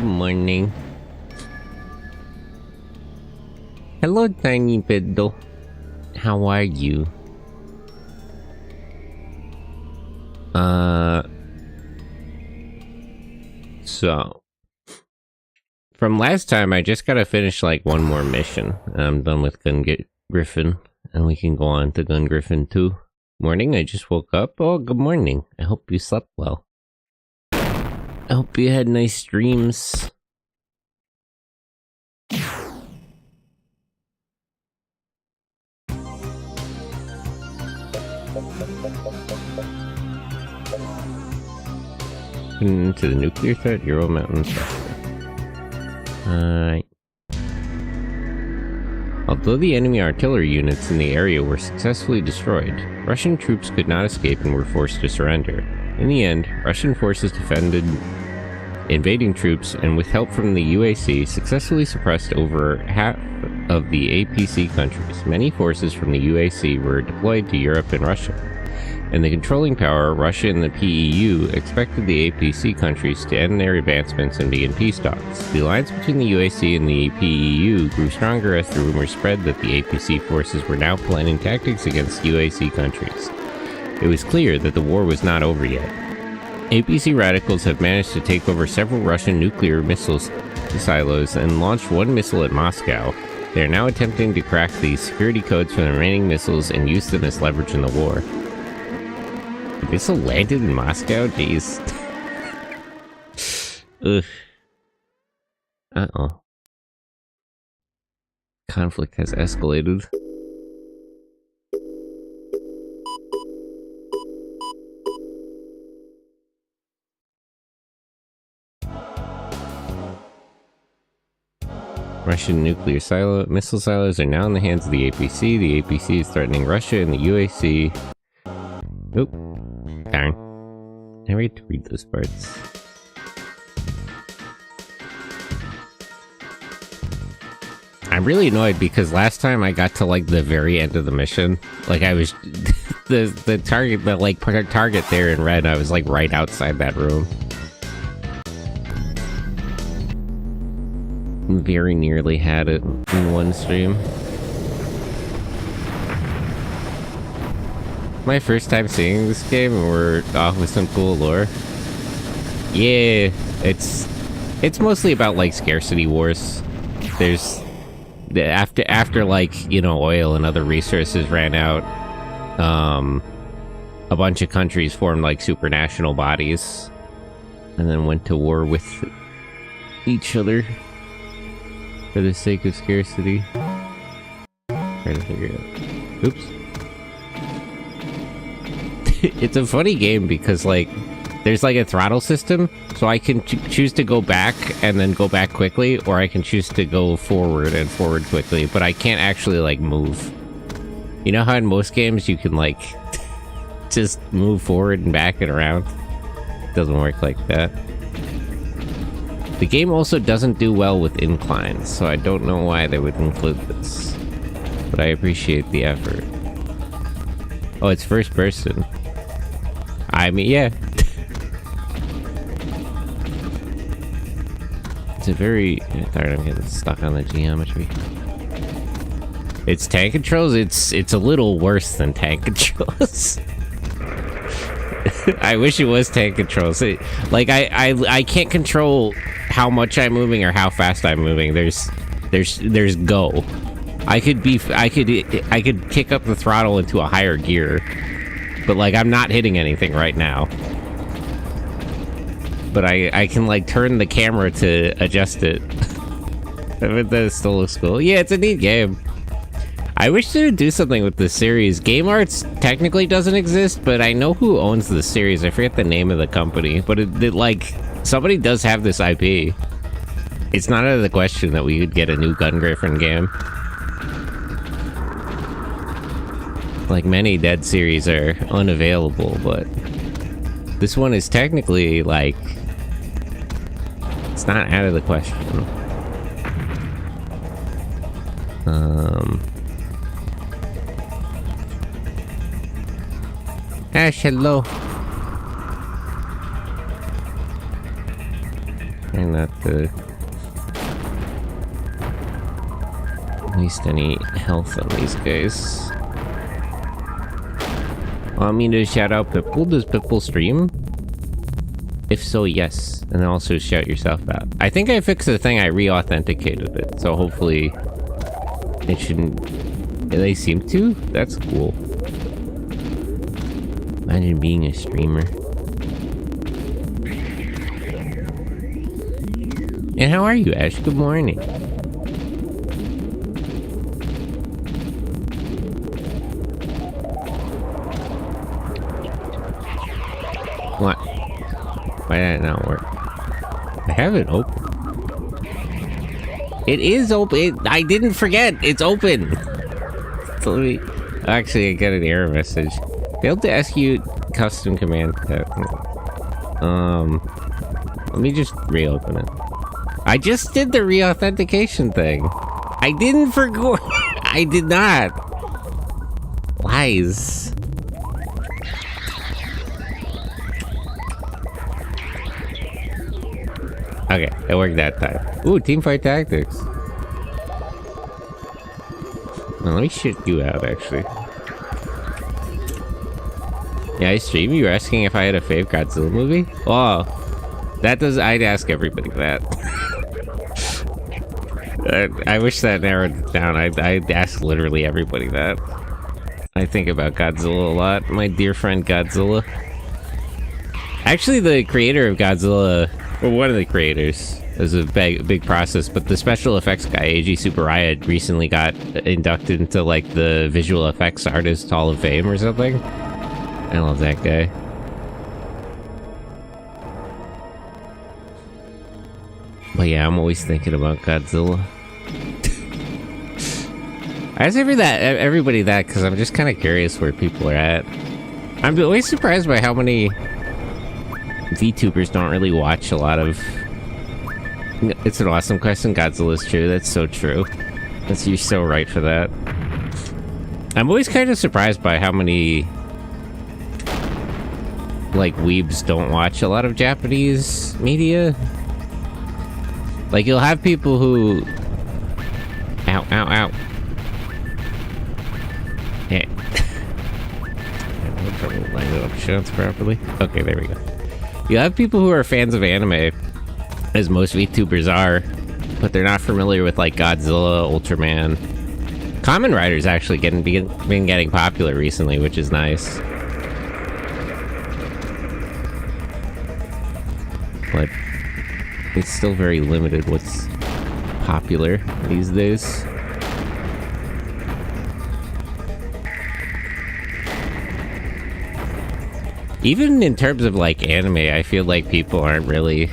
Good morning. Hello, tiny fiddle. How are you? So... From last time, I just gotta finish, like, one more mission. I'm done with GunGriffon, and we can go on to GunGriffon 2. Morning, I just woke up. Oh, good morning. I hope you slept well. I hope you had nice dreams. Into the nuclear threat, Euro Mountains. Alright. Although the enemy artillery units in the area were successfully destroyed, Russian troops could not escape and were forced to surrender. In the end, Russian forces defended invading troops and with help from the UAC successfully suppressed over half of the APC countries. Many forces from the UAC were deployed to Europe and Russia. And the controlling power, Russia and the PEU, expected the APC countries to end their advancements and begin peace talks. The alliance between the UAC and the PEU grew stronger as the rumor spread that the APC forces were now planning tactics against UAC countries. It was clear that the war was not over yet. APC radicals have managed to take over several Russian nuclear missile silos and launched one missile at Moscow. They are now attempting to crack the security codes for the remaining missiles and use them as leverage in the war. The missile landed in Moscow? Jeez. Ugh. Uh-oh. Conflict has escalated. Russian nuclear missile silos are now in the hands of the APC. The APC is threatening Russia and the UAC. Oop. Darn. I read to read those parts. I'm really annoyed because last time I got to like the very end of the mission, like I was the target, the like target there in red. I was like right outside that room. Very nearly had it in one stream. My first time seeing this game, and we're off with some cool lore. Yeah, it's mostly about like scarcity wars. There's after like, you know, oil and other resources ran out, a bunch of countries formed like supranational bodies and then went to war with each other for the sake of scarcity. Trying to figure it out. Oops. It's a funny game because like there's like a throttle system, so I can choose to go back and then go back quickly, or I can choose to go forward and forward quickly, but I can't actually like move. You know how in most games you can like just move forward and back and around? It doesn't work like that. The game also doesn't do well with inclines, so I don't know why they would include this, but I appreciate the effort. Oh, it's first person. I mean, yeah. It's a very... Sorry, I'm getting stuck on the geometry. It's tank controls? It's a little worse than tank controls. I wish it was tank controls. Like, I can't control how much I'm moving or how fast I'm moving. There's go. I could kick up the throttle into a higher gear, but like I'm not hitting anything right now. But I can like turn the camera to adjust it. But that still looks cool. Yeah, it's a neat game. I wish they would do something with this series. Game Arts technically doesn't exist, but I know who owns the series. I forget the name of the company, but it like somebody does have this IP. It's not out of the question that we could get a new GunGriffon game. Like many Dead series are unavailable, but this one is technically like it's not out of the question. Ash, hello. And trying not to waste any health on these guys. Want me to shout out Pitbull? Does Pitbull stream? If so, yes. And then also shout yourself out. I think I fixed the thing, I re-authenticated it. So hopefully it shouldn't... They seem to? That's cool. Imagine being a streamer. And how are you, Ash? Good morning. What? Why did it not work? I have it open. It is open. I didn't forget. It's open. So let me... Actually, I got an error message. Failed to execute custom command. Let me just reopen it. I just did the re-authentication thing. I didn't forget. I did not. Lies. Okay, it worked that time. Ooh, teamfight tactics. Now, let me shit you out, actually. Yeah, I stream. You were asking if I had a fave Godzilla movie? Oh, that does. I'd ask everybody that. I wish that narrowed it down. I'd ask literally everybody that. I think about Godzilla a lot. My dear friend Godzilla. Actually, the creator of Godzilla, or one of the creators, is a big process, but the special effects guy, AG Tsuburaya, recently got inducted into, like, the Visual Effects Artist Hall of Fame or something. I love that guy. But yeah, I'm always thinking about Godzilla. I ask everybody that because I'm just kind of curious where people are at. I'm always surprised by how many VTubers don't really watch a lot of... It's an awesome question. Godzilla's true. That's so true. You're so right for that. I'm always kind of surprised by how many... like, weebs don't watch a lot of Japanese media. Like, you'll have people who... Ow, ow, ow. Yeah. I have trouble lining up shots properly. Okay, there we go. You'll have people who are fans of anime, as most VTubers are, but they're not familiar with, like, Godzilla, Ultraman. Kamen Rider's actually been getting popular recently, which is nice. But it's still very limited what's popular these days. Even in terms of, like, anime, I feel like people aren't really...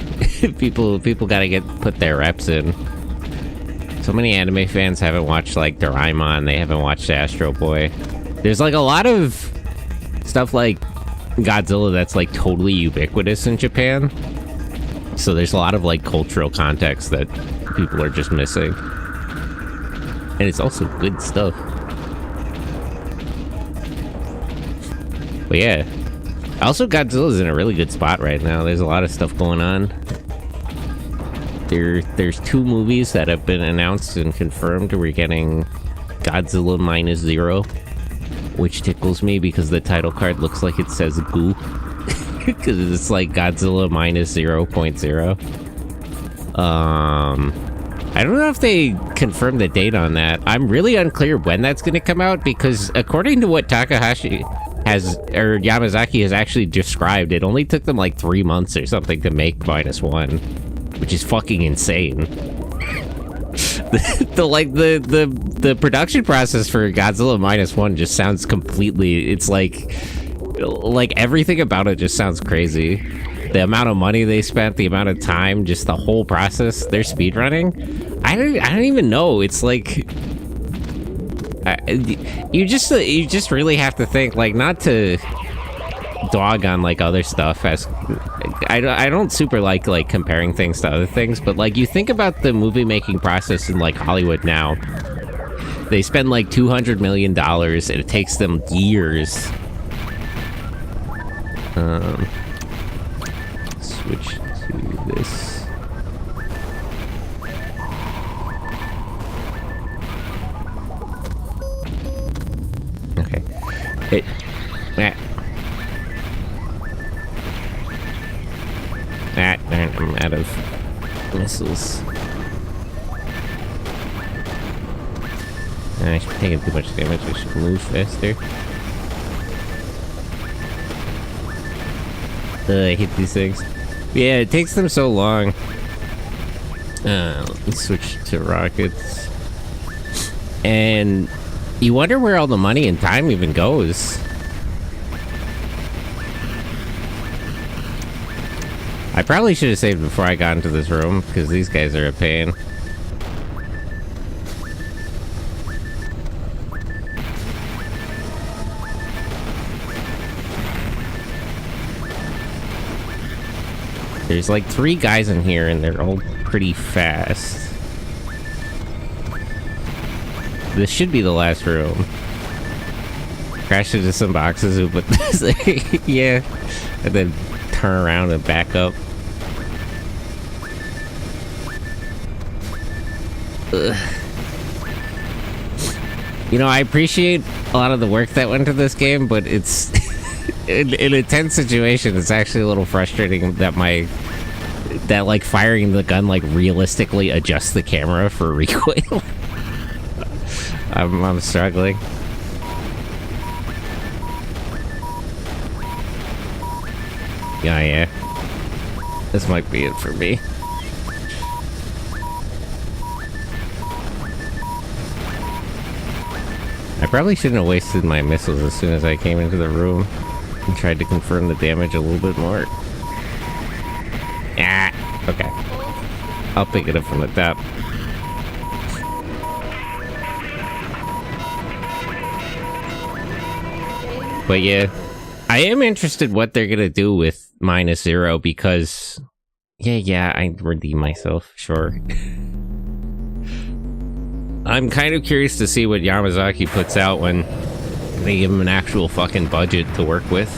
people gotta put their reps in. So many anime fans haven't watched, like, Doraemon, they haven't watched Astro Boy. There's, like, a lot of stuff like Godzilla that's, like, totally ubiquitous in Japan. So there's a lot of, like, cultural context that people are just missing. And it's also good stuff. But yeah. Also, Godzilla's in a really good spot right now. There's a lot of stuff going on. There's 2 movies that have been announced and confirmed. We're getting Godzilla -0, which tickles me because the title card looks like it says goo. Because it's like Godzilla -0.0. I don't know if they confirmed the date on that. I'm really unclear when that's going to come out, because according to what Takahashi or Yamazaki has actually described, it only took them like 3 months or something to make -1, which is fucking insane. the production process for Godzilla -1 just sounds completely... It's like everything about it just sounds crazy. The amount of money they spent, the amount of time, just the whole process. They're speedrunning. I don't even know. It's like... you just really have to think, like, not to dog on, like, other stuff, as I don't super like comparing things to other things, but, like, you think about the movie making process in, like, Hollywood now. They spend like $200 million and it takes them years. Switch to this. Ah. Ah, darn, I'm out of missiles. I'm taking too much damage. I should move faster. I hate these things. Yeah, it takes them so long. Let me switch to rockets. And you wonder where all the money and time even goes. I probably should have saved before I got into this room, because these guys are a pain. There's like 3 guys in here, and they're all pretty fast. This should be the last room. Crash into some boxes, but yeah, and then turn around and back up. Ugh. You know, I appreciate a lot of the work that went into this game, but it's in a tense situation. It's actually a little frustrating that like firing the gun like realistically adjusts the camera for recoil. I'm struggling. Yeah. This might be it for me. I probably shouldn't have wasted my missiles as soon as I came into the room and tried to confirm the damage a little bit more. Ah, okay. I'll pick it up from the top. But yeah, I am interested what they're gonna do with -0 because... Yeah, I redeem myself, sure. I'm kind of curious to see what Yamazaki puts out when they give him an actual fucking budget to work with.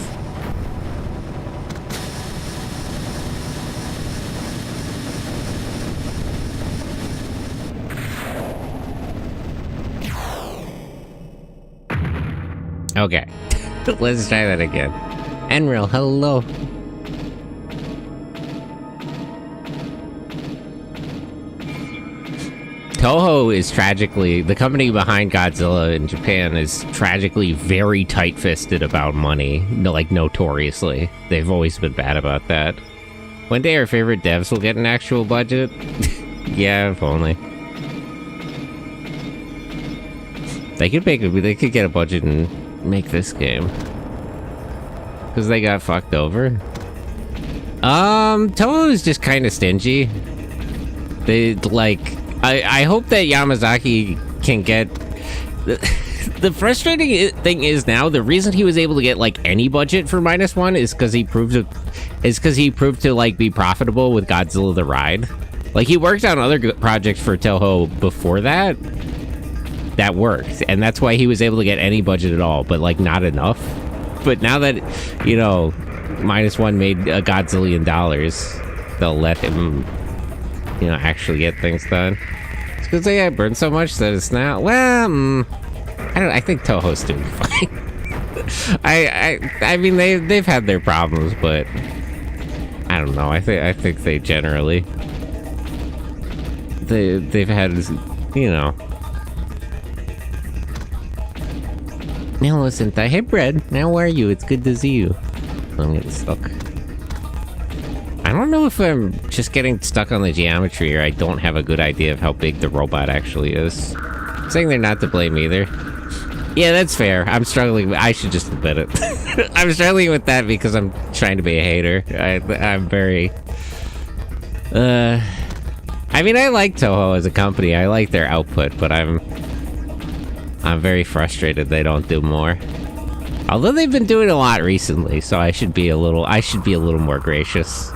Okay, let's try that again. Enril, hello. Toho is tragically, the company behind Godzilla in Japan is tragically very tight-fisted about money, like notoriously. They've always been bad about that. One day our favorite devs will get an actual budget. Yeah, if only. They could get a budget and make this game. Because they got fucked over. Toho is just kind of stingy. They, like... I hope that Yamazaki can get... The frustrating thing is now, the reason he was able to get, like, any budget for -1 is because he proved to, like, be profitable with Godzilla the Ride. Like, he worked on other projects for Toho before that. That worked. And that's why he was able to get any budget at all, but, like, not enough. But now that, you know, -1 made a godzillion dollars, they'll let him... you know, actually get things done. It's because I burned so much that it's now... Well, I think Toho's doing fine. I mean, they've had their problems, but... I don't know. I think they generally... They've had, you know... Now listen, hey Bread, how are you? It's good to see you. I'm getting stuck. I don't know if I'm just getting stuck on the geometry or I don't have a good idea of how big the robot actually is. I'm saying they're not to blame either. Yeah, that's fair. I'm struggling. I should just admit it. I'm struggling with that because I'm trying to be a hater. I'm very... I mean, I like Toho as a company. I like their output, but I'm very frustrated they don't do more. Although they've been doing a lot recently, so I should be a little more gracious.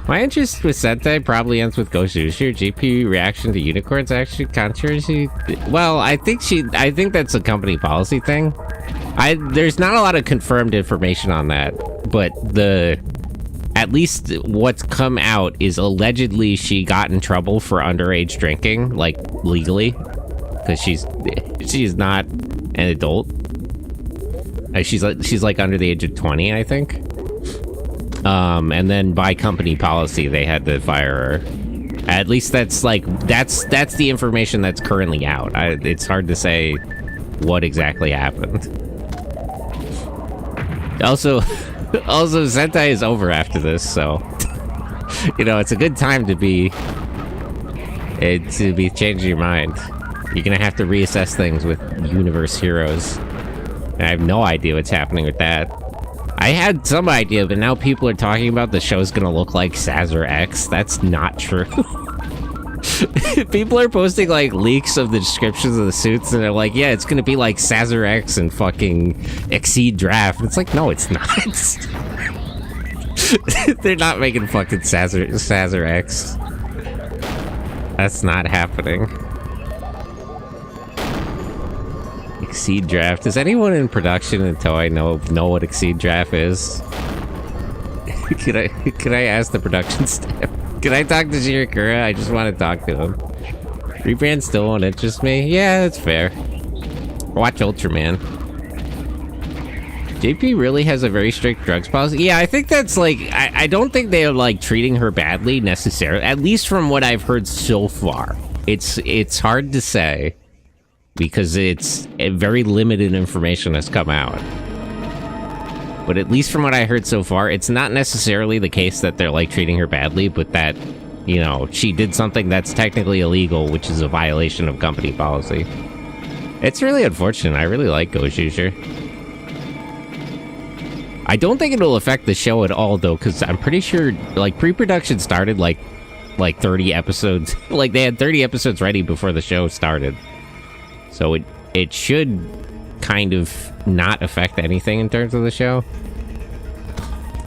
My interest with Sentai probably ends with Ghost Ushir. GP reaction to unicorns actually controversy. Well, I think that's a company policy thing. There's not a lot of confirmed information on that, but at least what's come out is allegedly she got in trouble for underage drinking, like legally, because she's not an adult. She's like under the age of 20, I think. And then by company policy, they had to fire her. At least that's the information that's currently out. It's hard to say what exactly happened. Also, Sentai is over after this, so you know it's a good time to be changing your mind. You're gonna have to reassess things with Universe Heroes. And I have no idea what's happening with that. I had some idea, but now people are talking about the show's gonna look like Sazor X. That's not true. People are posting like leaks of the descriptions of the suits, and they're like, "Yeah, it's gonna be like Sazor X and fucking Exceed Draft." It's like, no, it's not. They're not making fucking Sazor X. That's not happening. Exceed Draft. Does anyone in production in Toei know what Exceed Draft is? Could I ask the production staff? Can I talk to Shirakura? I just want to talk to him. Rebrand still won't interest me? Yeah, that's fair. Watch Ultraman. JP really has a very strict drugs policy? Yeah, I think that's like... I don't think they're like treating her badly necessarily. At least from what I've heard so far. It's hard to say. Because it's very limited information has come out. But at least from what I heard so far, it's not necessarily the case that they're like treating her badly, but that, you know, she did something that's technically illegal, which is a violation of company policy. It's really unfortunate. I really like Gojusher. I don't think it'll affect the show at all, though, because I'm pretty sure, like, pre-production started like 30 episodes. Like, they had 30 episodes ready before the show started. So it should kind of not affect anything in terms of the show.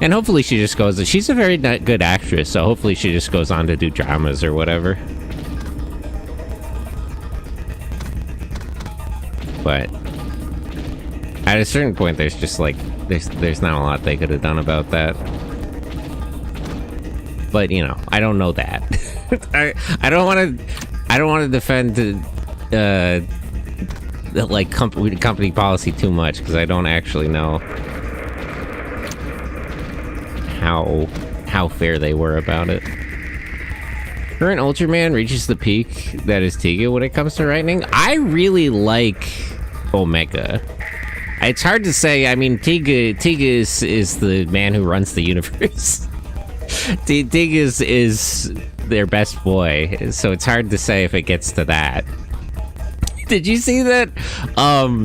And hopefully she just goes... She's a very good actress, so hopefully she just goes on to do dramas or whatever. But at a certain point, there's just like... There's not a lot they could have done about that. But, you know, I don't know that. I don't want to defend... like company policy too much, because I don't actually know how fair they were about it. Current Ultraman reaches the peak that is Tiga when it comes to writing. I really like Omega. It's hard to say. I mean, Tiga is the man who runs the universe. Tiga is their best boy, so it's hard to say if it gets to that. Did you see that?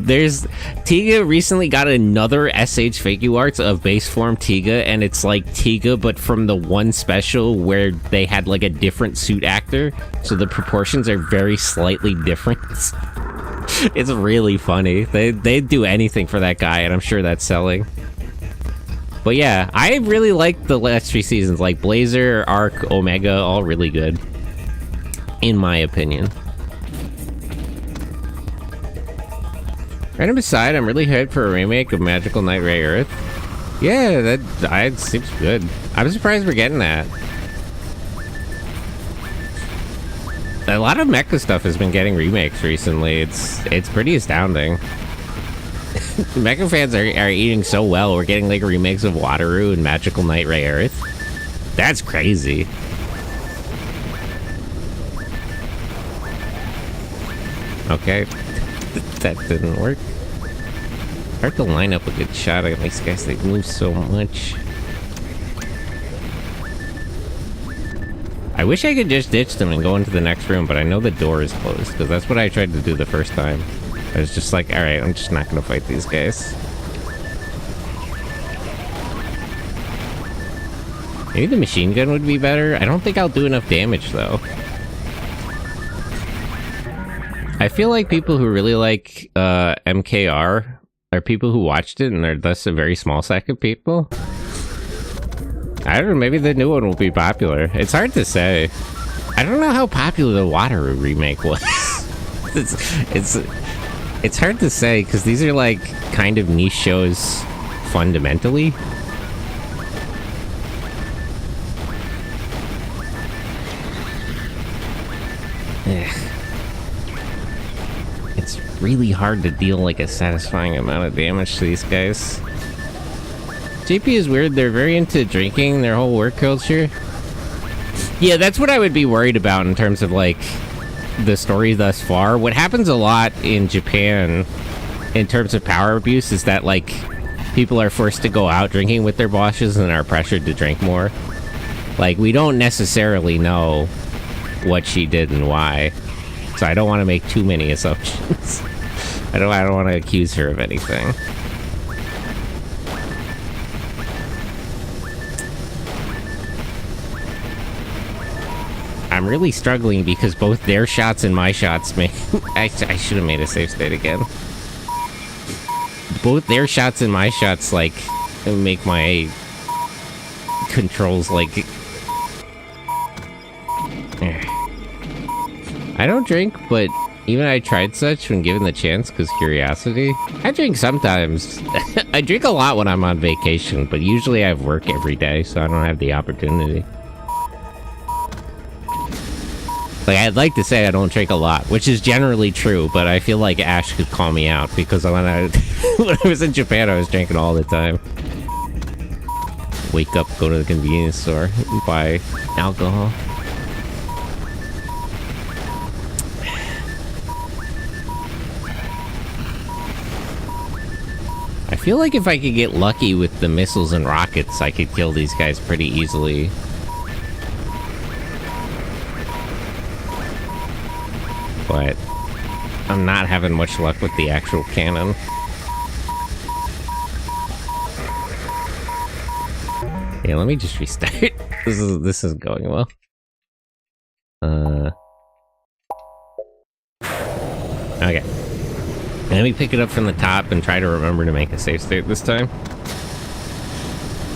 There's Tiga recently got another SH Figure Arts of base form Tiga, and it's like Tiga, but from the one special where they had like a different suit actor, so the proportions are very slightly different. It's really funny. They'd do anything for that guy, and I'm sure that's selling. But yeah, I really like the last 3 seasons, like Blazer, Arc, Omega, all really good, in my opinion. Random aside, I'm really hyped for a remake of Magical Knight Ray Earth. Yeah, that seems good. I'm surprised we're getting that. A lot of Mecha stuff has been getting remakes recently. It's pretty astounding. Mecha fans are eating so well. We're getting like remakes of Wataru and Magical Knight Ray Earth. That's crazy. Okay. That didn't work. Hard to line up a good shot on these guys. They move so much. I wish I could just ditch them and go into the next room, but I know the door is closed, because that's what I tried to do the first time. I was just like, alright, I'm just not gonna fight these guys. Maybe the machine gun would be better? I don't think I'll do enough damage, though. I feel like people who really like MKR are people who watched it, and they're thus a very small set of people. I don't know, maybe the new one will be popular. It's hard to say. I don't know how popular the Wataru remake was. It's hard to say, because these are like kind of niche shows fundamentally. really hard to deal like a satisfying amount of damage to these guys. JP is weird, they're very into drinking, their whole work culture. Yeah, that's what I would be worried about in terms of like the story thus far. What happens a lot in Japan in terms of power abuse is that like people are forced to go out drinking with their bosses and are pressured to drink more. Like, we don't necessarily know what she did and why, so I don't want to make too many assumptions. I don't want to accuse her of anything. I'm really struggling because both their shots and my shots make... I should have made a safe state again. Both their shots and my shots, like, make my controls, like... I don't drink, but even I tried such when given the chance because curiosity. I drink sometimes. I drink a lot when I'm on vacation, but usually I have work every day, so I don't have the opportunity. Like, I'd like to say I don't drink a lot, which is generally true, but I feel like Ash could call me out, because when I was in Japan, I was drinking all the time. Wake up, go to the convenience store, buy alcohol. I feel like if I could get lucky with the missiles and rockets, I could kill these guys pretty easily. But I'm not having much luck with the actual cannon. Yeah, let me just restart. This is going well. Okay. Let me pick it up from the top and try to remember to make a safe state this time.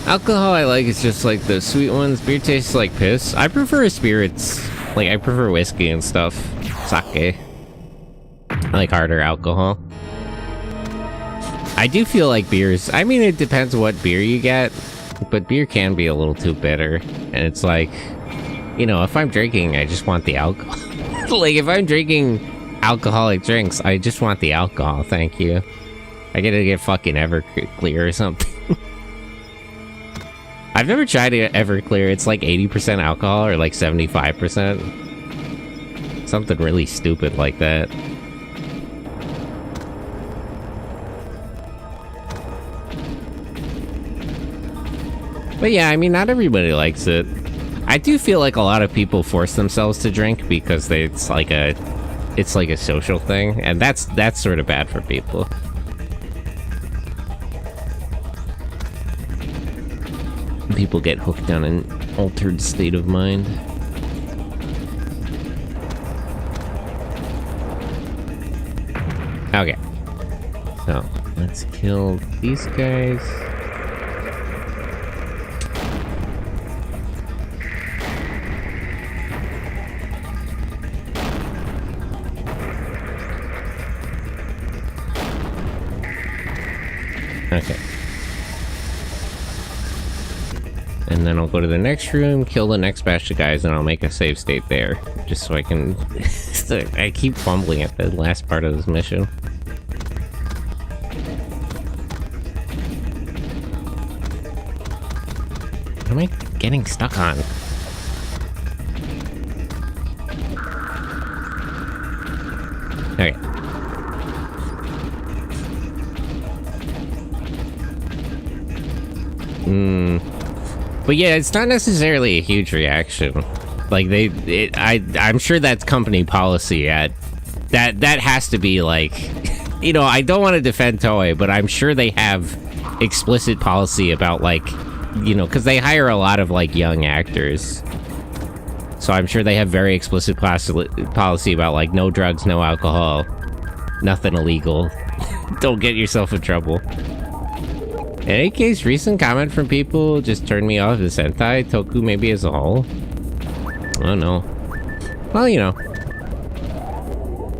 Alcohol I like is just like the sweet ones. Beer tastes like piss. I prefer spirits. Like, I prefer whiskey and stuff. Sake. I like harder alcohol. I do feel like beers... I mean, it depends what beer you get, but beer can be a little too bitter. And it's like, you know, if I'm drinking, I just want the alcohol. Like, if I'm drinking alcoholic drinks, I just want the alcohol, thank you. I gotta get fucking Everclear or something. I've never tried Everclear. It's like 80% alcohol or like 75%. Something really stupid like that. But yeah, I mean, not everybody likes it. I do feel like a lot of people force themselves to drink because it's like a social thing, and that's sort of bad for people. People get hooked on an altered state of mind. Okay. So, let's kill these guys. Okay. And then I'll go to the next room, kill the next batch of guys, and I'll make a save state there. Just so I can... I keep fumbling at the last part of this mission. What am I getting stuck on? Okay. But yeah, it's not necessarily a huge reaction. Like, I'm sure that's company policy at... That has to be, like... You know, I don't want to defend Toei, but I'm sure they have explicit policy about, like... You know, because they hire a lot of, like, young actors. So I'm sure they have very explicit policy about, like, no drugs, no alcohol. Nothing illegal. Don't get yourself in trouble. In any case, recent comment from people just turned me off the Sentai Toku maybe as a whole. I don't know. Well, you know.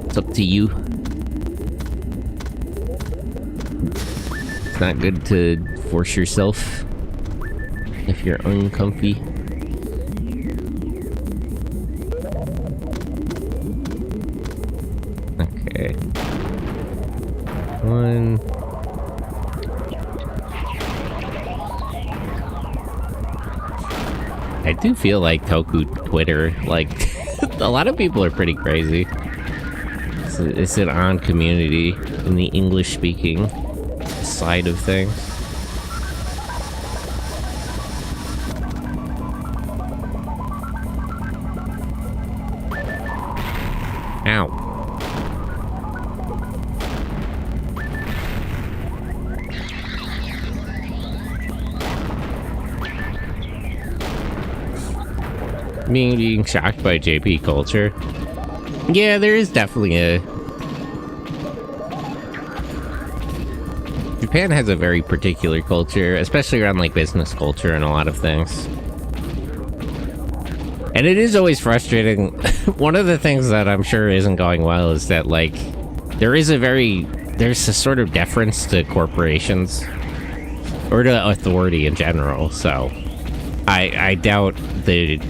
It's up to you. It's not good to force yourself if you're uncomfy. Okay. in. I do feel like Toku Twitter, like, a lot of people are pretty crazy. It's an on community in the English-speaking side of things. Ow. Being shocked by JP culture. Yeah, there is definitely a... Japan has a very particular culture, especially around, like, business culture and a lot of things. And it is always frustrating. One of the things that I'm sure isn't going well is that, like, there's a sort of deference to corporations, or to authority in general, so I doubt the...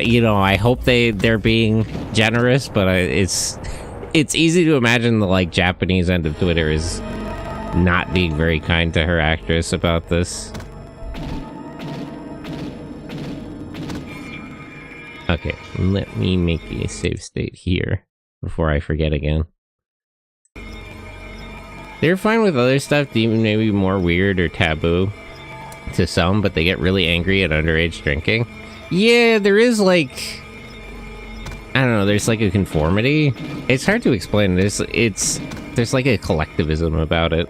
you know, I hope they're being generous, but it's easy to imagine the, like, Japanese end of Twitter is not being very kind to her actress about this. Okay, let me make a save state here before I forget again. They're fine with other stuff, even maybe more weird or taboo to some, but they get really angry at underage drinking. Yeah, there is, like, I don't know, there's like a conformity. It's hard to explain. There's like a collectivism about it.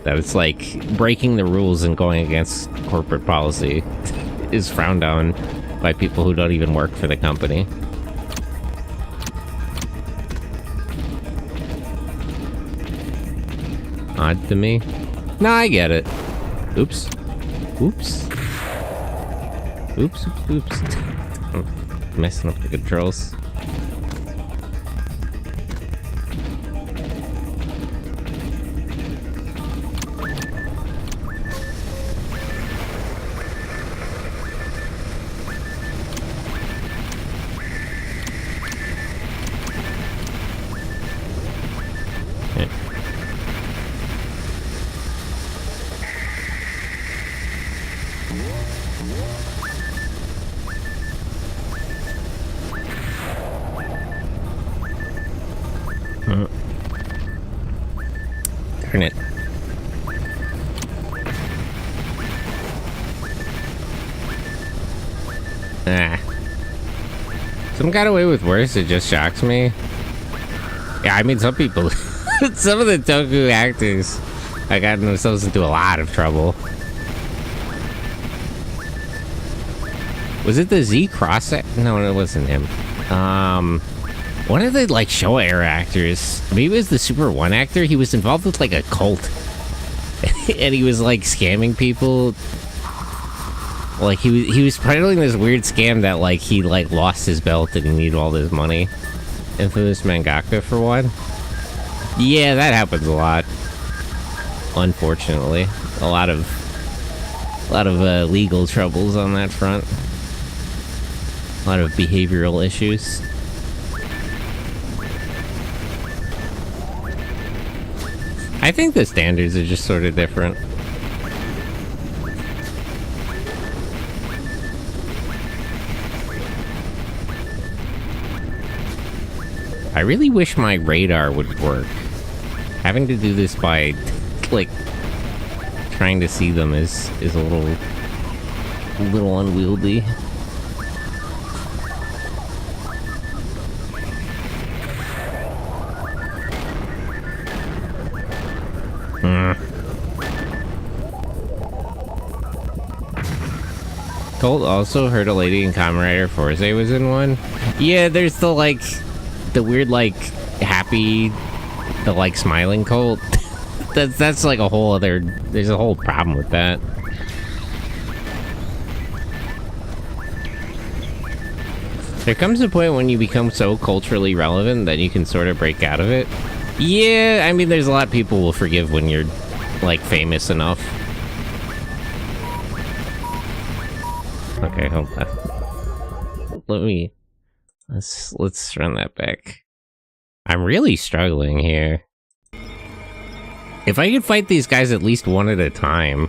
That it's like breaking the rules and going against corporate policy is frowned on by people who don't even work for the company. Odd to me. No, I get it. Oops. Oops. Oops, oops, oops. I'm messing up the controls. Darn it. Some got away with worse, it just shocks me. Yeah, I mean, some people... some of the Toku actors have gotten themselves into a lot of trouble. Was it the Z Cross? No, it wasn't him. One of the, like, Showa era actors, maybe it was the Super 1 actor, he was involved with, like, a cult. And he was, like, scamming people. Like, he was peddling this weird scam that, like, he, like, lost his belt and he needed all this money. Infamous mangaka, for one. Yeah, that happens a lot. Unfortunately. A lot of legal troubles on that front. A lot of behavioral issues. I think the standards are just sort of different. I really wish my radar would work. Having to do this by, like, trying to see them is a little unwieldy. Colt also heard a lady in Kamen Rider Forze was in one. Yeah, there's the, like, the weird, like, happy, the, like, smiling cult. that's like a whole other, there's a whole problem with that. There comes a point when you become so culturally relevant that you can sort of break out of it. Yeah, I mean, there's a lot of people will forgive when you're, like, famous enough. Okay, hold on. Let's run that back. I'm really struggling here. If I could fight these guys at least one at a time.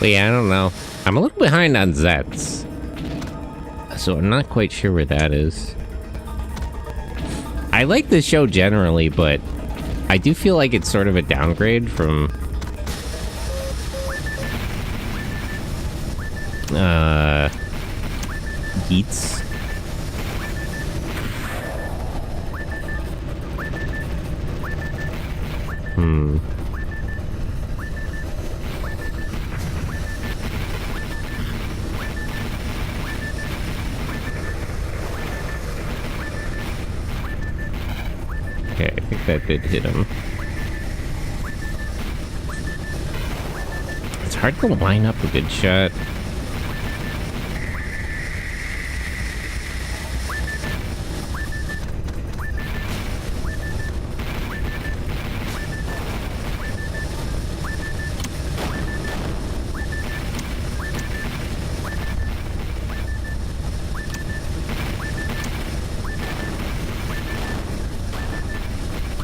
But yeah, I don't know. I'm a little behind on Zets. So I'm not quite sure where that is. I like this show generally, but I do feel like it's sort of a downgrade from Geats. Okay, I think that did hit him. It's hard to line up a good shot.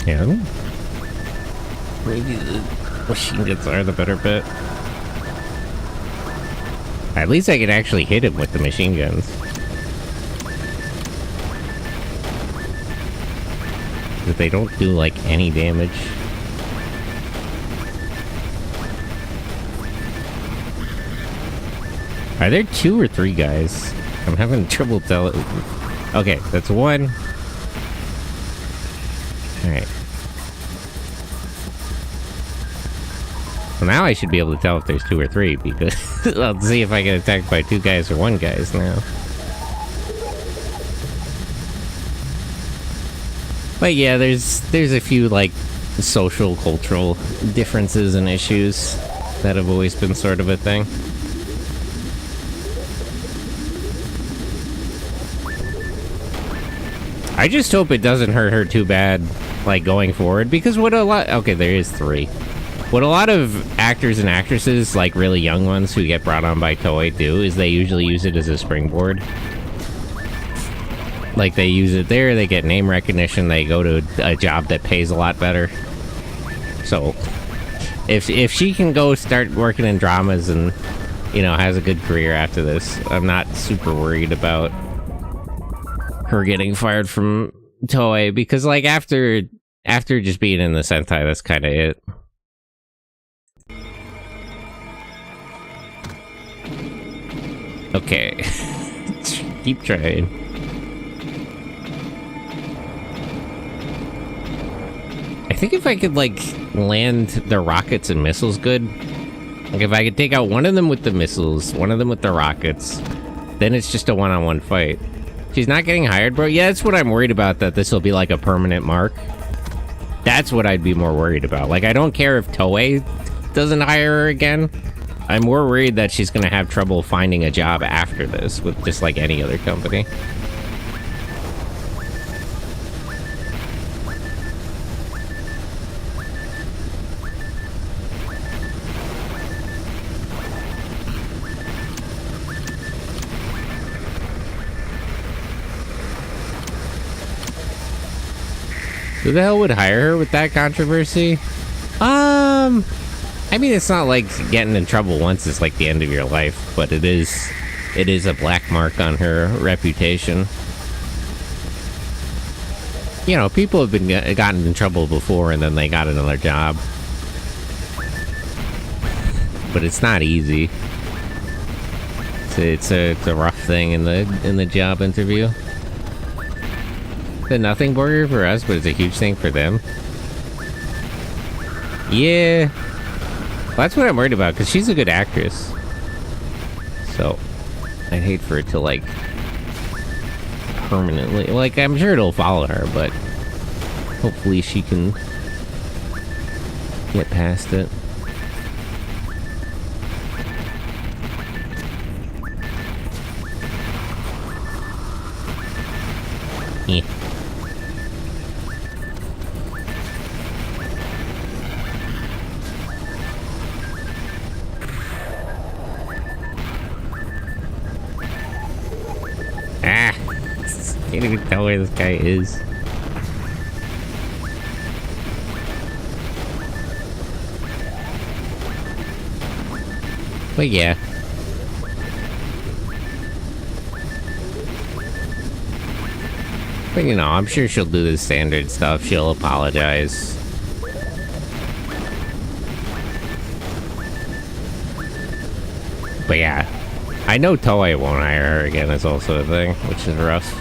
Yeah. Maybe the machine guns are the better bet. At least I can actually hit him with the machine guns. But they don't do, like, any damage. Are there 2 or 3 guys? I'm having trouble telling. Okay, that's 1. Alright. Well, now I should be able to tell if there's 2 or 3, because I'll see if I get attacked by 2 guys or 1 guys now. But yeah, there's a few, like, social, cultural differences and issues that have always been sort of a thing. I just hope it doesn't hurt her too bad, like, going forward, because what a lot... Okay, there is 3. What a lot of actors and actresses, like really young ones who get brought on by Toei do, is they usually use it as a springboard. Like, they use it there, they get name recognition, they go to a job that pays a lot better. So, if she can go start working in dramas and, you know, has a good career after this, I'm not super worried about her getting fired from Toei, because, like, after just being in the Sentai, that's kind of it. Okay. Keep trying. I think if I could, like, land the rockets and missiles good, like, if I could take out one of them with the missiles, one of them with the rockets, then it's just a one-on-one fight. She's not getting hired, bro? Yeah, that's what I'm worried about, that this will be, like, a permanent mark. That's what I'd be more worried about. Like, I don't care if Toei doesn't hire her again. I'm more worried that she's gonna have trouble finding a job after this with just like any other company. Who the hell would hire her with that controversy? I mean, it's not like getting in trouble once is like the end of your life, but it is a black mark on her reputation. You know, people have been gotten in trouble before and then they got another job. But it's not easy. It's a rough thing in the job interview. It's a nothing burger for us, but it's a huge thing for them. Yeah. Well, that's what I'm worried about, because she's a good actress. So, I'd hate for it to, like, permanently... Like, I'm sure it'll follow her, but hopefully she can get past it. Yeah. Ah! Can't even tell where this guy is. But yeah. But you know, I'm sure she'll do the standard stuff. She'll apologize. But yeah, I know Toei won't hire her again is also a thing, which is rough.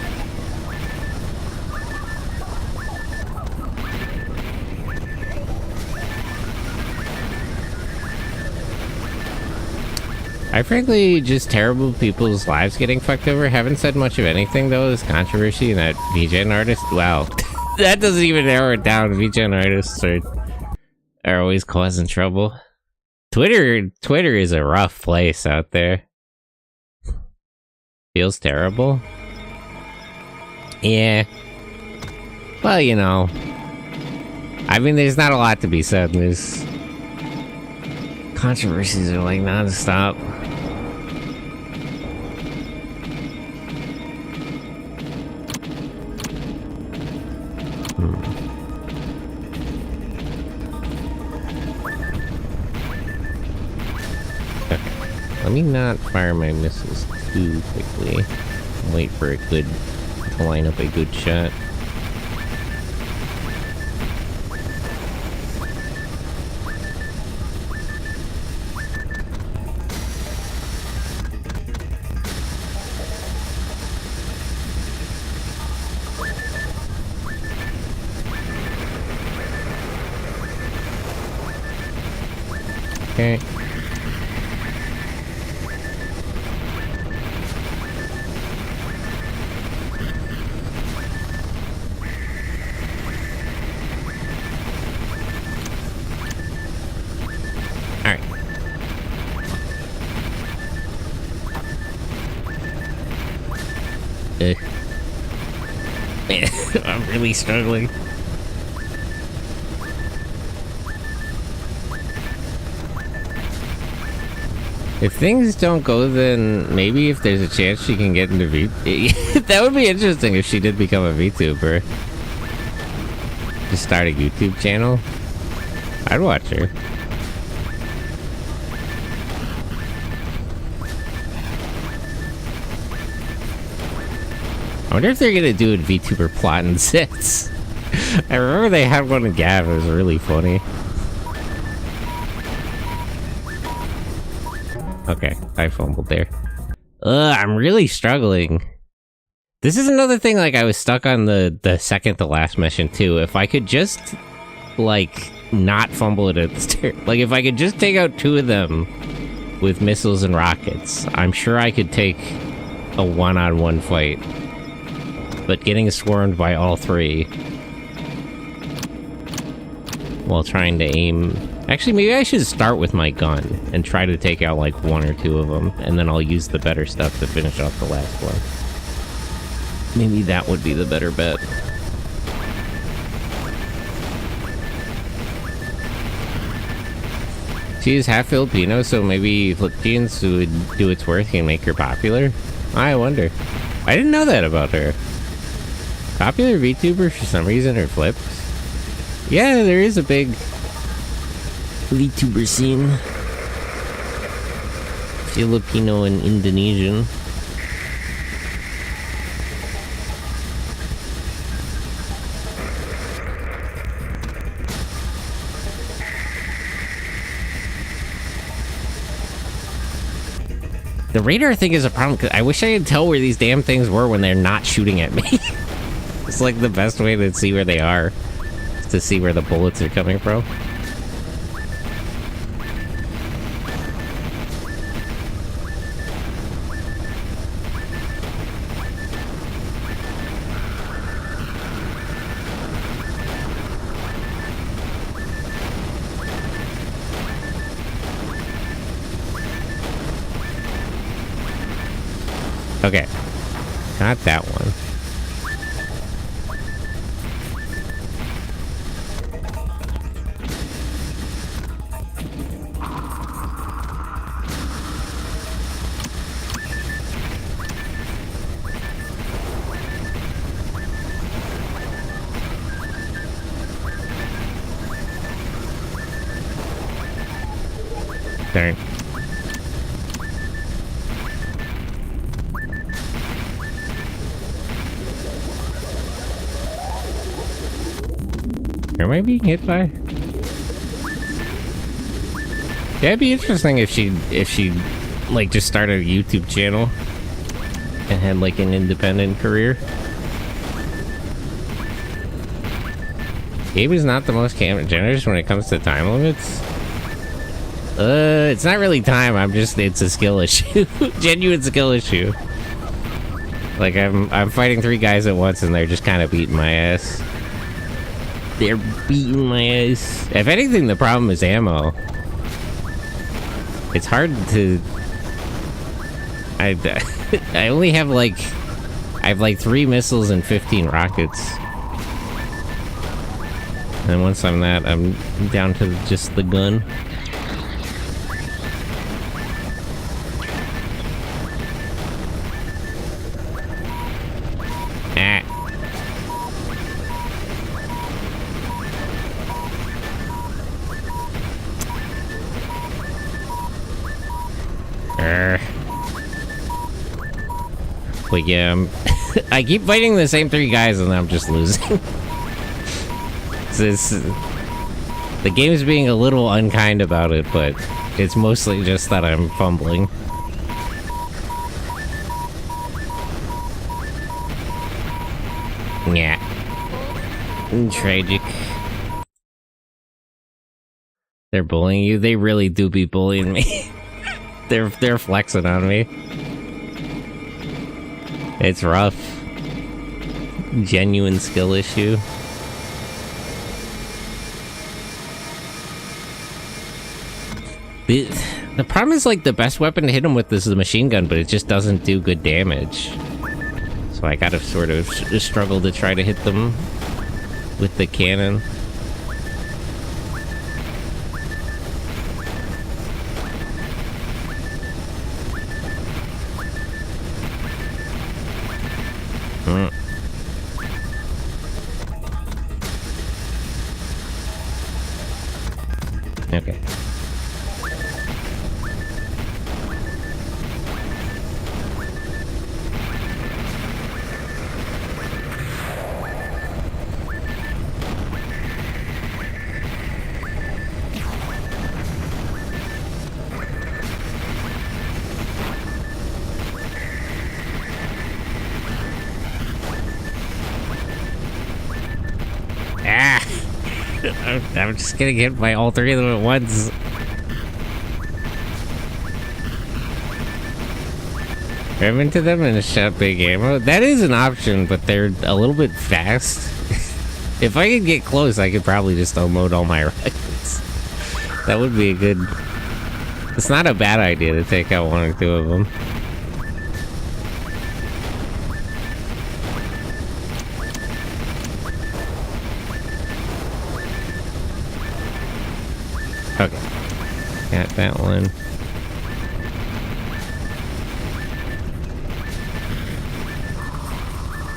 I frankly just terrible people's lives getting fucked over. Haven't said much of anything though. This controversy and that VGen artist. Wow, that doesn't even narrow it down. VGen artists are always causing trouble. Twitter is a rough place out there. Feels terrible. Yeah. Well, you know. I mean, there's not a lot to be said. There's controversies are like non-stop. Let me not fire my missiles too quickly. Wait for it to line up a good shot. Okay. I'm really struggling. If things don't go, then maybe if there's a chance she can get into that would be interesting if she did become a VTuber. Just start a YouTube channel. I'd watch her. I wonder if they're gonna do a VTuber plot in 6. I remember they had one in Gav, it was really funny. Okay, I fumbled there. I'm really struggling. This is another thing, like, I was stuck on the second to last mission, too. If I could just, like, not fumble it at the start. Like, if I could just take out 2 of them with missiles and rockets, I'm sure I could take a one-on-one fight. But getting swarmed by all 3 while trying to aim... Actually, maybe I should start with my gun and try to take out like 1 or 2 of them, and then I'll use the better stuff to finish off the last one. Maybe that would be the better bet. She is half Filipino, so maybe Philippines would do its work and make her popular? I wonder. I didn't know that about her. Popular VTuber for some reason, or flips. Yeah, there is a big VTuber scene. Filipino and Indonesian. The radar thing is a problem, because I wish I could tell where these damn things were when they're not shooting at me. It's like the best way to see where they are, is to see where the bullets are coming from. Okay, not that one. Darn. Who am I being hit by? Yeah, it'd be interesting if she like just started a YouTube channel and had like an independent career. Gabe is not the most generous when it comes to time limits. It's not really time. It's a skill issue. Genuine skill issue. Like I'm fighting 3 guys at once and they're just kind of beating my ass. They're beating my ass. If anything, the problem is ammo. It's hard to... I only have like... I have like 3 missiles and 15 rockets. And once I'm down to just the gun. But yeah, I keep fighting the same 3 guys and I'm just losing. The game's being a little unkind about it, but it's mostly just that I'm fumbling. Yeah. Tragic. They're bullying you? They really do be bullying me. They're flexing on me. It's rough. Genuine skill issue. The problem is, like, the best weapon to hit him with is the machine gun, but it just doesn't do good damage. So I gotta sort of struggle to try to hit them with the cannon. Okay. I'm just getting hit by all 3 of them at once. Ram into them and shot big ammo. That is an option, but they're a little bit fast. If I could get close, I could probably just unload all my rockets. That would be a good... It's not a bad idea to take out 1 or 2 of them. Okay. Got that one.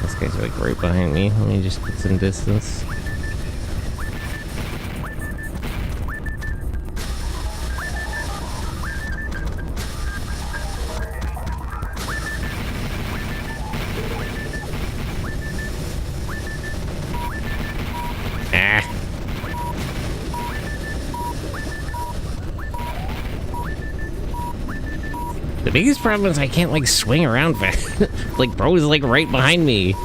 This guy's like right behind me. Let me just get some distance. The biggest problem is I can't, like, swing around fast. Like, bro is, like, right behind me.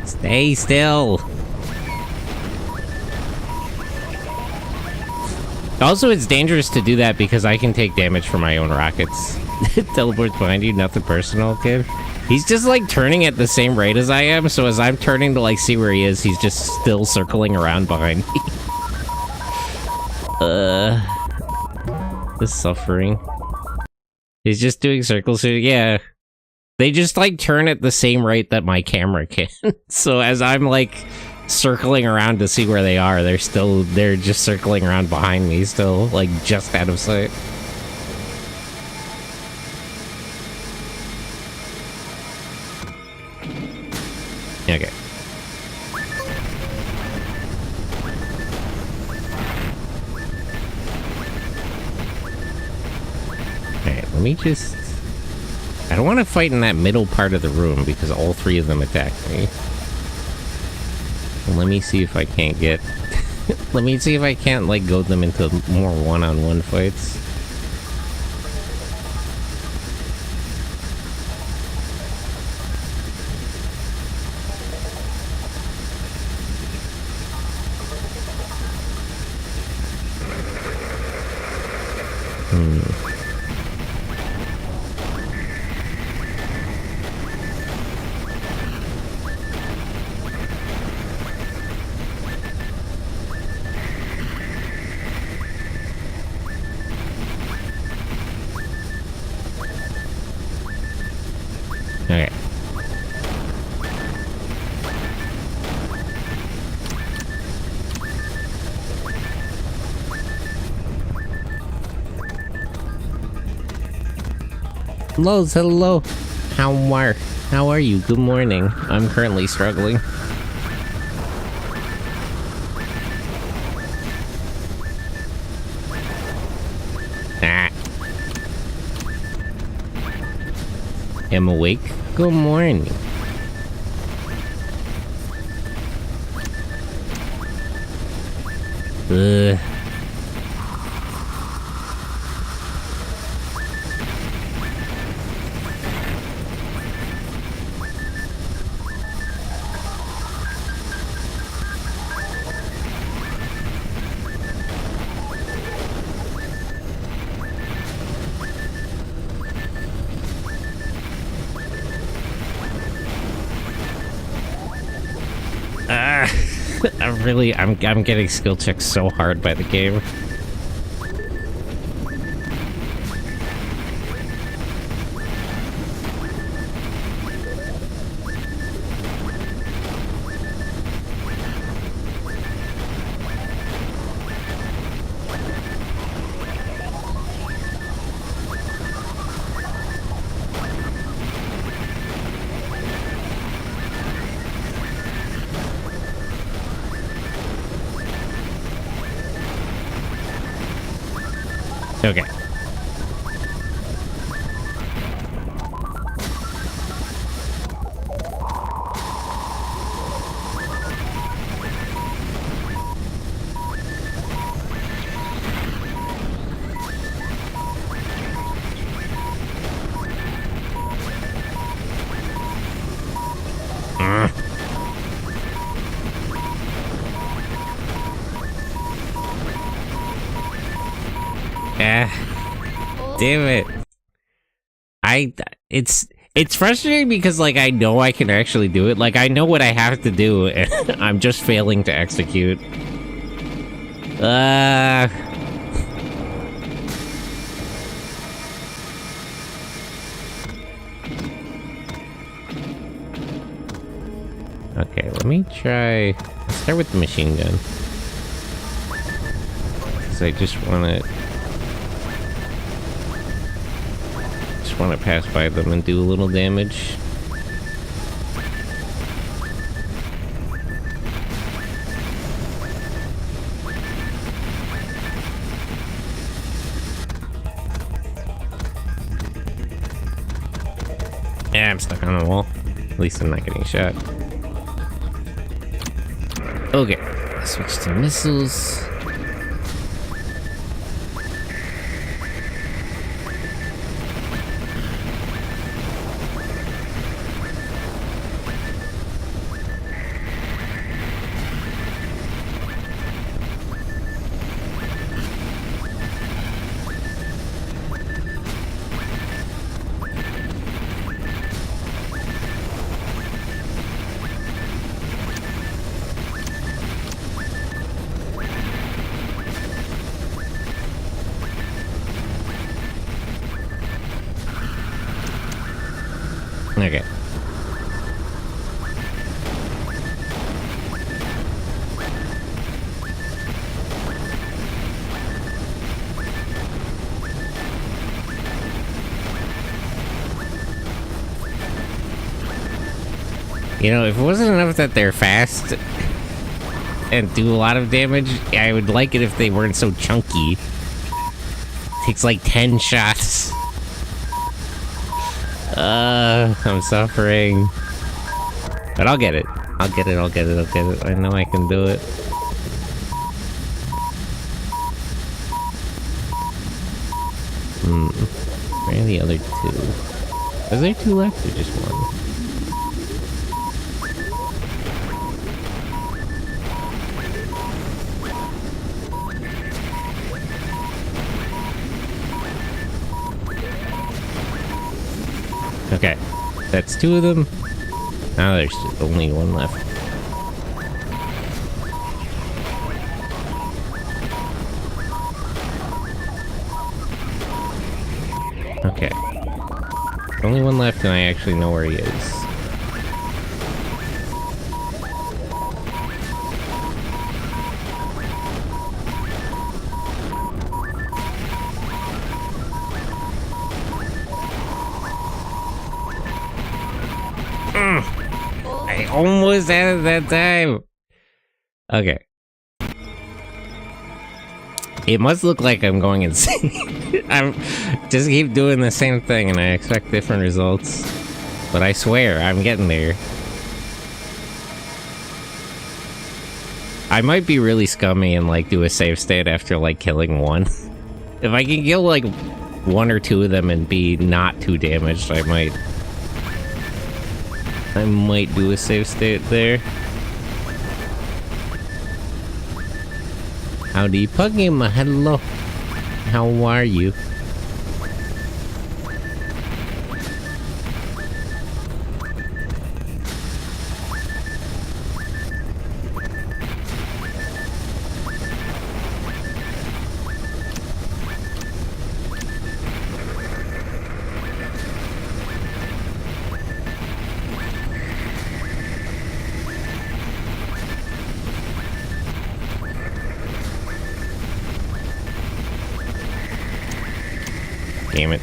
Stay still. Also, it's dangerous to do that because I can take damage from my own rockets. Teleports behind you, nothing personal, kid. He's just, like, turning at the same rate as I am, so as I'm turning to, like, see where he is, he's just still circling around behind me. The suffering. He's just doing circles, so yeah. They just, like, turn at the same rate that my camera can. So as I'm, like, circling around to see where they are, they're just circling around behind me, still, like, just out of sight. let me just... I don't want to fight in that middle part of the room because all three of them attacked me. Let me see if I can't get... Let me see if I can't, like, goad them into more one-on-one fights. Okay. Lowe's, hello. How are you? Good morning. I'm currently struggling. Am awake? Good morning. Ugh. I'm getting skill checked so hard by the game. Okay. Damn it. It's frustrating because, like, I know I can actually do it. Like, I know what I have to do, and I'm just failing to execute. Okay, let me try... Let's start with the machine gun. Because I just want to pass by them and do a little damage. Yeah, I'm stuck on the wall. At least I'm not getting shot. Okay, let's switch to missiles. Okay. You know, if it wasn't enough that they're fast and do a lot of damage, I would like it if they weren't so chunky. Takes like 10 shots I'm suffering. But I'll get it. I'll get it. I know I can do it. Where are the other two? Is there two left or just one? Okay, that's two of them. Now there's just only one left. Okay. Only one left and I actually know where he is. I almost had it that time. Okay. It must look like I'm going insane. I'm just keep doing the same thing and I expect different results. But I swear, I'm getting there. I might be really scummy and like do a save state after like killing one. If I can kill like one or two of them and be not too damaged, I might do a save state there. Howdy, Pugima. Hello. How are you? Damn it.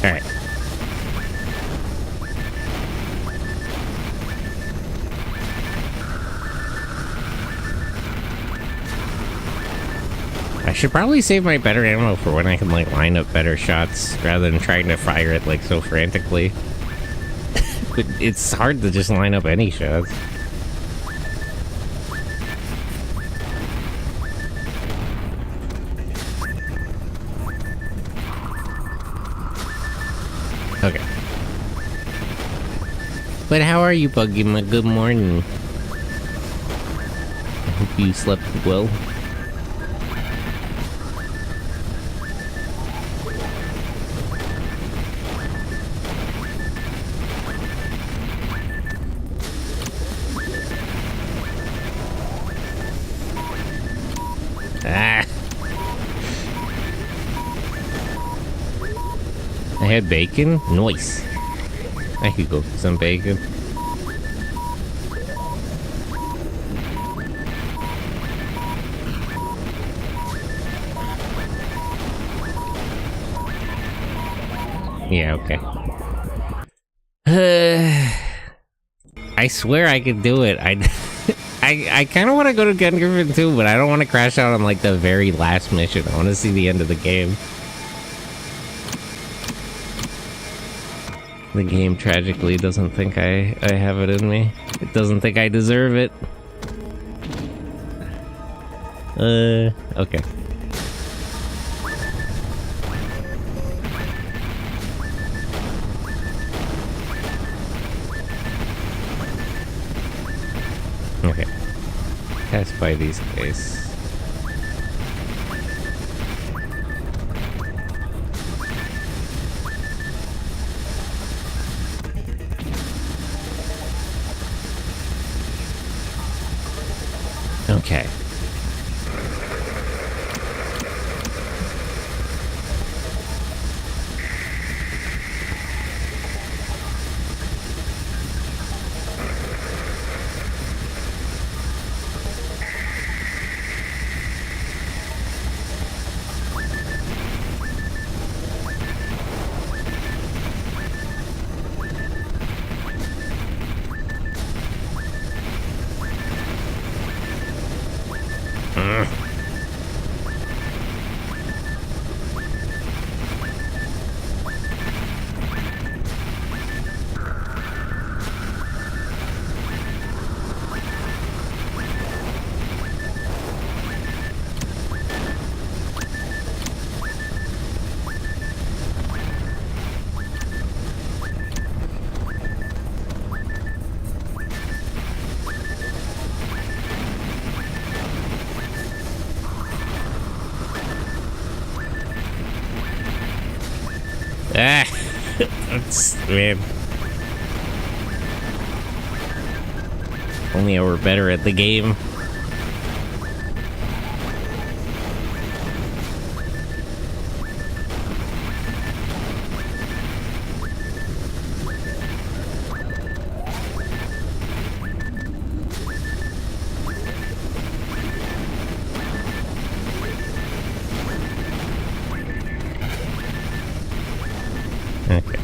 All right. I should probably save my better ammo for when I can like line up better shots rather than trying to fire it like so frantically. But it's hard to just line up any shots. Okay. But how are you, Buggy? Good morning. I hope you slept well. I had bacon? Nice. I could go for some bacon. Yeah, okay. I swear I could do it. I kind of want to go to GunGriffon too, but I don't want to crash out on like the very last mission. I want to see the end of the game. The game tragically doesn't think I have it in me. It doesn't think I deserve it. Okay. Okay. Pass by these guys. Okay. Ah! Man. Only I were better at the game. Okay.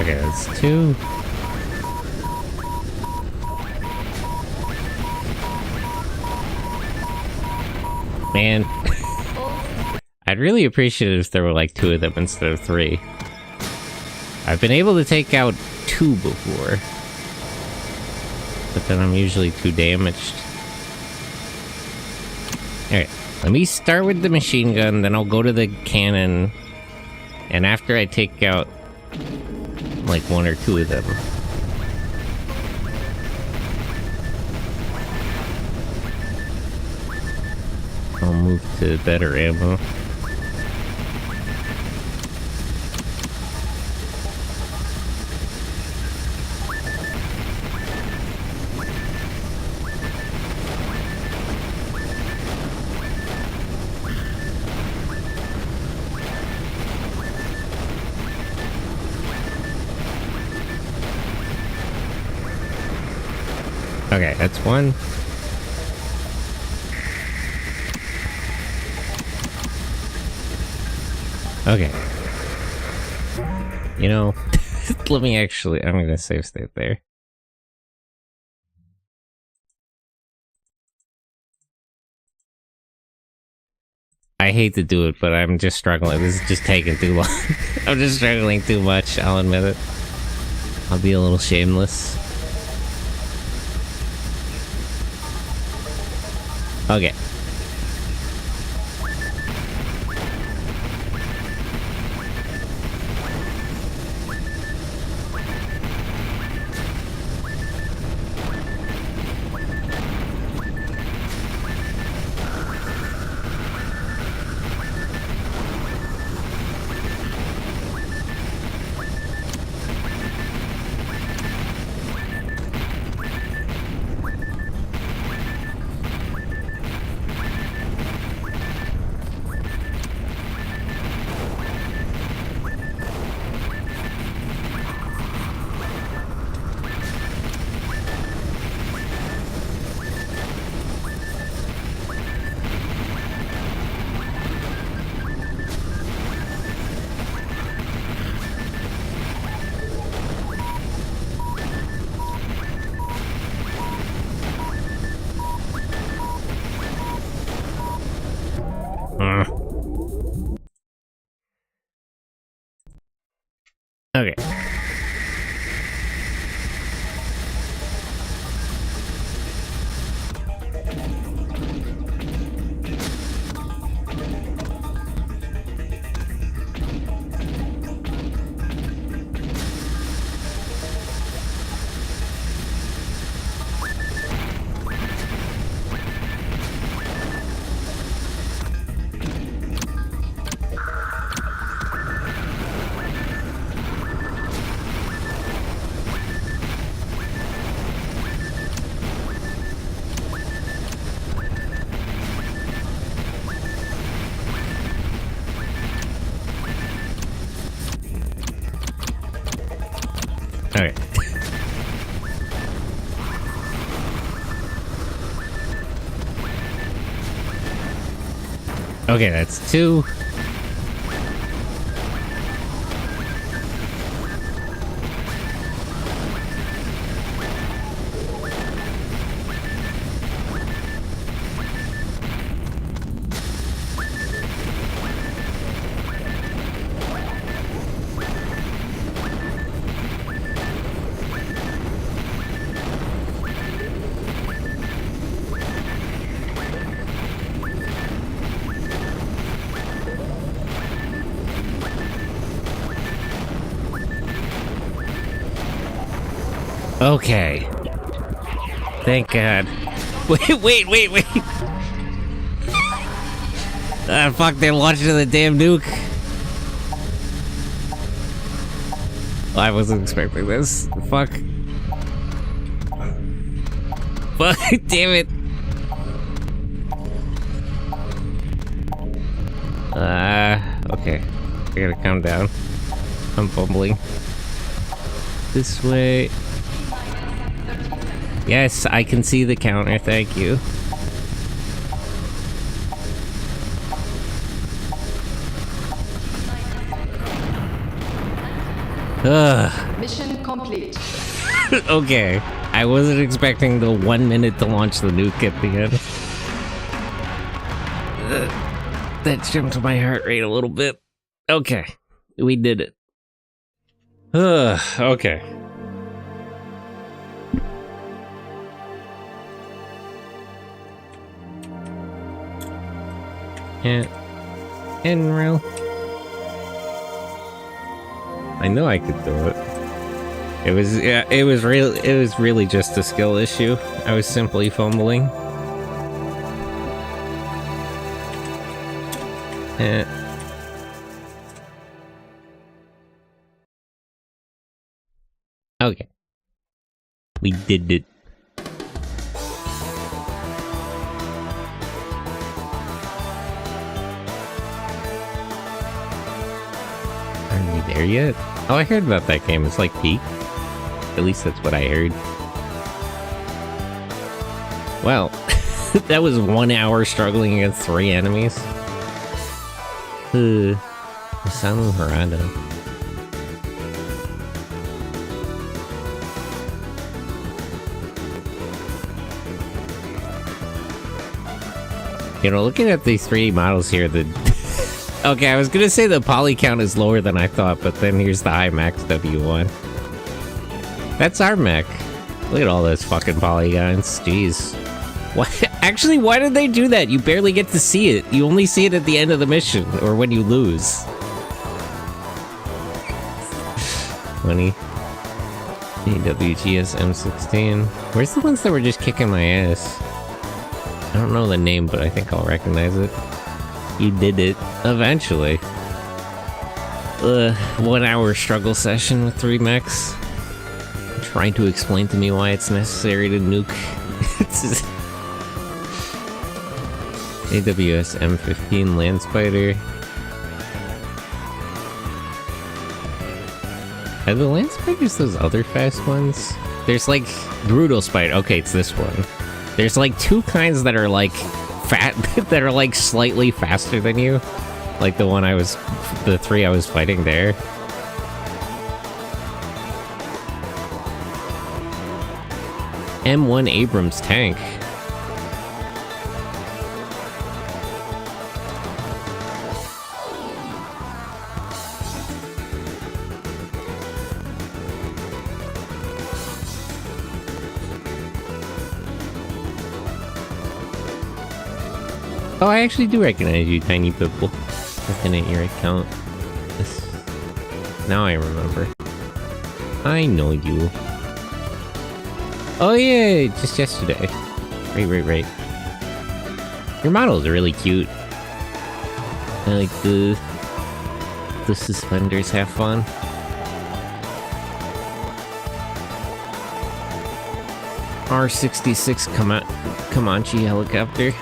Okay, that's 2. Man. I'd really appreciate it if there were like 2 of them instead of 3. I've been able to take out 2 before. But then I'm usually too damaged. Alright, let me start with the machine gun, then I'll go to the cannon. And after I take out like 1 or 2 of them, I'll move to better ammo. Okay, that's 1. Okay. You know, let me actually, I'm gonna save state there. I hate to do it, but I'm just struggling. This is just taking too long. I'm just struggling too much, I'll admit it. I'll be a little shameless. Okay. Okay. Okay. Okay, that's 2. Okay. Thank God. Wait. Ah, fuck, they're launching the damn nuke. I wasn't expecting this. Fuck. Fuck, damn it. Okay. I gotta calm down. I'm fumbling. This way. Yes, I can see the counter, thank you. Ugh. Mission complete. Okay. I wasn't expecting the 1 minute to launch the nuke at the end. That jumped my heart rate a little bit. Okay. We did it. Okay. Yeah. Enroll. I know I could do it. It was really just a skill issue. I was simply fumbling. Okay. We did it. Are we there yet? Oh, I heard about that game. It's like Peak. At least that's what I heard. Well, that was 1 hour struggling against 3 enemies. Samu Harada. You know, looking at these 3D models here, okay, I was gonna say the poly count is lower than I thought, but then here's the IMAX W1. That's our mech. Look at all those fucking polygons. Jeez. What? Actually, why did they do that? You barely get to see it. You only see it at the end of the mission, or when you lose. Funny. AWGS M16. Where's the ones that were just kicking my ass? I don't know the name, but I think I'll recognize it. You did it. Eventually. 1 hour struggle session with 3 mechs. Trying to explain to me why it's necessary to nuke. AWS M15 Land Spider. Are the Land Spiders those other fast ones? There's like Brutal Spider. Okay, it's this one. There's like 2 kinds that are like fat, that are like slightly faster than you. Like the 3 I was fighting there. M1 Abrams tank. Oh, I actually do recognize you, tiny people. Looking at your account. Now I remember. I know you. Oh yeah, just yesterday. Right. Your models are really cute. I like the suspenders. Have fun. R66 Comanche helicopter.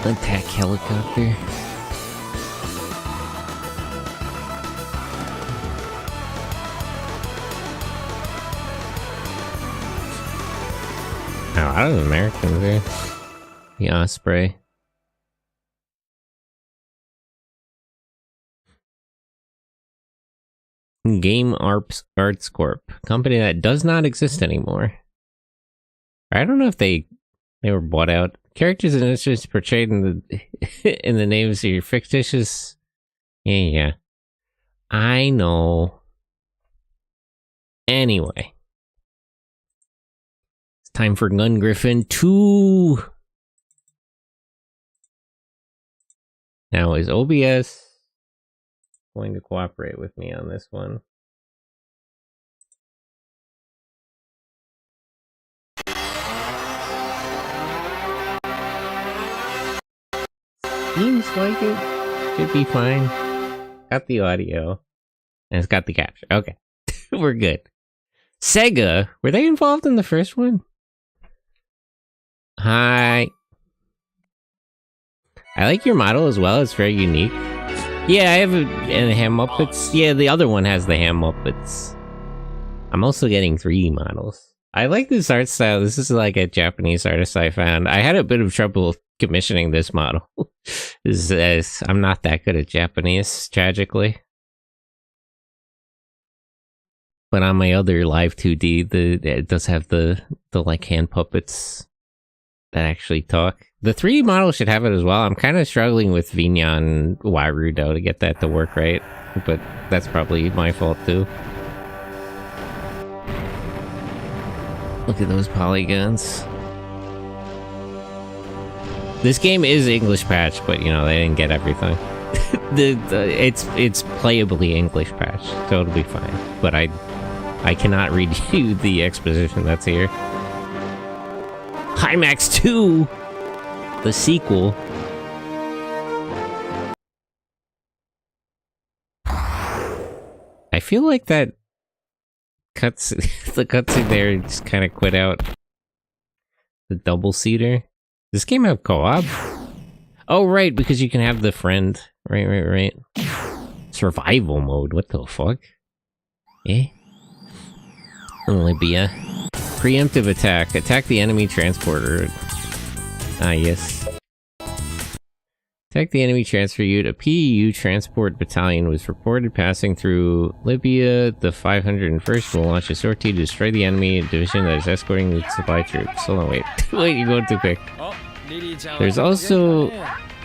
Attack helicopter. Oh, a lot of Americans there. The Osprey. Game Arts Corp. Company that does not exist anymore. I don't know if they were bought out. Characters and instruments portrayed in the in the names of your fictitious. Yeah. I know. Anyway. It's time for GunGriffon 2. Now is OBS going to cooperate with me on this one. Seems like it should be fine. Got the audio. And it's got the capture. Okay. We're good. Sega, were they involved in the first one? Hi. I like your model as well. It's very unique. Yeah, I have a Ham Muppets. Yeah, the other one has the Ham Muppets. I'm also getting 3D models. I like this art style. This is like a Japanese artist I found. I had a bit of trouble commissioning this model. I'm not that good at Japanese, tragically. But on my other live 2D, it does have the like hand puppets that actually talk. The 3D model should have it as well. I'm kind of struggling with Vinyan Warudo to get that to work right, but that's probably my fault too. Look at those polygons. This game is English patched, but you know, they didn't get everything. It's playably English patched, so it'll be fine. But I cannot read you the exposition that's here. Hymax 2! The sequel. I feel like that the cutscene there just kind of quit out. The double-seater. Does this game have co-op? Oh, right, because you can have the friend. Right. Survival mode, what the fuck? Eh? Libya. Preemptive attack. Attack the enemy transporter. Ah, yes. Attack the enemy transfer unit. A PEU transport battalion was reported passing through Libya. The 501st will launch a sortie to destroy the enemy division that is escorting the supply troops. Hold on, wait. Wait, you're going too quick. There's also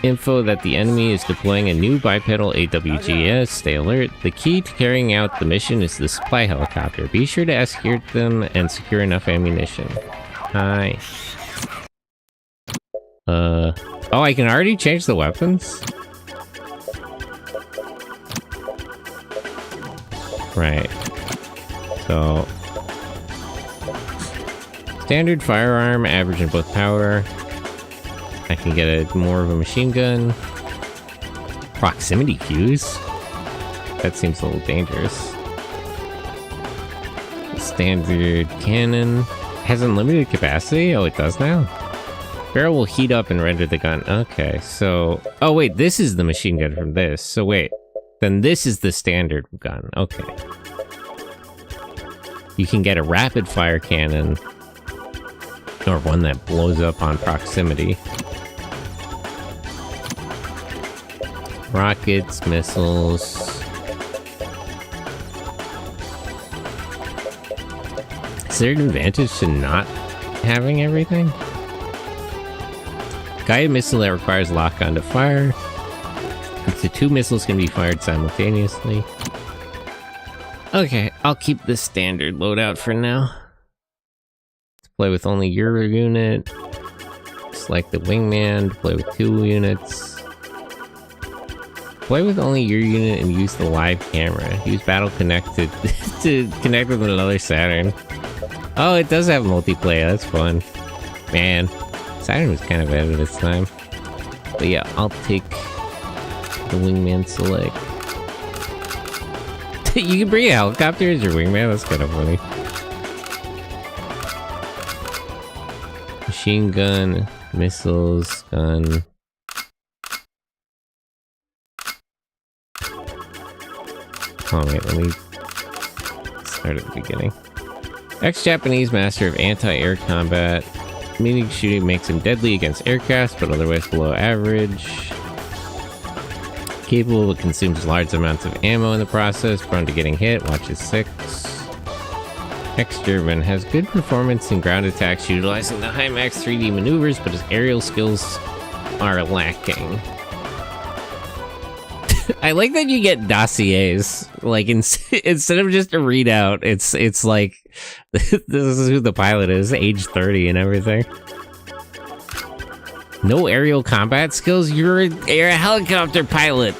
info that the enemy is deploying a new bipedal AWGS. Stay alert. The key to carrying out the mission is the supply helicopter. Be sure to escort them and secure enough ammunition. Hi. Oh, I can already change the weapons? Right. So... standard firearm, average in both power. I can get more of a machine gun. Proximity fuse? That seems a little dangerous. Standard cannon. Has unlimited capacity? Oh, it does now? Barrel will heat up and render the gun. Okay, so... oh, wait, this is the machine gun from this. So wait, then this is the standard gun. Okay. You can get a rapid fire cannon, or one that blows up on proximity. Rockets, missiles... is there an advantage to not having everything? Guided missile that requires lock-on to fire. Up to 2 missiles can be fired simultaneously. Okay, I'll keep the standard loadout for now. Let's play with only your unit. Select the wingman to play with 2 units. Play with only your unit and use the live camera. Use battle connected to connect with another Saturn. Oh, it does have multiplayer. That's fun. Man, Saturn was kind of ahead of its time. But yeah, I'll take the wingman select. You can bring a helicopter as your wingman? That's kind of funny. Machine gun, missiles, gun. Oh wait, let me start at the beginning. Ex-Japanese master of anti-air combat. Meaning shooting makes him deadly against aircraft, but otherwise below average. Capable but consumes large amounts of ammo in the process. Prone to getting hit. Watches 6. Ex-German has good performance in ground attacks utilizing the Hymax 3D maneuvers, but his aerial skills are lacking. I like that you get dossiers. Like, instead of just a readout, it's like, this is who the pilot is, age 30 and everything. No aerial combat skills? You're a helicopter pilot.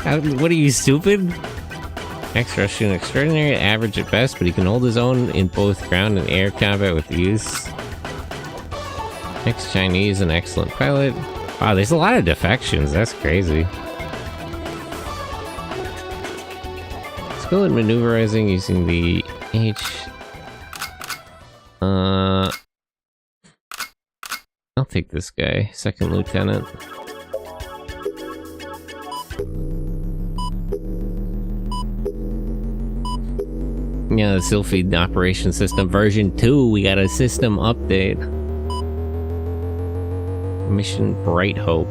What are you, stupid? Max Russian extraordinary, average at best, but he can hold his own in both ground and air combat with ease. Next Chinese, an excellent pilot. Wow, there's a lot of defections. That's crazy. Skill at maneuverizing using the H. I'll take this guy, second lieutenant. Yeah, the Sylphid Operation System version 2. We got a system update. Mission Bright Hope.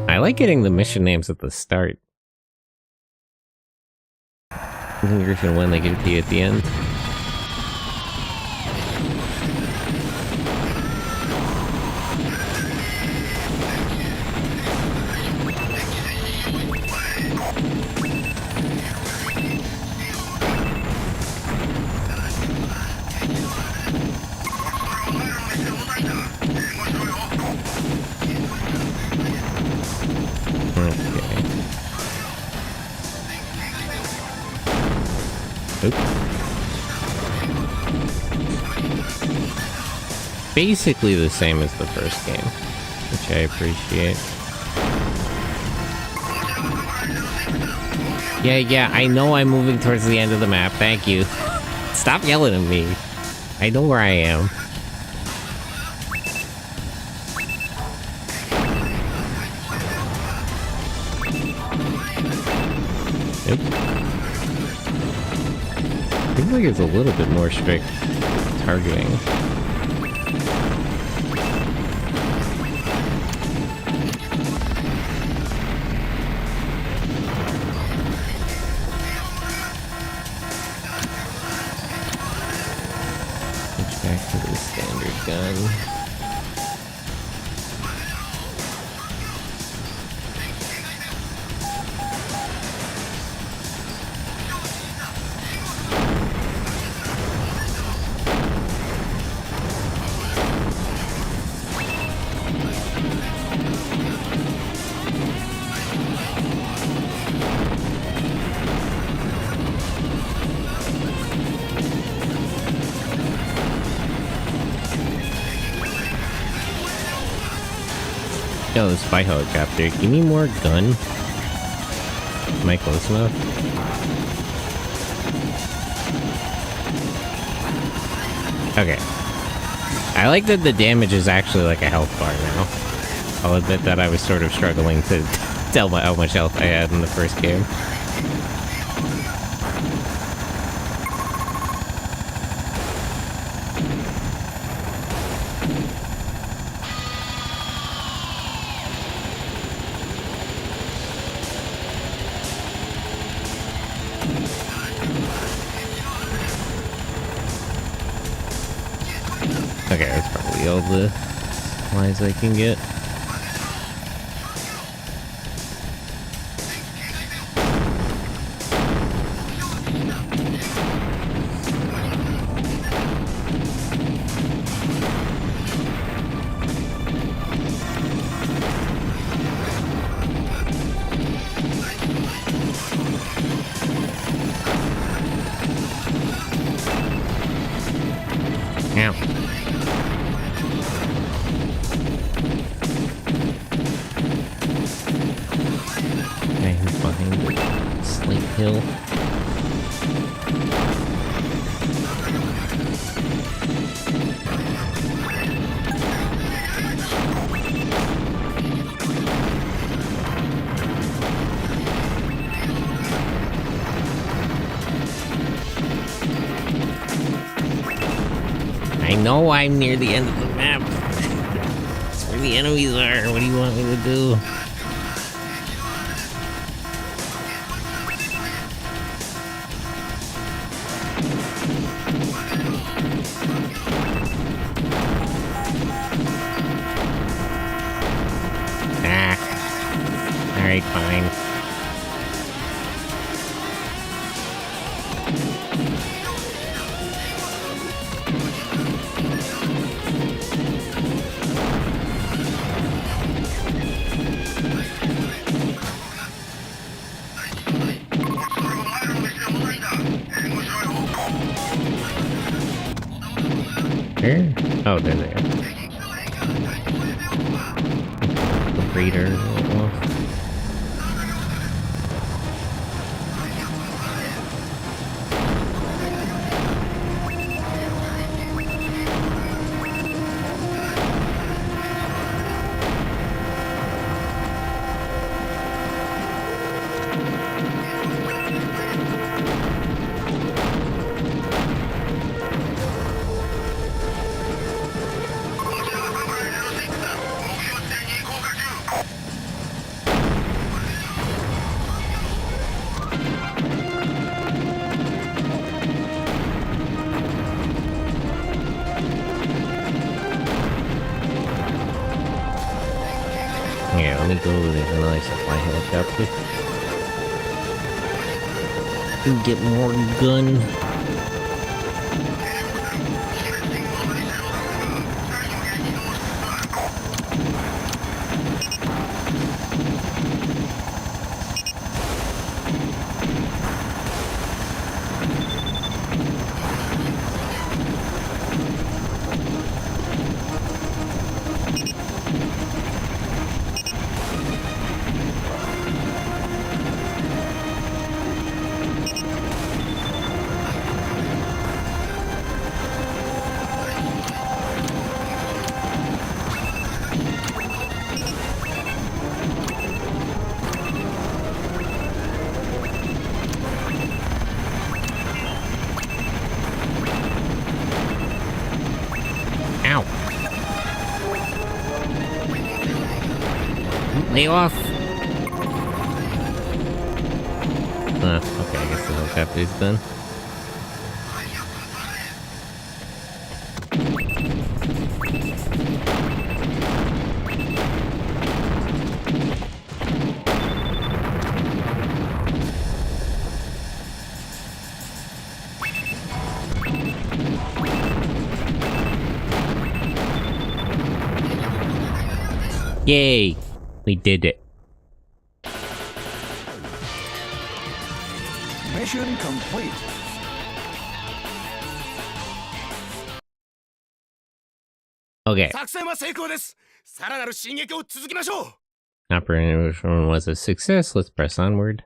I like getting the mission names at the start. GunGriffon when they give it to you at the end. Basically the same as the first game, which I appreciate. Yeah, I know I'm moving towards the end of the map, thank you. Stop yelling at me. I know where I am. Nope. Seems like it's a little bit more strict targeting. Yo, the spy helicopter. Give me more gun. Am I close enough? Okay. I like that the damage is actually like a health bar now. I'll admit that I was sort of struggling to tell how much health I had in the first game. Okay, that's probably all the supplies I can get. I know I'm near the end of the map. That's where the enemies are. What do you want me to do? Alright, fine. Where? Oh, there they are. The breeder. Yeah, let me go over there and I supply helicopter. To get more gun. Ow! Lay off! Okay, I guess the helicopter is done. Yay! We did it. Mission complete. Okay. Operation was a success. Let's press onward.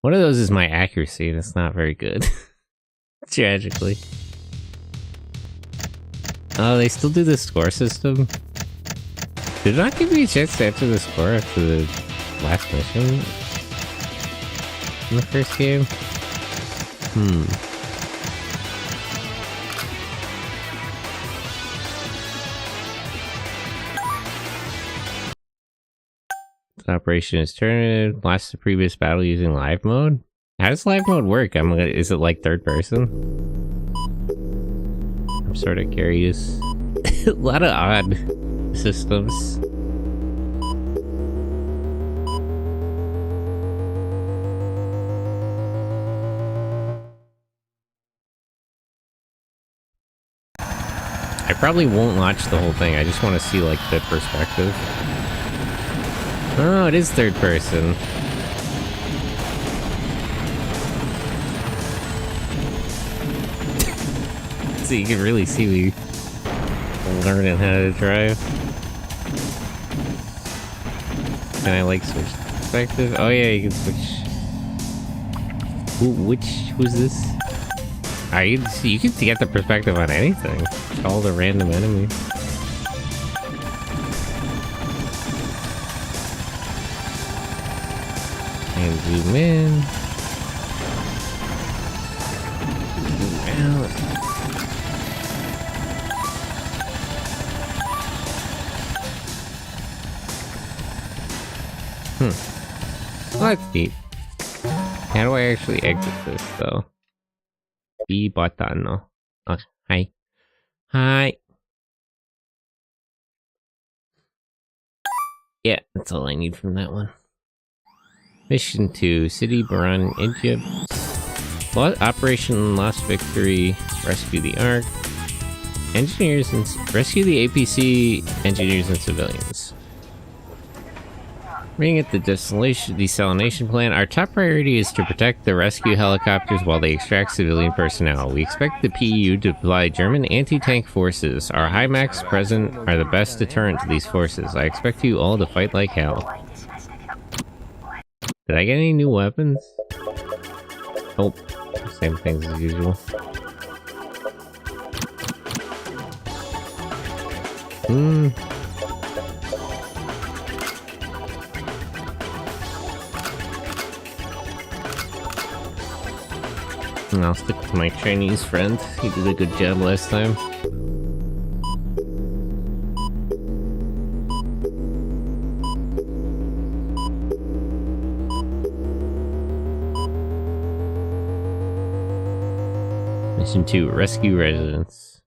One of those is my accuracy, and it's not very good. Tragically. Oh, they still do the score system? Did it not give me a chance to enter the score after the last mission? In the first game? The operation is terminated. Lost the previous battle using live mode? How does live mode work? Is it like third person? I'm sort of curious. A lot of odd systems. I probably won't watch the whole thing. I just want to see like the perspective. Oh, it is third person. So you can really see me learning how to drive. Can I like switch perspective? Oh yeah, you can switch. Ooh, which was this? You can get the perspective on anything. All the random enemies. And zoom in. Zoom out. Well, that's neat. How do I actually exit this though? B button. Oh, hi. Hi. Yeah, that's all I need from that one. Mission 2, City Baran, Egypt. Operation Lost Victory, rescue the Ark. Engineers and rescue the APC engineers and civilians. Being at the desalination plant, our top priority is to protect the rescue helicopters while they extract civilian personnel. We expect the PEU to apply German anti-tank forces. Our HIMARS present are the best deterrent to these forces. I expect you all to fight like hell. Did I get any new weapons? Oh, same things as usual. And I'll stick with my Chinese friend. He did a good job last time. Mission 2, rescue residents.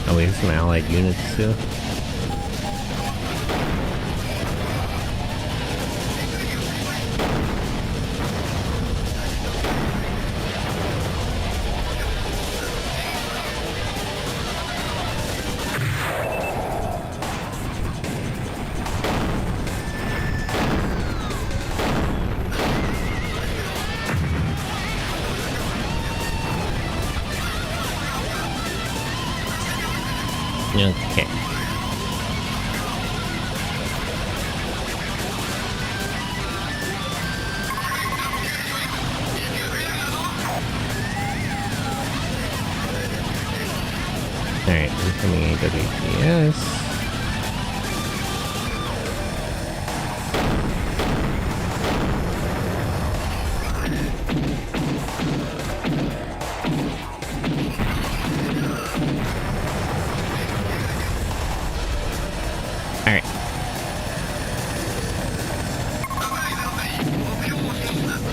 Oh, we have some allied units too. Okay. Alright, incoming AWPS.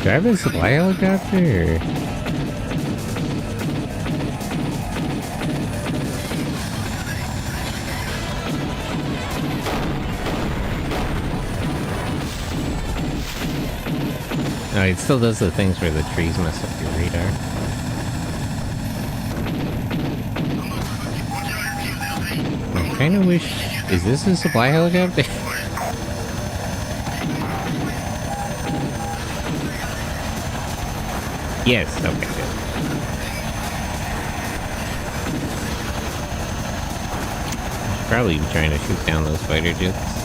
Do I have a supply helicopter? No, it still does the things where the trees mess up your radar. I kinda wish... Is this a supply helicopter? Yes, okay, good. Should probably be trying to shoot down those fighter jets.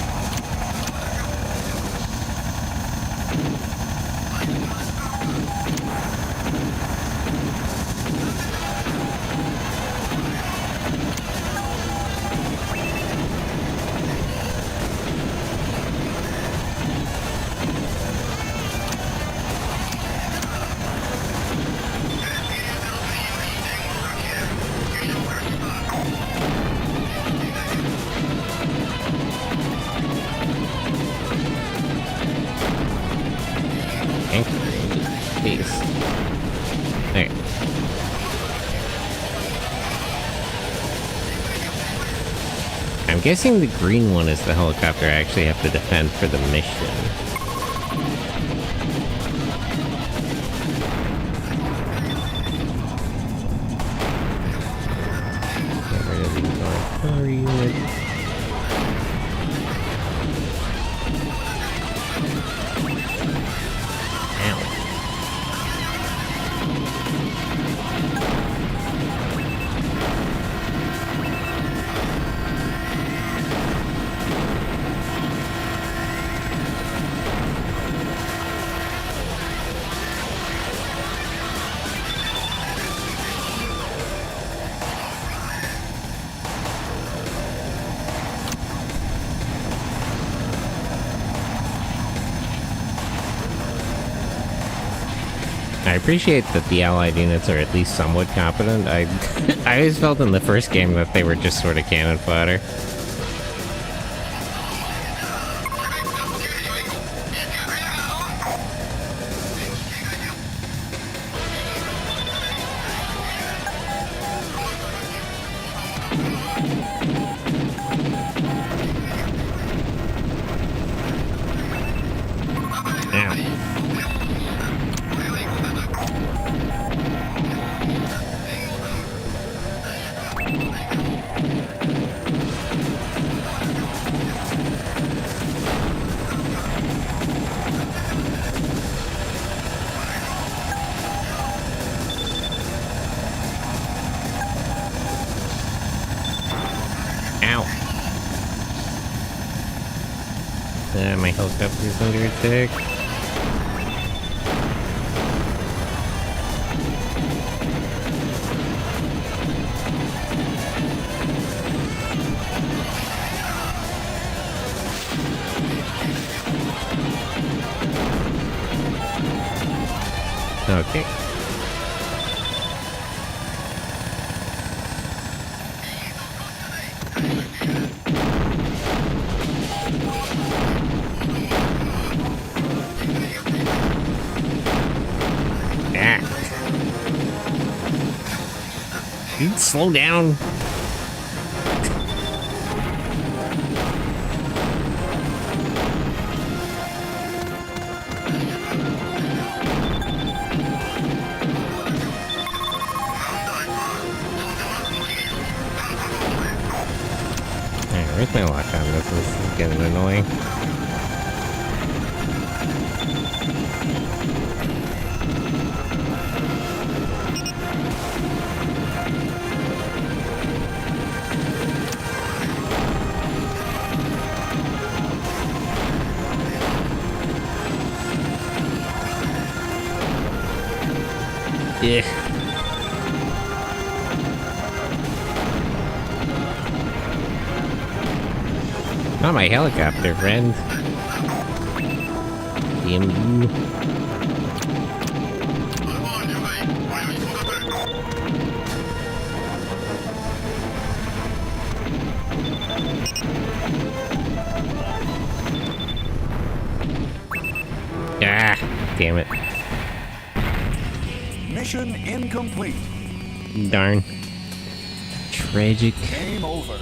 There. I'm guessing the green one is the helicopter I actually have to defend for the mission. Get rid of these artillery units. appreciate that the allied units are at least somewhat competent. I always felt in the first game that they were just sort of cannon fodder. My helicopter's under attack. Okay. Dude, slow down. Alright, where's my lock on? This is getting annoying. Yeah. Not my helicopter, friend. Damn you. Ah, damn it. Mission incomplete. Darn. Tragic. Game over.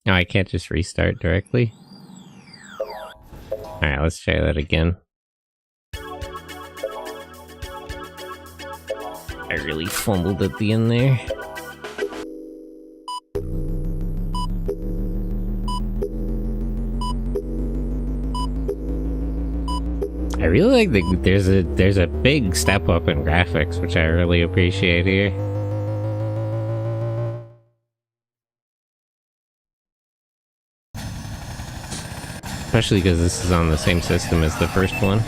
No, I can't just restart directly. Alright, let's try that again. I really fumbled at the end there. I really like there's a big step up in graphics, which I really appreciate here. Especially because this is on the same system as the first one.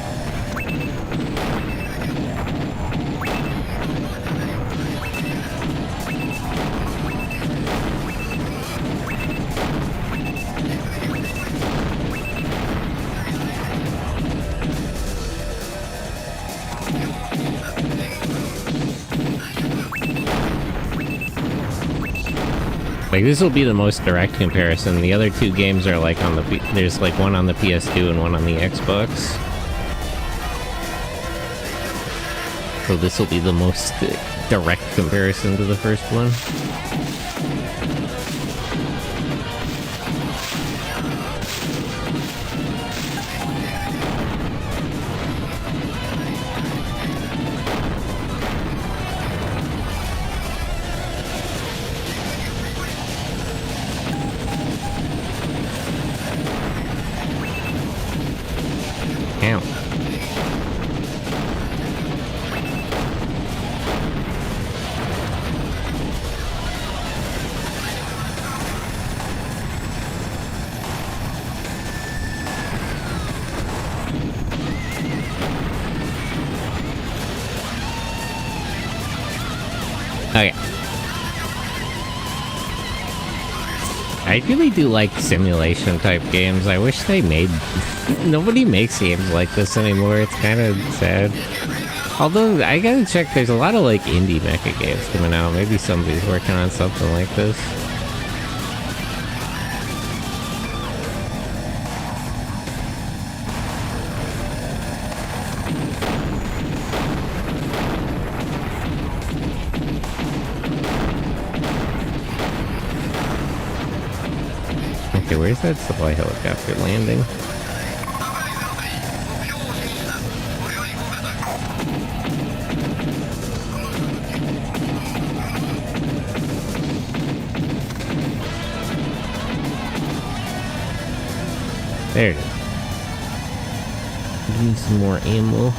Like, this will be the most direct comparison. The other two games are like on the there's like one on the PS2 and one on the Xbox. So this will be the most direct comparison to the first one. Okay. I really do like simulation type games. I wish they made... Nobody makes games like this anymore. It's kind of sad. Although, I gotta check, there's a lot of like indie mecha games coming out. Maybe somebody's working on something like this. Okay, where's that supply helicopter landing? There it is. Give me some more ammo.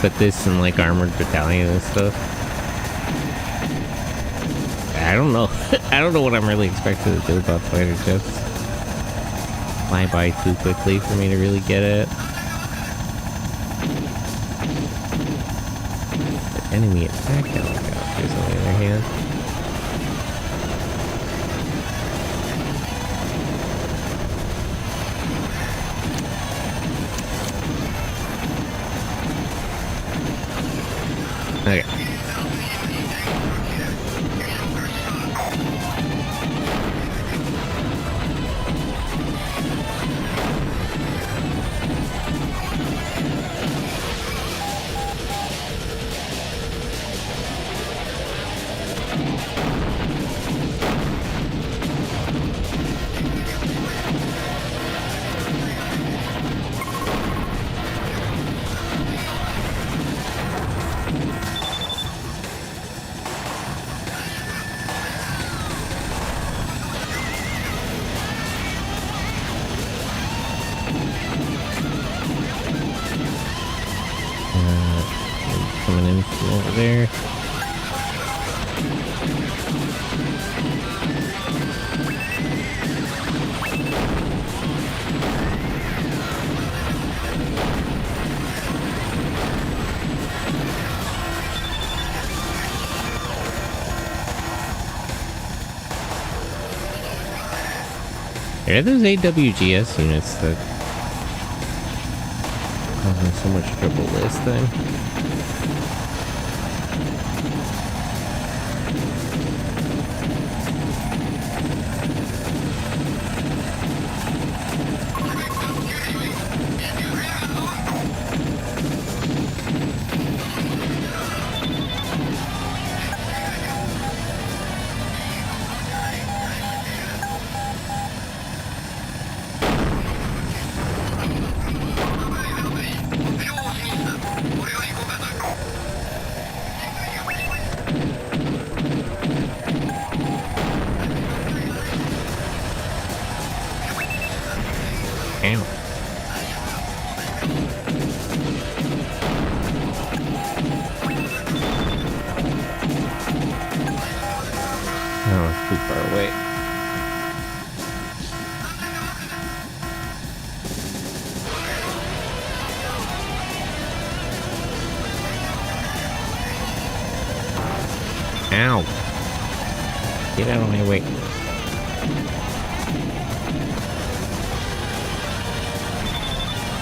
Put this in like armored battalion and stuff. I don't know. I don't know what I'm really expected to do about fighter jets. Fly by too quickly for me to really get it. The enemy attack helicopters on the other hand. Okay. Coming in from over there. There are those AWGS units that causing so much trouble last time. Damn. Oh, it's too far away. Ow. Get out of my way.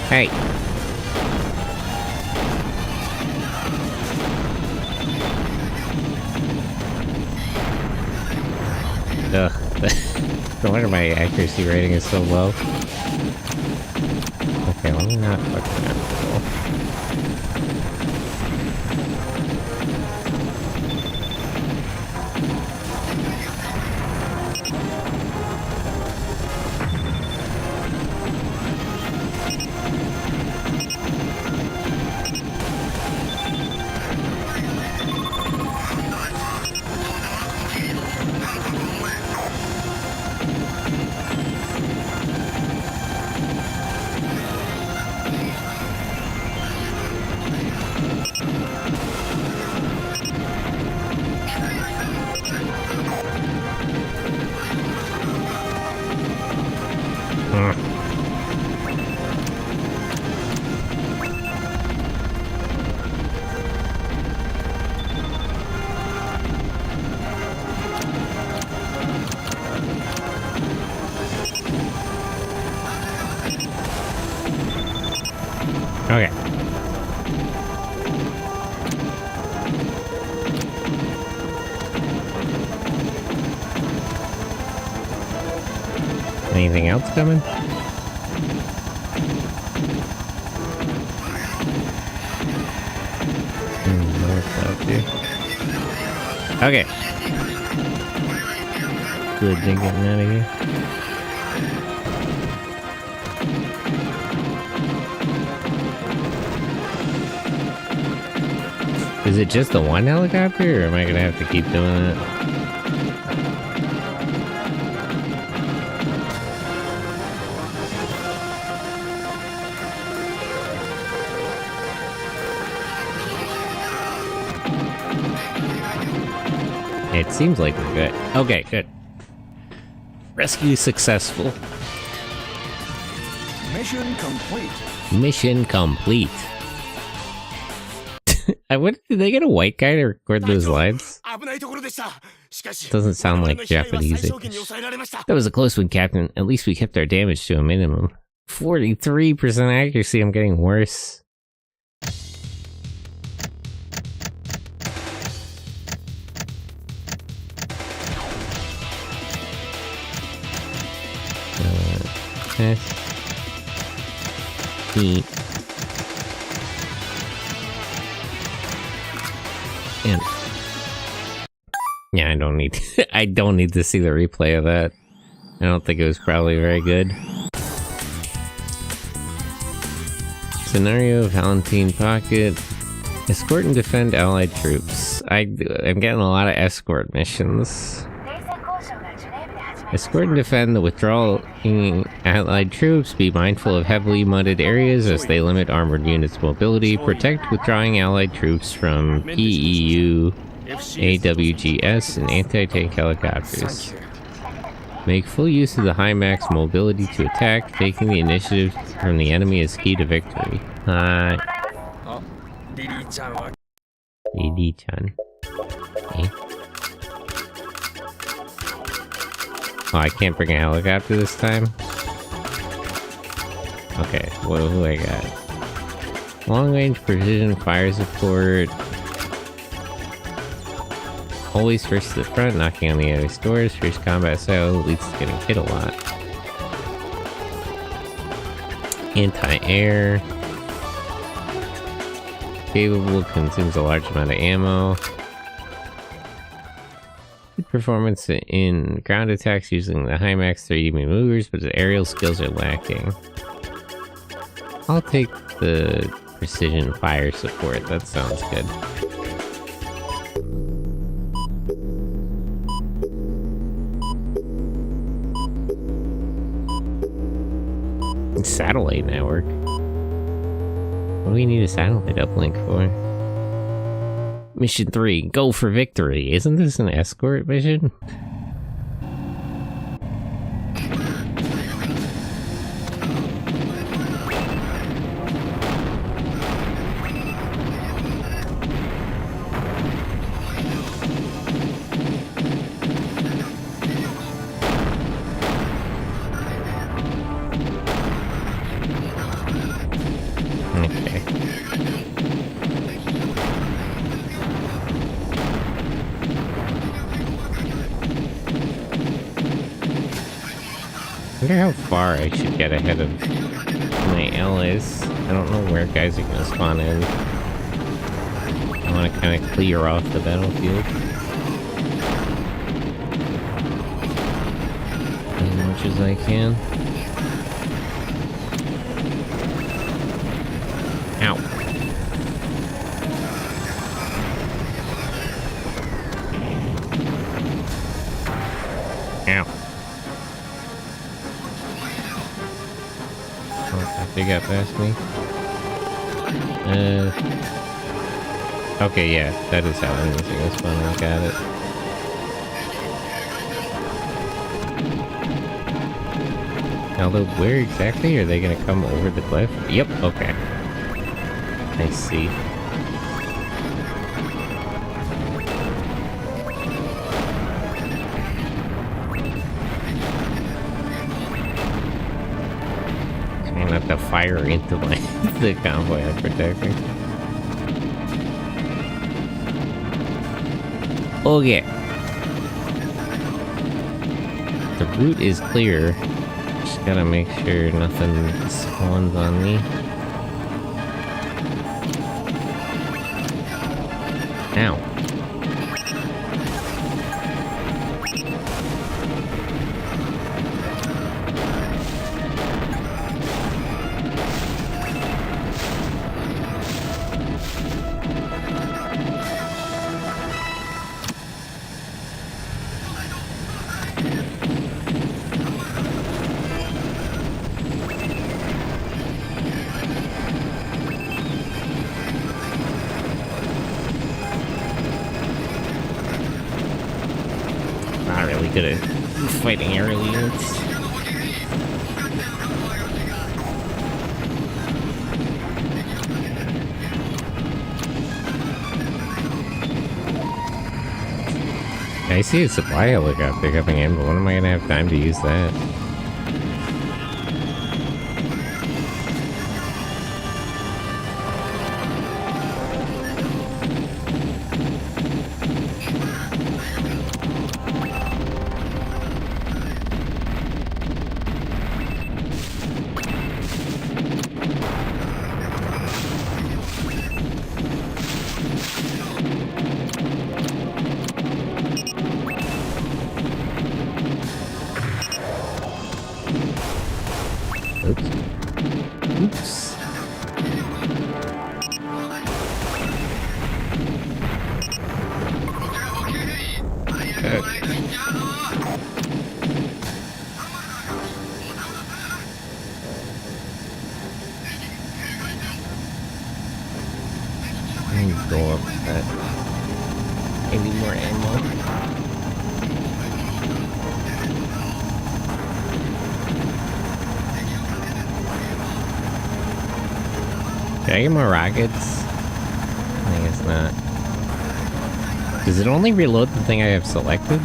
Hey. Ugh. No wonder my accuracy rating is so low. Okay, let me not fucking up. Okay. Anything else coming? Okay. Good thing getting out of here. Is it just the one helicopter, or am I gonna have to keep doing it? It seems like we're good. Okay, good. Rescue successful. Mission complete. Mission complete. I wonder, did they get a white guy to record those lines? Doesn't sound like Japanese English. That was a close one, Captain. At least we kept our damage to a minimum. 43% accuracy, I'm getting worse. Heat. And yeah, I don't need I don't need to see the replay of that. I don't think it was probably very good. Scenario Valentine Pocket. Escort and defend allied troops. I'm getting a lot of escort missions. Escort and defend the withdrawing allied troops. Be mindful of heavily mudded areas as they limit armored units' mobility. Protect withdrawing allied troops from PEU, AWGS, and anti-tank helicopters. Make full use of the high max mobility to attack. Taking the initiative from the enemy is key to victory. Lily-chan. Okay. Oh, I can't bring a helicopter this time? Okay, what do I got? Long-range precision fire support. Always first to the front, knocking on the enemy's doors. First combat style leads to getting hit a lot. Anti-air. Capable, consumes a large amount of ammo. Performance in ground attacks using the high max 3D maneuvers, but the aerial skills are lacking. I'll take the precision fire support, that sounds good. Satellite network? What do we need a satellite uplink for? Mission 3, go for victory. Isn't this an escort mission? I wonder how far I should get ahead of my allies. I don't know where guys are gonna spawn in. I want to kind of clear off the battlefield as much as I can. Ow. Ow. They got past me. Okay, yeah, that is how I'm using this one. I got it. Although, where exactly are they gonna come over the cliff? Yep, okay. I see. Trying not to fire into the convoy I'm protecting. Oh yeah. The route is clear. Just gotta make sure nothing spawns on me. Ow. Not really good at fighting aerial units. I see a supply helicopter coming in, but when am I gonna have time to use that? Oops. I need to go up that. I need more ammo. Did I get more rockets? I guess not. Does it only reload the thing I have selected?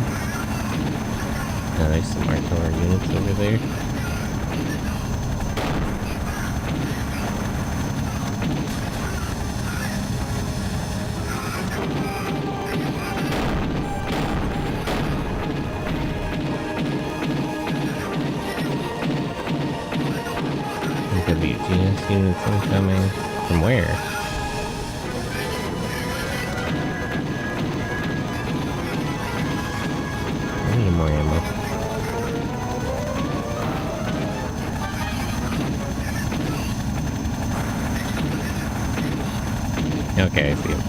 No, there's some artillery units over there. WGS units incoming. From where? I need more ammo. Okay, I see him.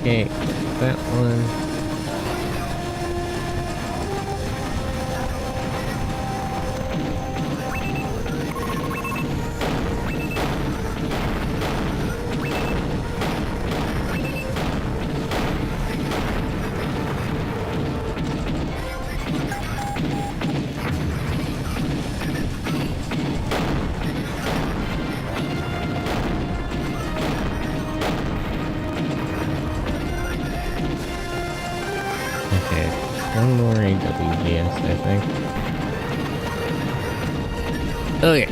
Okay, that one. One more AWGS, I think. Okay.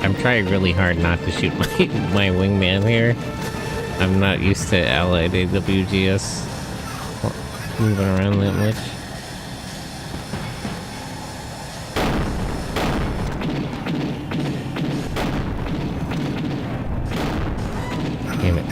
I'm trying really hard not to shoot my wingman here. I'm not used to allied AWGS moving around that much. Damn it.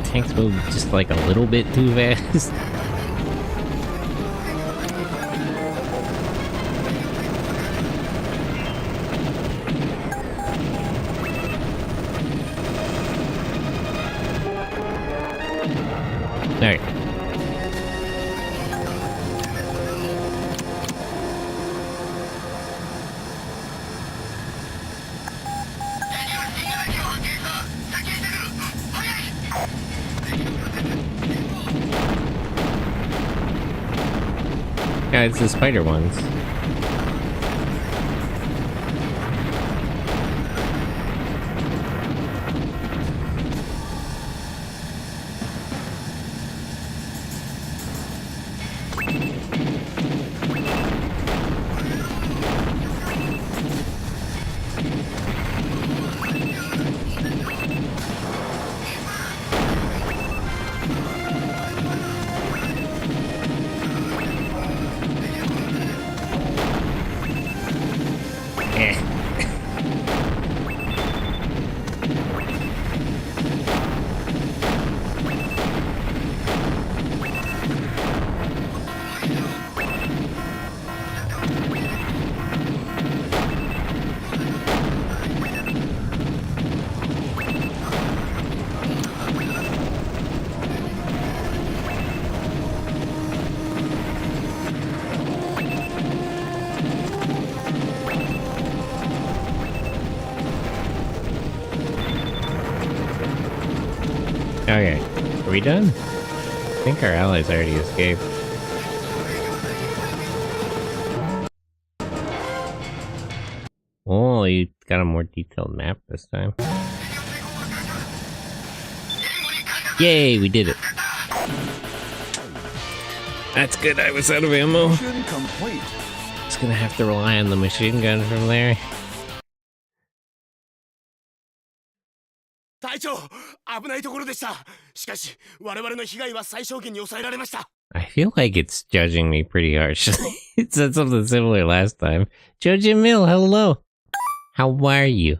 Tanks move just like a little bit too fast. Alright. Yeah, it's the spider ones. Okay, are we done? I think our allies already escaped. Oh, you got a more detailed map this time. Yay, we did it. That's good, I was out of ammo. Mission complete. Just gonna have to rely on the machine gun from there. 隊長、危ないところでした。しかし、我々の被害は最小限に抑えられました。 I feel like it's judging me pretty harshly. It said something similar last time. Judge Mill, hello. How are you?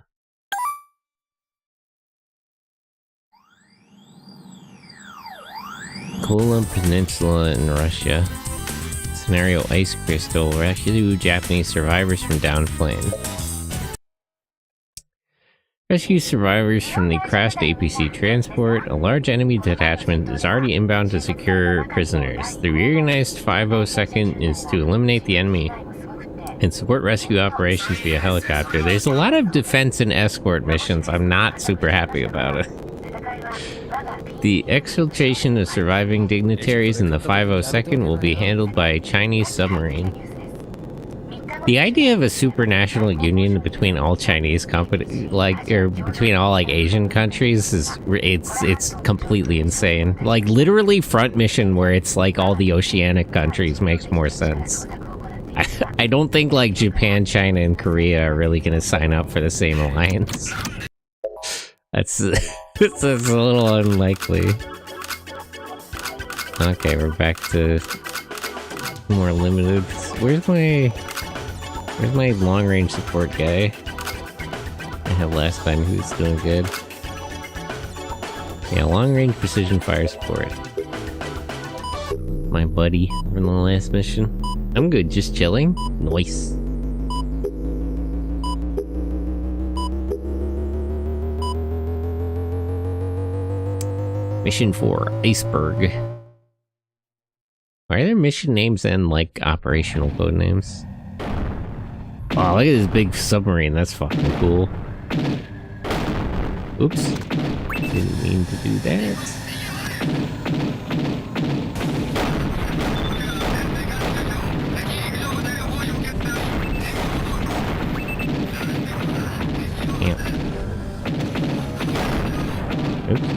Kola Peninsula in Russia. Scenario Ice Crystal. Rescue Japanese survivors from downplane. Rescue survivors from the crashed APC transport. A large enemy detachment is already inbound to secure prisoners. The reorganized 502nd is to eliminate the enemy and support rescue operations via helicopter. There's a lot of defense and escort missions. I'm not super happy about it. The exfiltration of surviving dignitaries in the 502nd will be handled by a Chinese submarine. The idea of a supranational union between all Chinese or between all like Asian countries it's completely insane. Like literally front mission where it's like all the oceanic countries makes more sense. I don't think like Japan, China, and Korea are really gonna sign up for the same alliance. That's a little unlikely. Okay, we're back to more limited. Where's my long-range support guy? I had last time he was doing good. Yeah, long-range precision fire support. My buddy from the last mission. I'm good, just chilling. Nice. Mission 4, Iceberg. Why are there mission names and, like, operational code names? Oh, look at this big submarine. That's fucking cool. Oops. Didn't mean to do that. Yeah. Oops.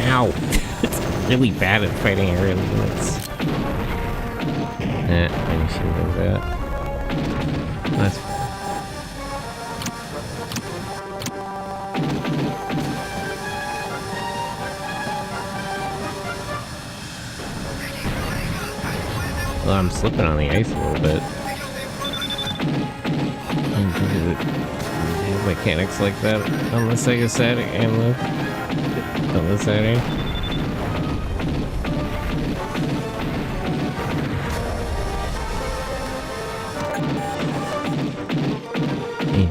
Ow! It's really bad at fighting aerial units. I should move that. That's fine. Well, I'm slipping on the ice a little bit. Mechanics like that on the Sega Saturn and on the Saturn.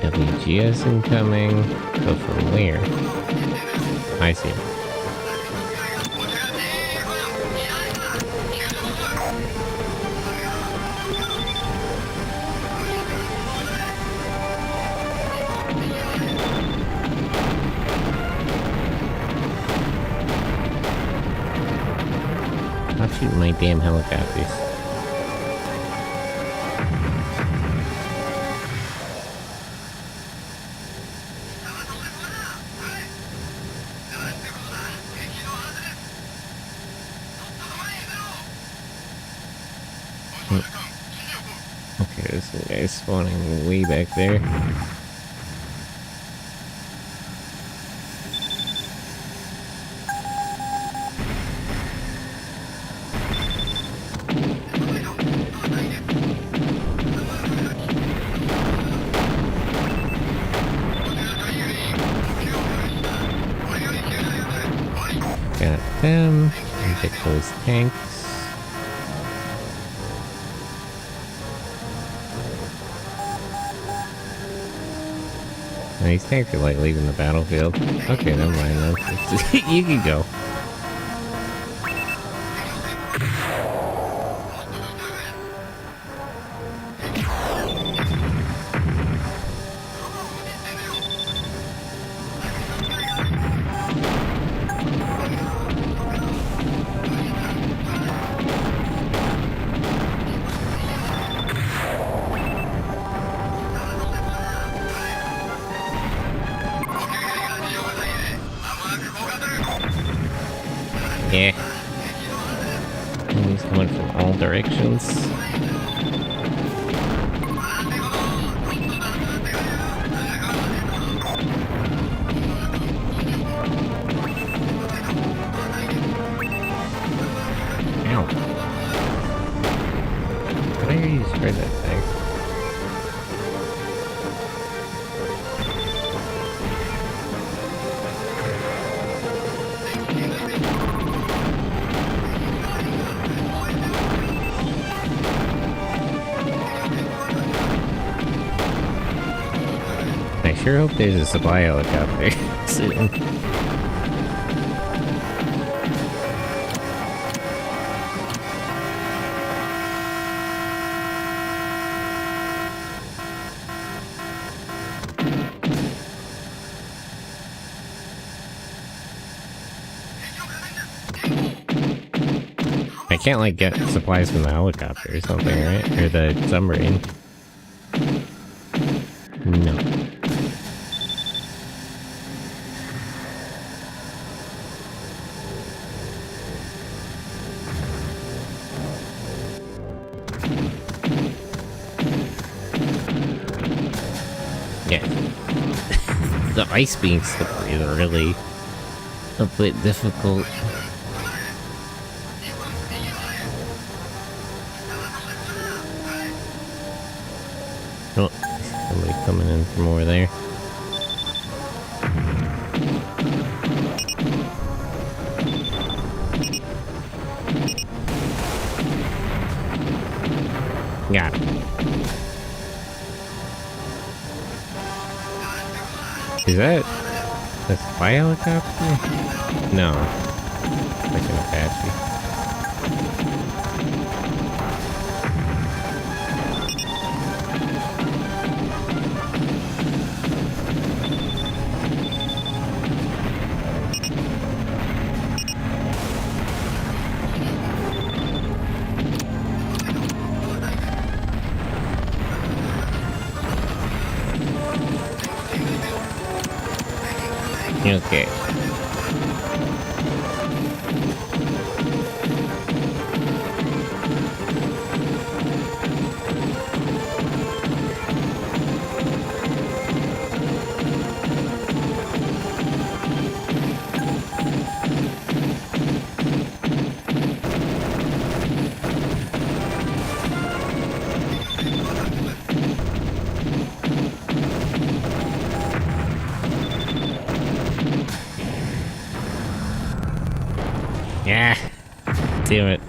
WGS incoming. Go from where? I see. Stop shooting my damn helicopters. Okay, there's some guys spawning way back there. Got them. And get those tanks. And these tanks are like leaving the battlefield. Okay, never mind then. You can go. Yeah. Enemies coming from all directions. Ow. Did I hear you spray that thing? I sure hope there's a supply helicopter soon. I can't like get supplies from the helicopter or something, right? Or the submarine. No. Yeah. The ice being slippery is really a bit difficult. Oh, somebody coming in from over there. Got it. Is that a spy helicopter? No. Like an Apache. Okay. Yeah. Damn it.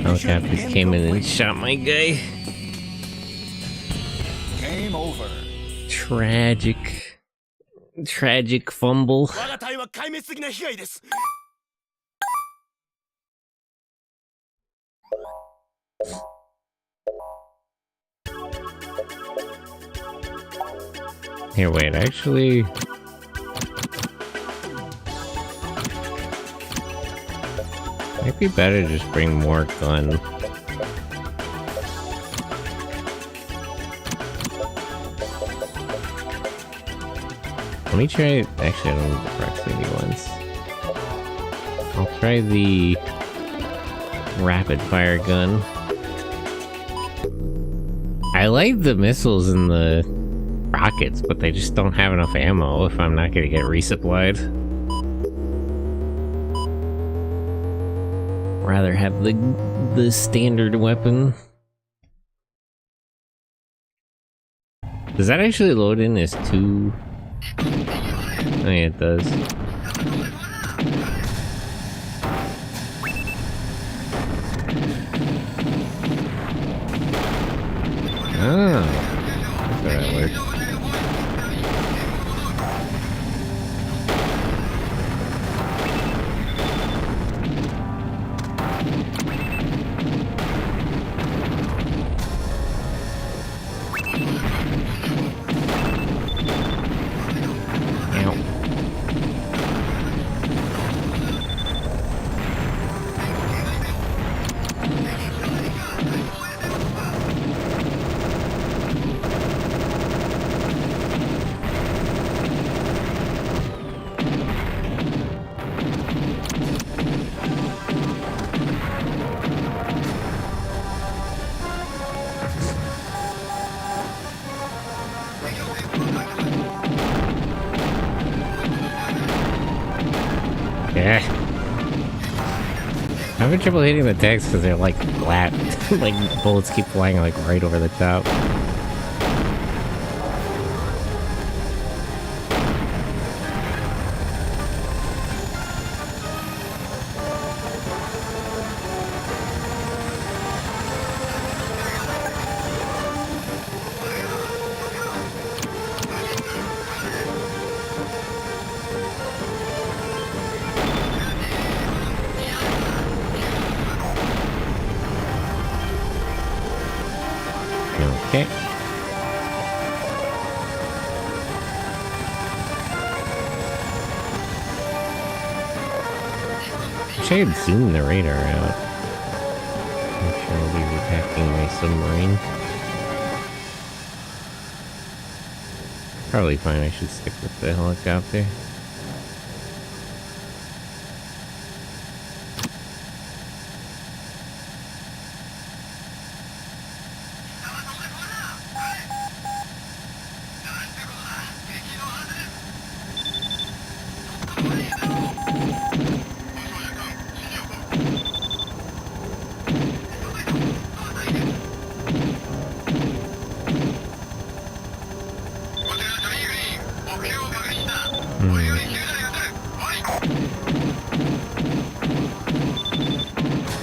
Helicopters came in and shot my guy. Game over. Tragic fumble. 我が隊は壊滅的な被害です。 Here, wait, actually... Might be better to just bring more gun. Let me try... Actually, I don't need the proximity ones. I'll try the... rapid fire gun. I like the missiles and the rockets, but they just don't have enough ammo if I'm not gonna get resupplied. Rather have the standard weapon. Does that actually load in as 2? Oh yeah, it does. Oh, that's how that works. Yeah. I'm having trouble hitting the tanks because they're like flat. Like bullets keep flying like right over the top. Okay. Wish I had zoomed the radar out. I'm sure I'll be attacking my submarine. Probably fine, I should stick with the helicopter.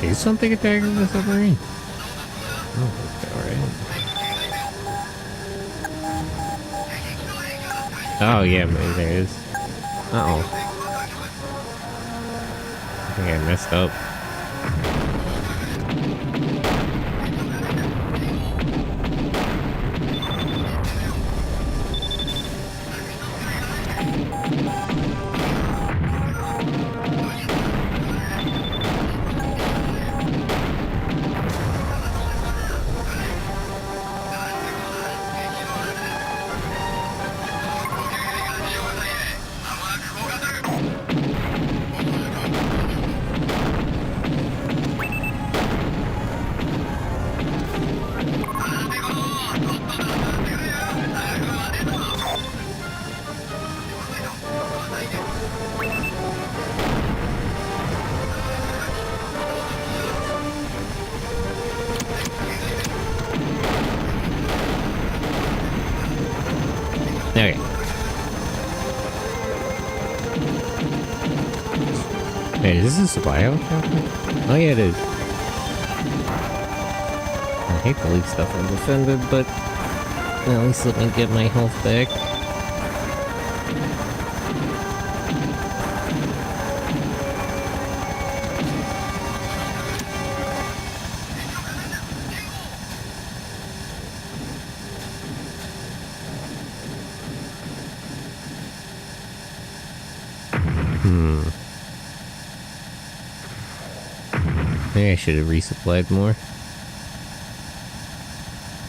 Is something attacking the submarine? Oh, alright. Oh, yeah, maybe there is. Uh-oh. I think I messed up. Okay. Hey, is this a supply helicopter? Oh yeah, it is. I hate to leave stuff undefended, but At least let me get my health back. Maybe I should have resupplied more.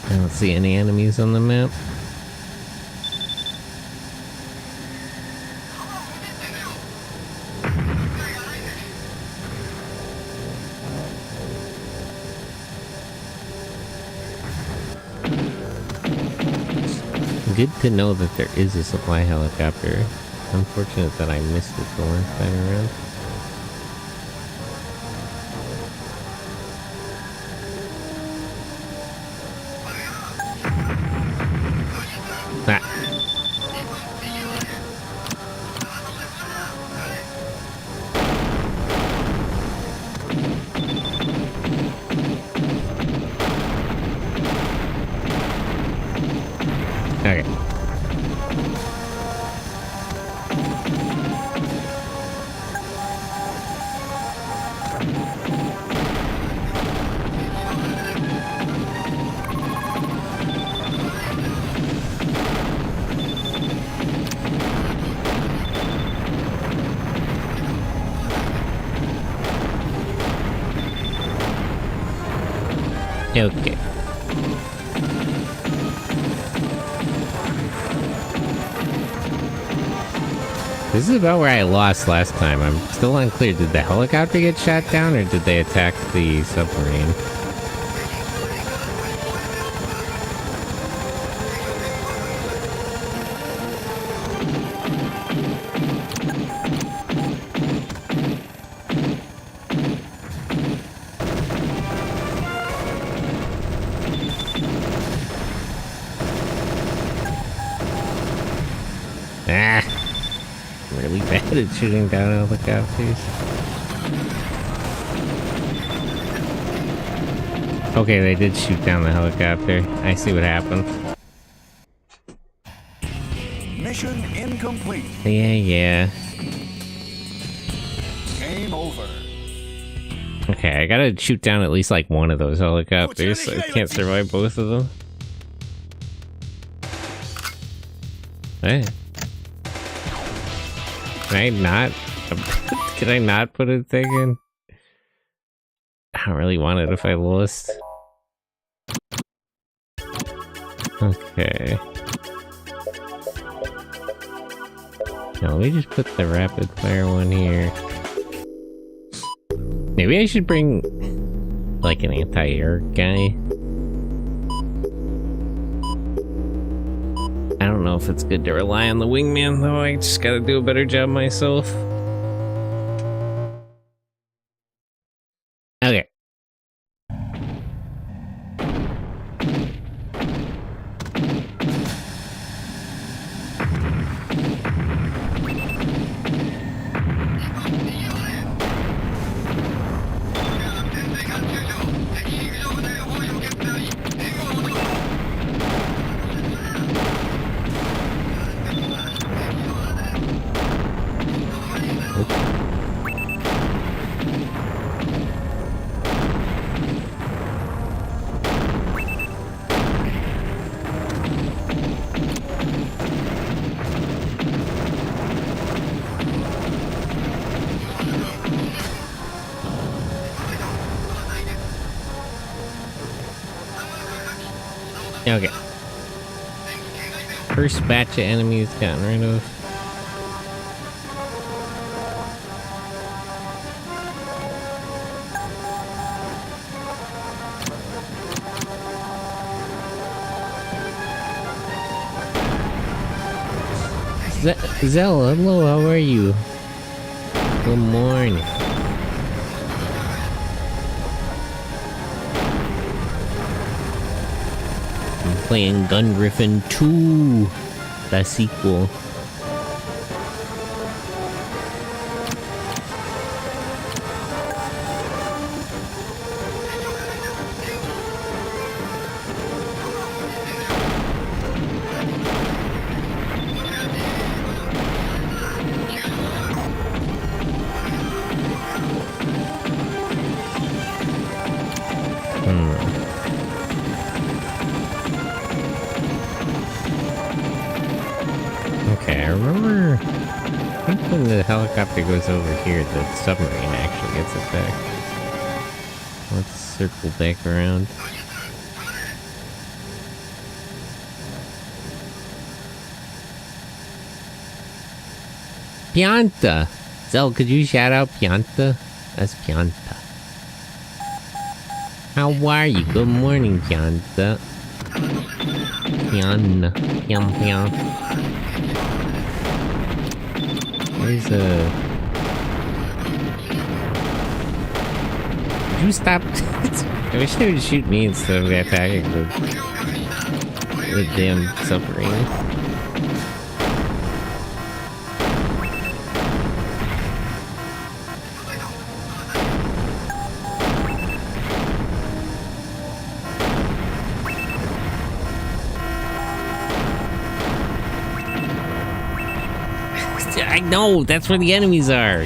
I don't see any enemies on the map. Good to know that there is a supply helicopter. Unfortunate that I missed it the last time around. Okay. Okay. This is about where I lost last time. I'm still unclear. Did the helicopter get shot down or did they attack the submarine? Really bad at shooting down helicopters. Okay, they did shoot down the helicopter. I see what happened. Mission incomplete. Yeah. Game over. Okay, I gotta shoot down at least like one of those helicopters, so I can't survive both of them. Hey. Can I not put a thing in? I don't really want it if I lost. Okay. Now let me just put the rapid fire one here. Maybe I should bring like an anti-air guy. I don't know if it's good to rely on the wingman though, I just gotta do a better job myself. Okay. Okay. First batch of enemies gotten rid of. Zella, hello, how are you? Good morning. Playing GunGriffon 2, the sequel. I remember... I think when the helicopter goes over here, the submarine actually gets it back. Let's circle back around. Pianta! Zell, could you shout out Pianta? That's Pianta. How are you? Good morning, Pianta. Piana. Piam piam. Where's Would you stop? I wish they would shoot me instead of attacking the damn submarine. I know, that's where the enemies are.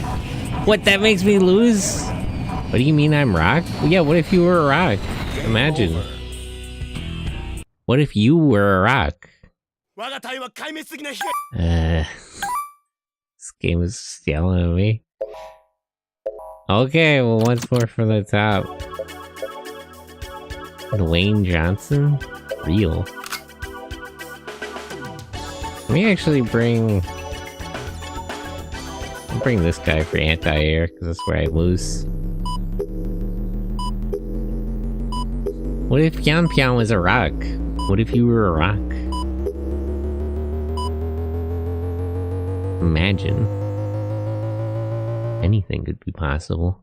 What, that makes me lose? What do you mean I'm rock? Well, yeah, what if you were a rock? Imagine. What if you were a rock? This game is yelling at me. Okay, well, once more from the top. Dwayne Johnson? Real. Let me actually bring this guy for anti-air, because that's where I lose. What if Pian Pian was a rock? What if you were a rock? Imagine. Anything could be possible.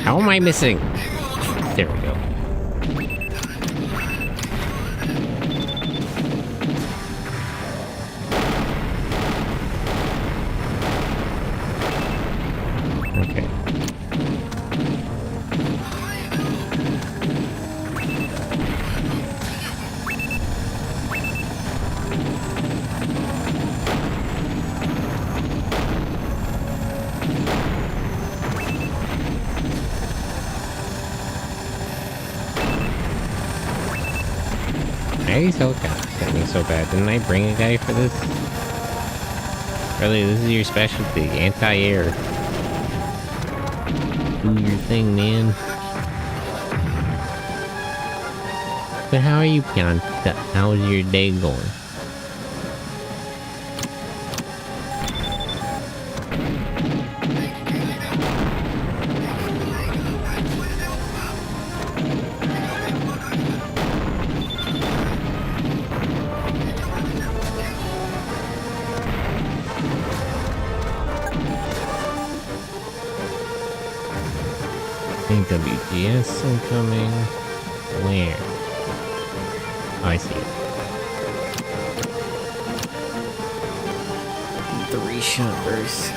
How am I missing? There we go. Okay. These helicopters got me so bad. Didn't I bring a guy for this? Really, this is your specialty. Anti-air. Do your thing, man. But how are you, Pianta? How's your day going? WGS incoming. Where? Oh, I see it. 3-shot burst.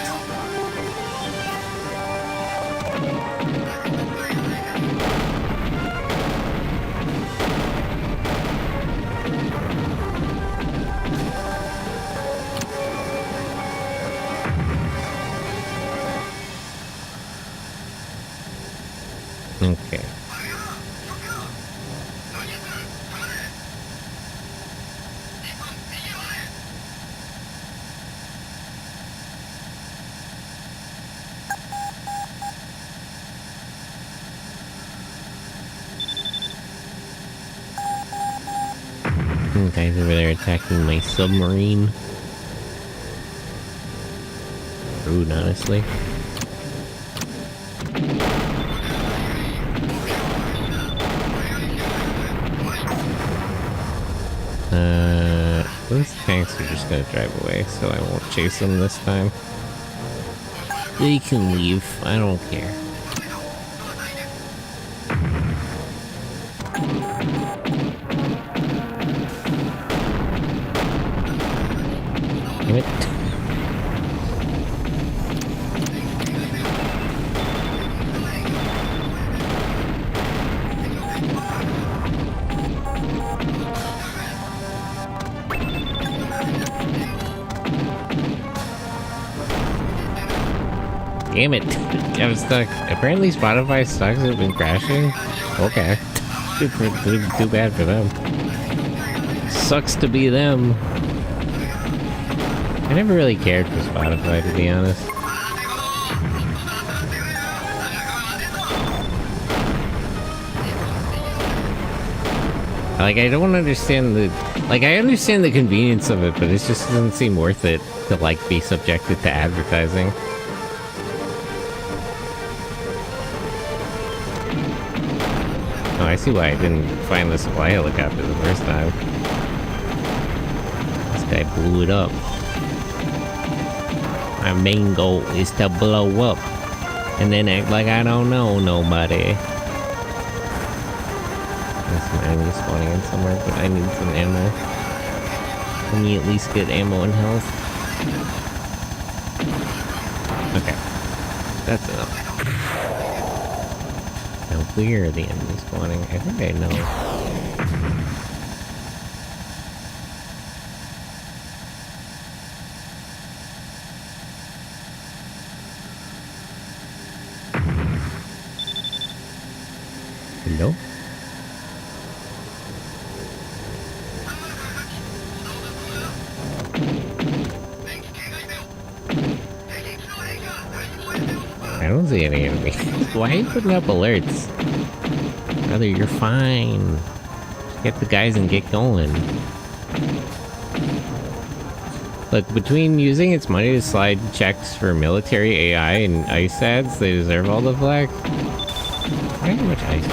Okay. Guys over there attacking my submarine. Rude, honestly. Those tanks are just gonna drive away, so I won't chase them this time. They can leave, I don't care. Damn it. Damn it. I'm stuck. Apparently Spotify stocks have been crashing. Okay. Too bad for them. Sucks to be them. I never really cared for Spotify, to be honest. Like, I don't understand the... Like, I understand the convenience of it, but it just doesn't seem worth it to, like, be subjected to advertising. Oh, I see why I didn't find the supply helicopter the first time. This guy blew it up. My main goal is to blow up. And then act like I don't know nobody. There's some enemies spawning in somewhere, but I need some ammo. Let me at least get ammo and health. Okay. That's enough. Now where are the enemies spawning? I think I know. Hello? I don't see any enemies. Why are you putting up alerts? Brother, you're fine. Just get the guys and get going. Look, between using its money to slide checks for military AI and ice ads, they deserve all the flack. Why how much ice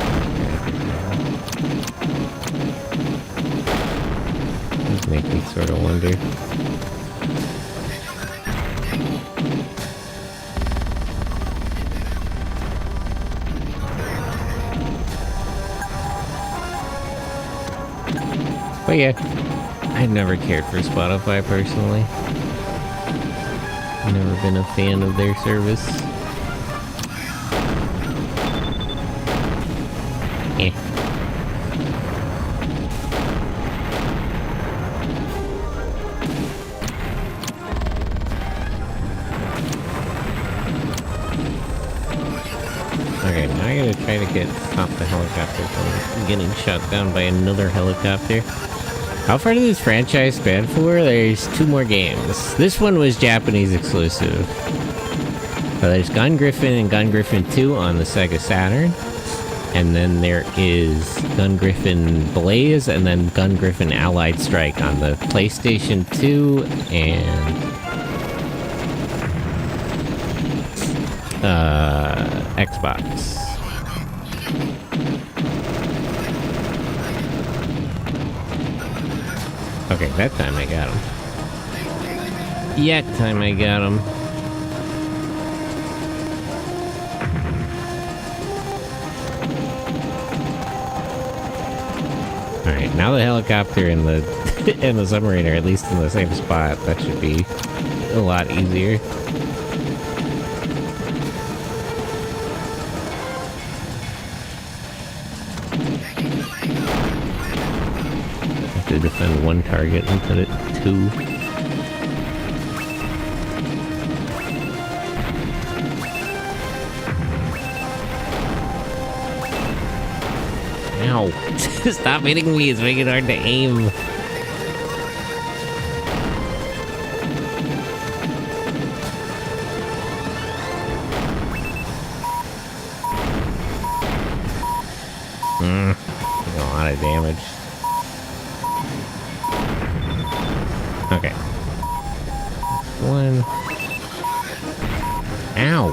does make me sort of wonder. But yeah, I've never cared for Spotify personally. I've never been a fan of their service. Eh. Okay, now I gotta try to stop the helicopter from getting shot down by another helicopter. How far did this franchise span for? There's 2 more games. This one was Japanese exclusive. So there's GunGriffon and GunGriffon 2 on the Sega Saturn. And then there is GunGriffon Blaze and then GunGriffon Allied Strike on the PlayStation 2 and... Xbox. Okay, that time I got him. Yeah, time I got him. Alright, now the helicopter and the and the submarine are at least in the same spot. That should be a lot easier. To defend 1 target instead of 2. Ow! Stop hitting me, it's making it hard to aim. A lot of damage. Okay. 1. Ow!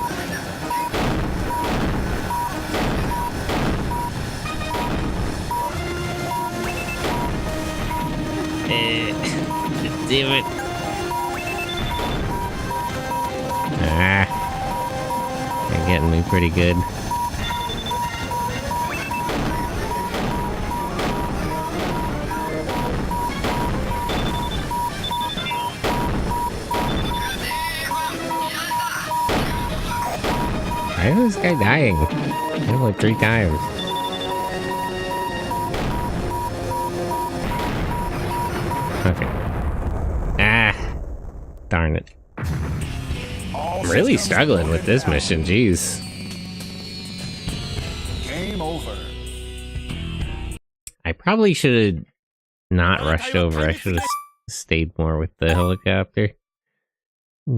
Damn it. Ah. They're getting me pretty good. Why is this guy dying? I hit him like 3 times. Okay. Ah! Darn it. All I'm really struggling with this mission, jeez. Game over. I probably should have not rushed over. I should have stayed more with the helicopter.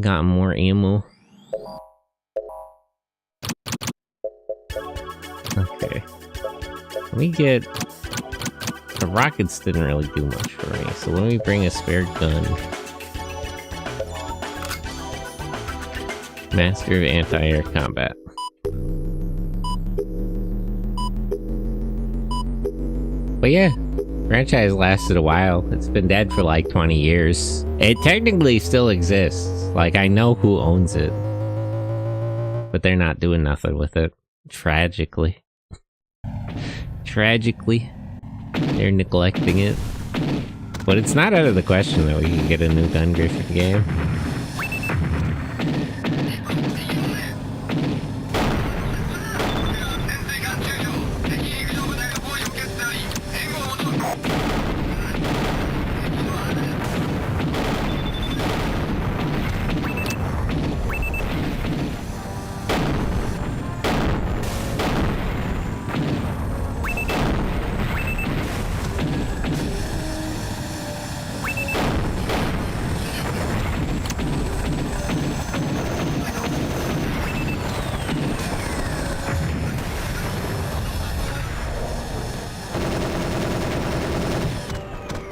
Got more ammo. Okay. Let me get... The rockets didn't really do much for me, so let me bring a spare gun. Master of Anti-Air Combat. But yeah, franchise lasted a while. It's been dead for like 20 years. It technically still exists. Like, I know who owns it. But they're not doing nothing with it. Tragically. Tragically. They're neglecting it. But it's not out of the question that we can get a new GunGriffon game.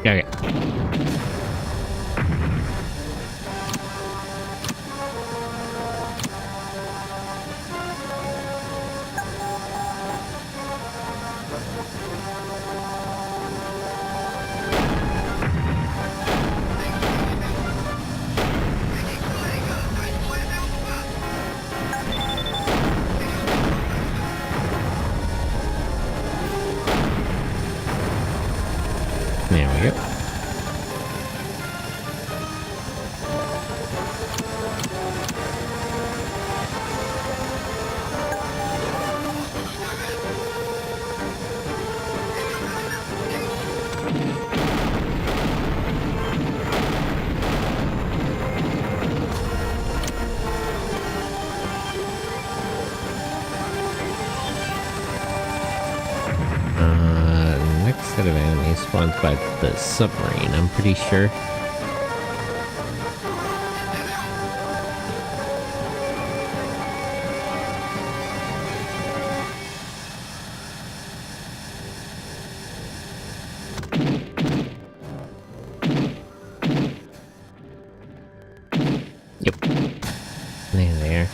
Okay. There we go. Next set of enemies spawns by the submarine, I'm pretty sure. Yep. There they are.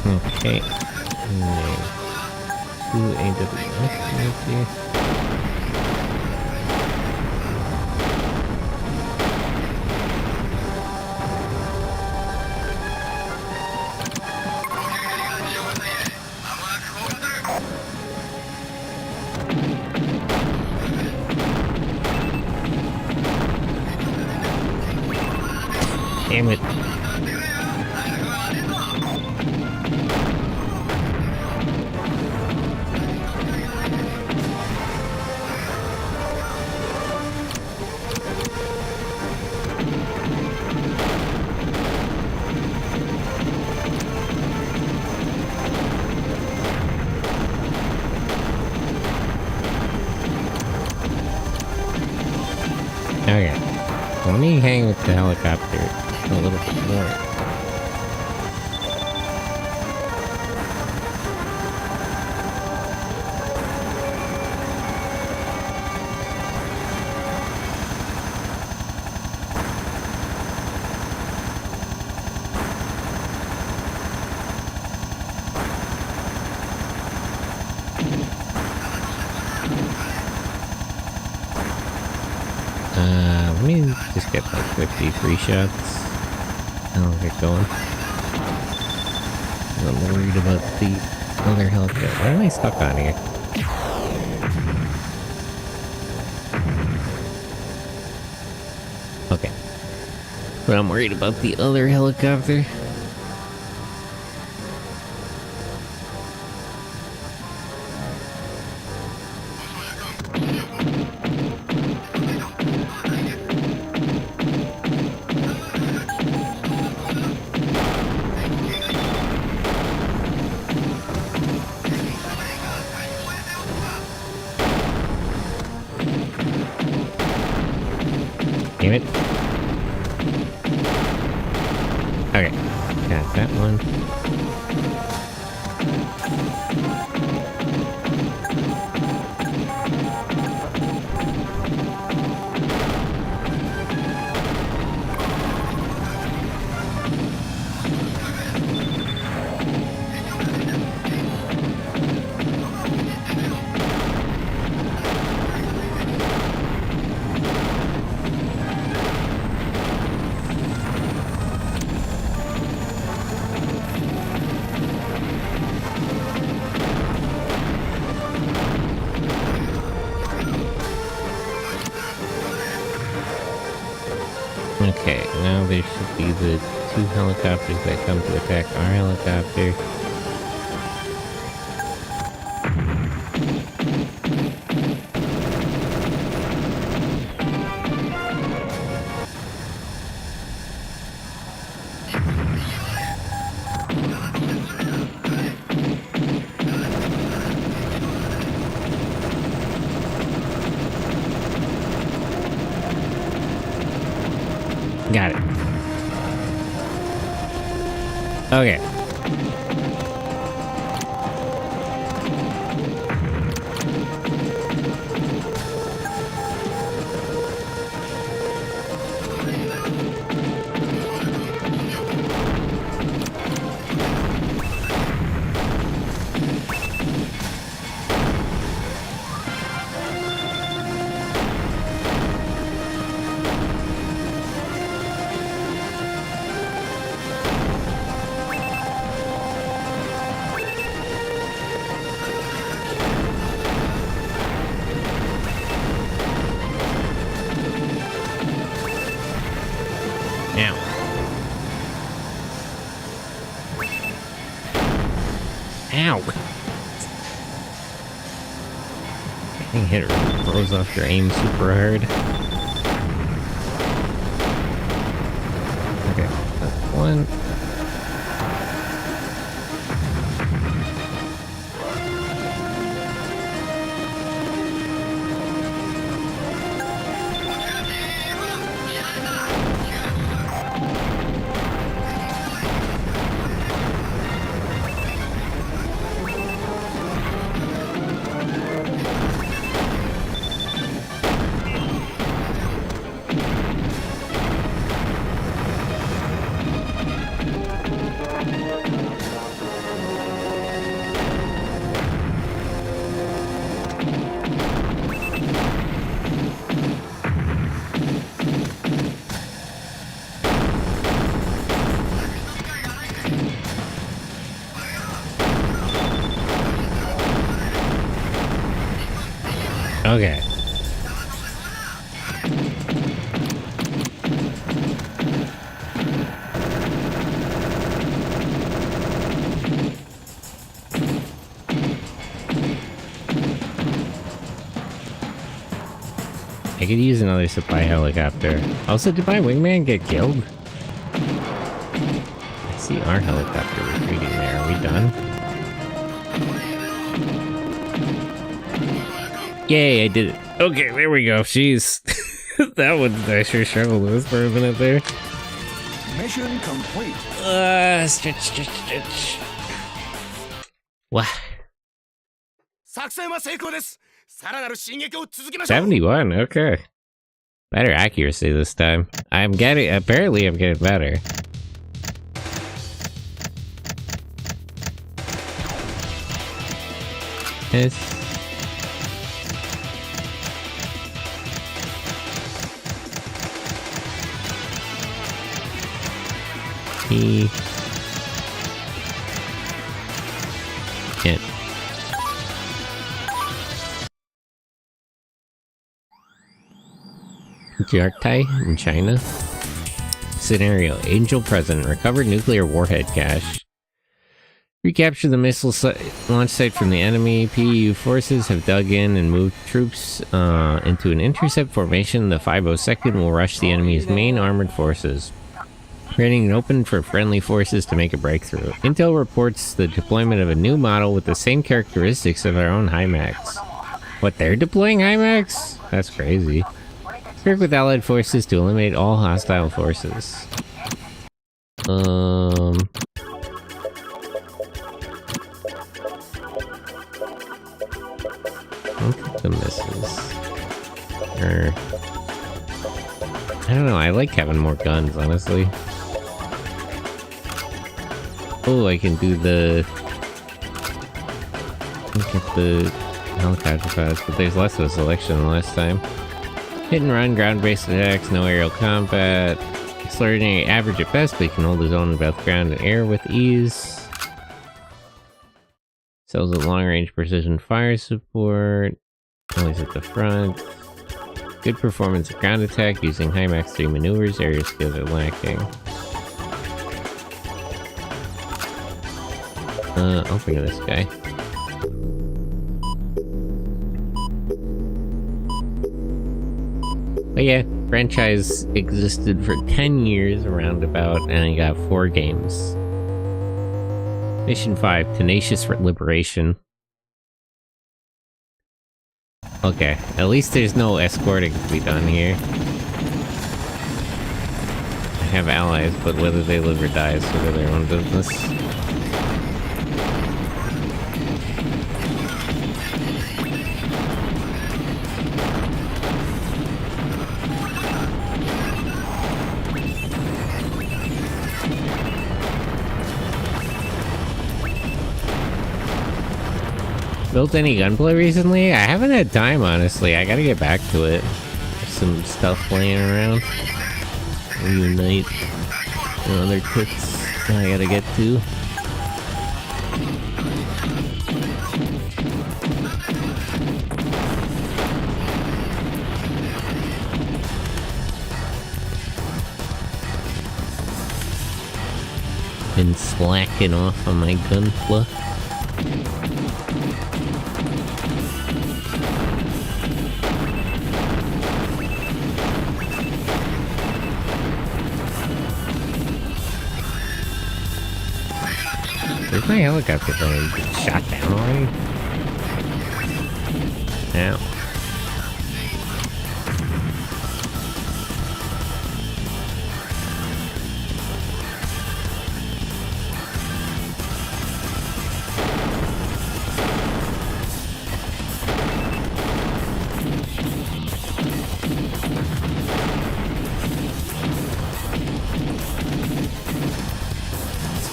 Okay. No. 2 AWS right here. Damn it. Okay. Let me hang with the helicopter a little bit more. Just get like 50 free shots. I'll get going. I'm worried about the other helicopter. Why am I stuck on here? Okay. But I'm worried about the other helicopter. Damn it. Okay, got that one. Okay, now there should be the 2 helicopters that come to attack our helicopter. Got it. Okay. Now. Ow! Getting hit throws off your aim super hard. Okay, that's one. Okay. I could use another supply helicopter. Also, did my wingman get killed? I see our helicopter retreating there. Are we done? Yay, I did it. Okay, there we go. Jeez. That one, I sure struggled with for a minute there. Mission complete. Stretch. What? 作戦は成功です。さらなる進撃を続けましょう。 71, okay. Better accuracy this time. Apparently I'm getting better. Yes. E. Can't. Jiartai in China. Scenario: Angel President recovered nuclear warhead cache. Recapture the missile launch site from the enemy. PEU forces have dug in and moved troops into an intercept formation. The 502nd will rush the enemy's main armored forces, creating an open for friendly forces to make a breakthrough. Intel reports the deployment of a new model with the same characteristics of our own HIMAX. What, they're deploying HIMAX? That's crazy. Work with allied forces to eliminate all hostile forces. Look at the missiles. I don't know, I like having more guns, honestly. Oh, I can do the... Look at the helicopter pods, but there's less of a selection than last time. Hit and run, ground-based attacks, no aerial combat. Extraordinary average at best, but he can hold his own in both ground and air with ease. Cells with long-range precision fire support. Always at the front. Good performance at ground attack using HIMAX 3 maneuvers. Area skills are lacking. I'll bring this guy. But yeah, franchise existed for 10 years around about, and I got 4 games. Mission 5, Tenacious Liberation. Okay, at least there's no escorting to be done here. I have allies, but whether they live or die is sort of their own business. Built any gunplay recently? I haven't had time, honestly. I gotta get back to it. There's some stuff laying around. Reunite. And other kits I gotta get to. Been slacking off on my gunplay. Where's my helicopter going? Get shot down already? Ow.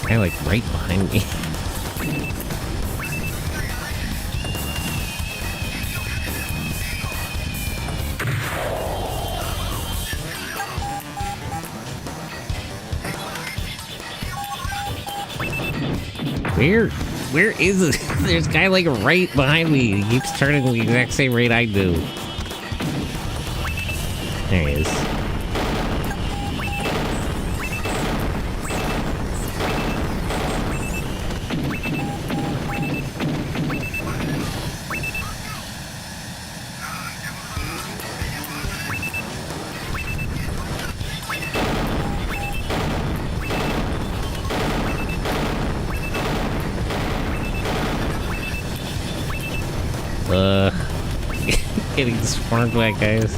Like right behind me. Where is it? There's a guy like right behind me. He keeps turning the exact same rate I do. There he is. Getting sparked back, guys.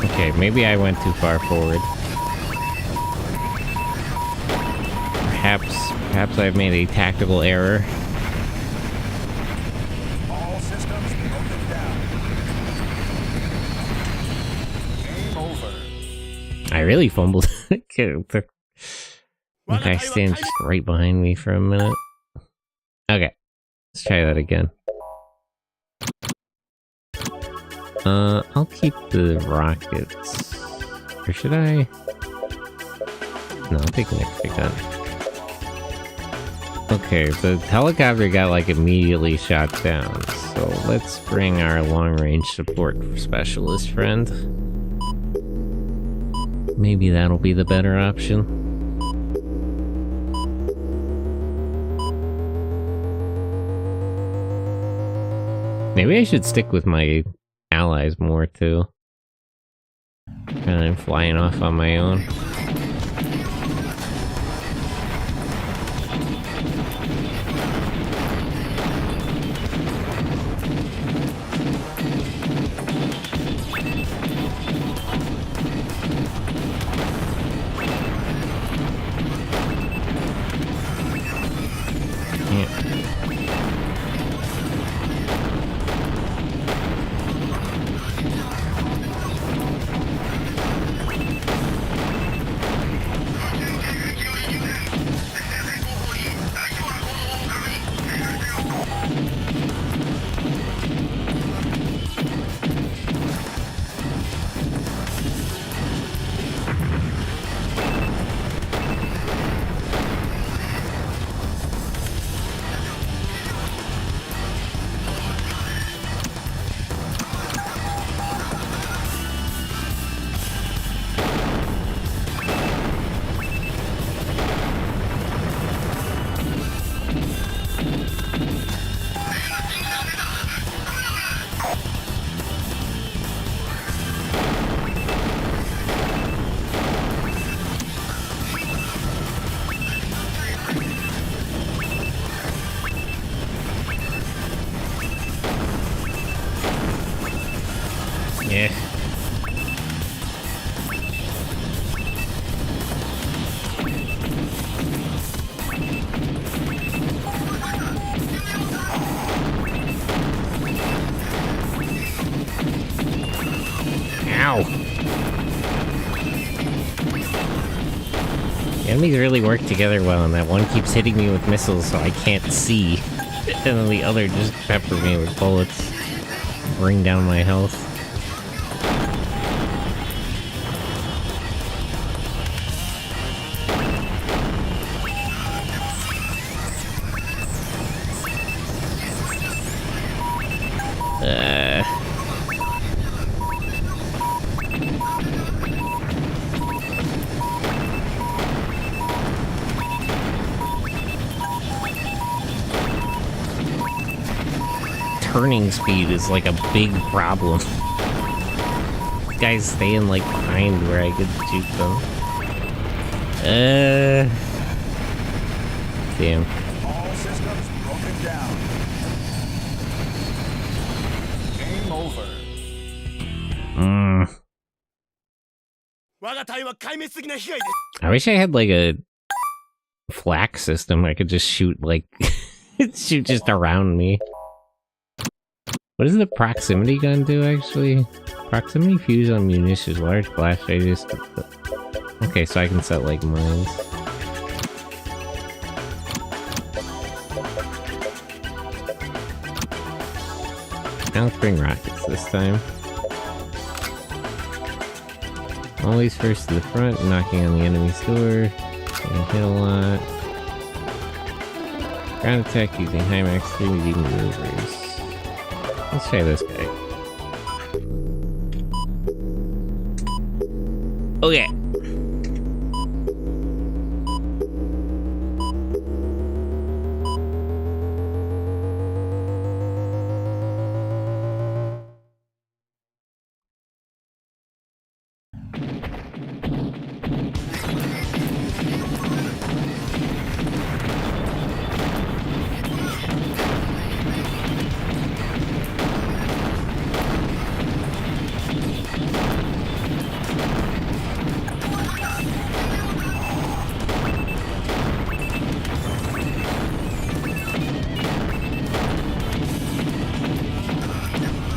Okay, maybe I went too far forward. Perhaps I've made a tactical error. All systems broken down. Game over. I really fumbled. Okay, stand just right behind me for a minute. Okay, let's try that again. I'll keep the rockets. Or should I? No, I'll take an extra gun. Okay, the helicopter got, like, immediately shot down. So let's bring our long-range support specialist friend. Maybe that'll be the better option. Maybe I should stick with my allies more, too. Rather than flying off on my own. Yeah. Ow. The enemies really work together well, and that one keeps hitting me with missiles so I can't see. And then the other just pepper me with bullets. Bring down my health. Turning speed is like a big problem. Guys staying like behind where I could shoot them. Damn. All systems broken down. Game over. I wish I had like a flak system I could just shoot like shoot just around me. What does the proximity gun do, actually? Proximity fuse on munitions, large flash radius. Okay, so I can set, like, mines. Now let's bring rockets this time. Always first to the front, knocking on the enemy's door. Can hit a lot. Ground attack using high max 3D maneuvers. Let's try this guy. Okay.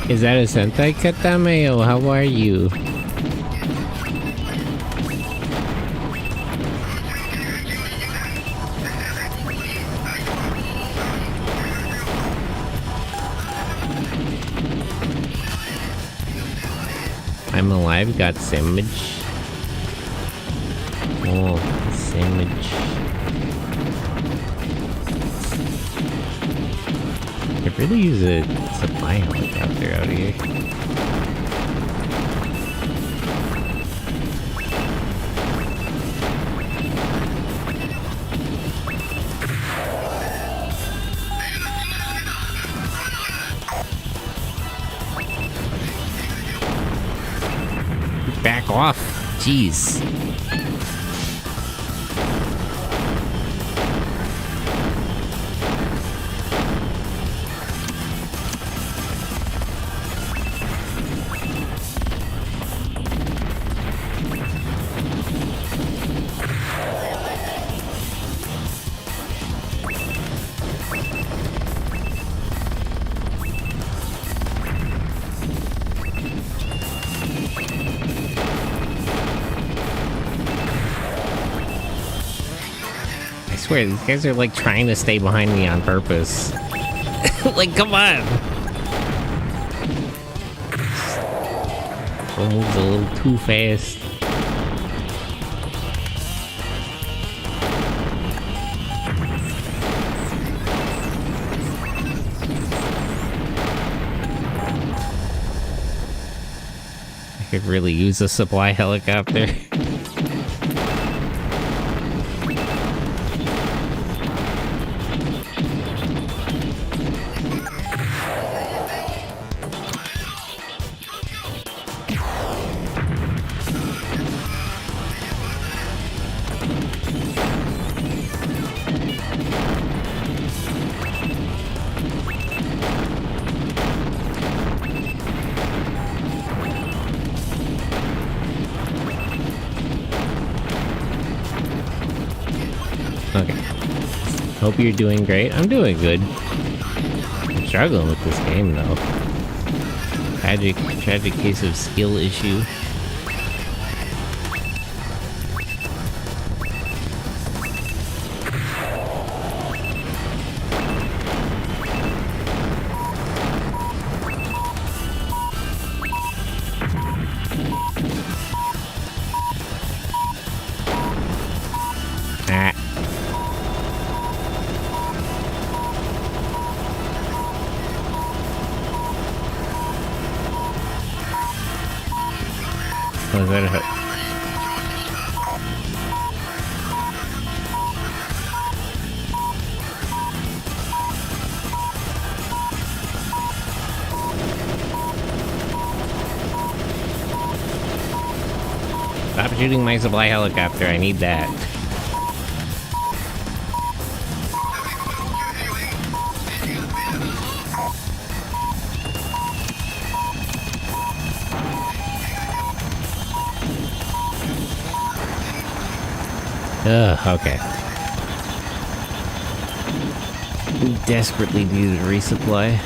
Is that a Sentai Katameo? How are you? I'm alive got sandwich. Oh, sandwich. I could really use a supply helicopter out here. Back off! Jeez. I swear, these guys are like trying to stay behind me on purpose. Like, come on! It moves a little too fast. I could really use a supply helicopter. Okay. Hope you're doing great. I'm doing good. I'm struggling with this game, though. Tragic case of skill issue. Ah. Was that a... Stop shooting my supply helicopter, I need that. Okay. We desperately need a resupply.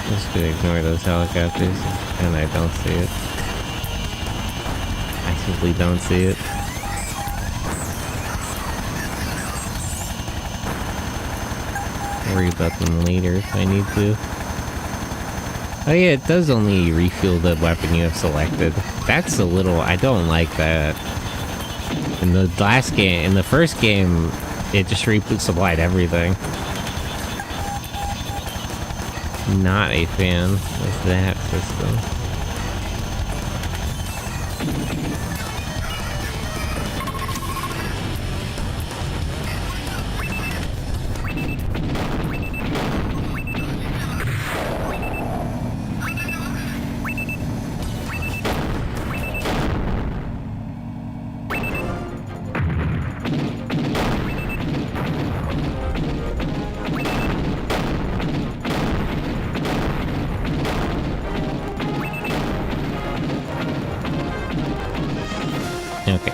Just gonna ignore those helicopters, and I don't see it. I simply don't see it. Worry about them later if I need to. Oh yeah, it does only refuel the weapon you have selected. That's a little... I don't like that. In the last game, in the first game, it just supplied everything. Not a fan of that system. Okay.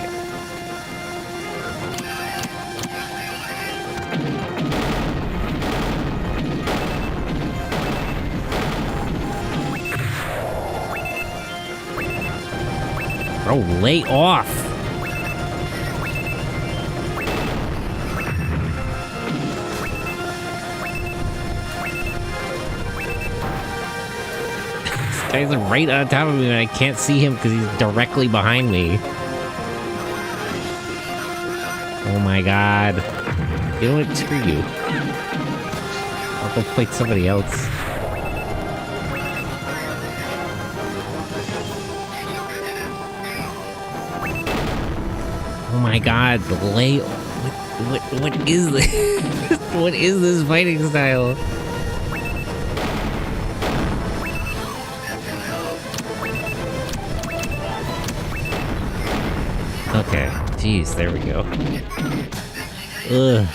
Bro, lay off! This guy's right on top of me and I can't see him because he's directly behind me. Oh my god. You know what? Screw you. I'll go fight somebody else. Oh my god, the lay... What is this? What is this fighting style? Okay, jeez, there we go. Ugh.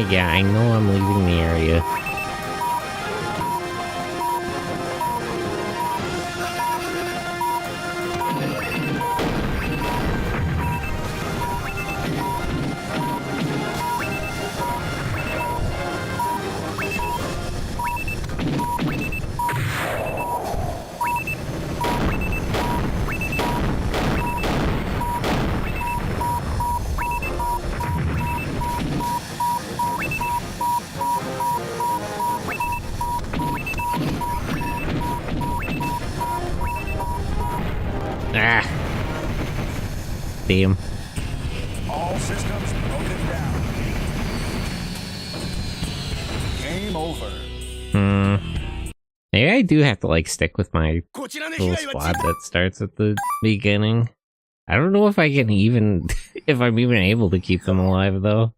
Yeah, I know I'm leaving the area. Ah. Damn. All systems broken down. Game over. Maybe I do have to, like, stick with my little squad that starts at the beginning. I don't know if I can even... if I'm even able to keep them alive, though.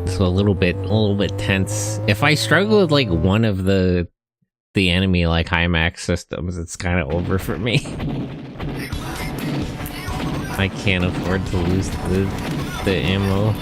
So a little bit tense. If I struggle with like one of the enemy like high max systems, it's kind of over for me. I can't afford to lose the ammo.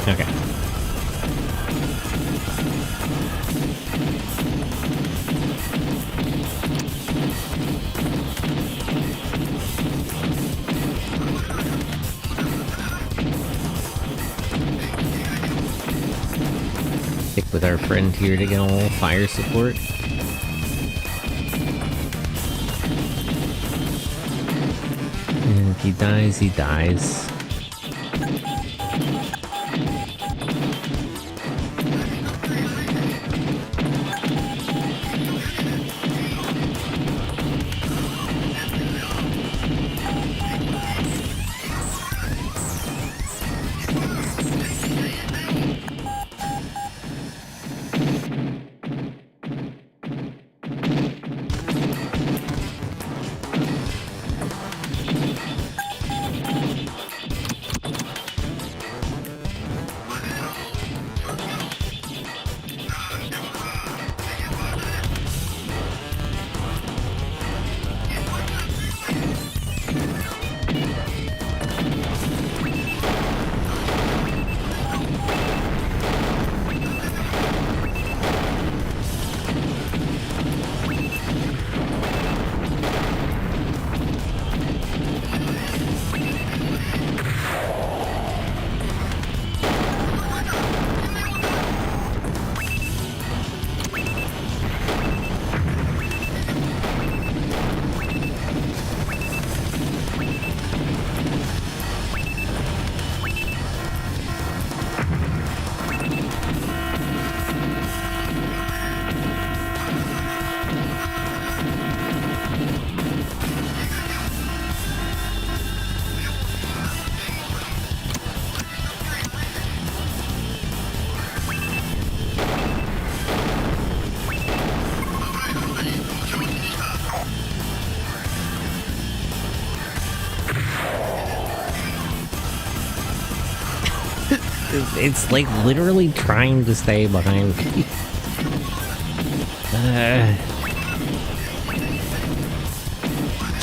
Okay. Stick with our friend here to get a little fire support. And if he dies, he dies. It's like literally trying to stay behind me.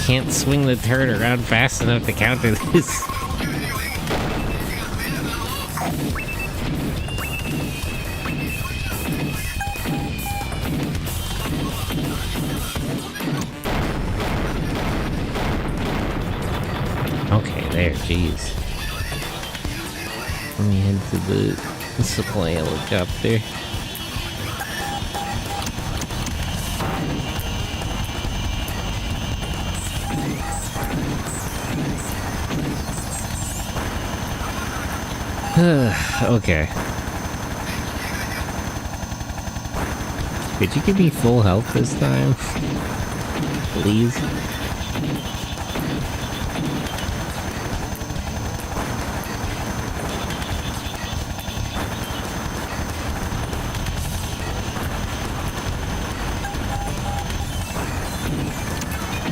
Can't swing the turret around fast enough to counter this. Okay, there, jeez. Let me head to the supply helicopter. Okay. Could you give me full health this time? Please?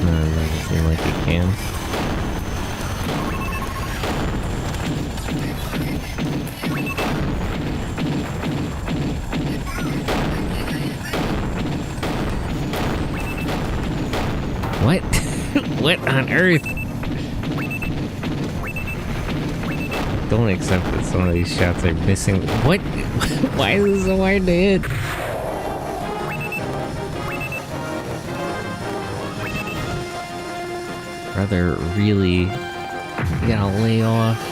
No, it doesn't seem like you can. What? What on earth? Don't accept that some of these shots are missing. What? Why is this so hard to hit? Brother, really? You gotta lay off.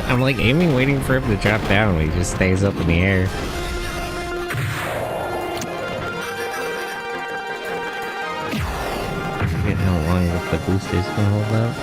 I'm like aiming, waiting for him to drop down. He just stays up in the air. I forget how long the boosters can hold out.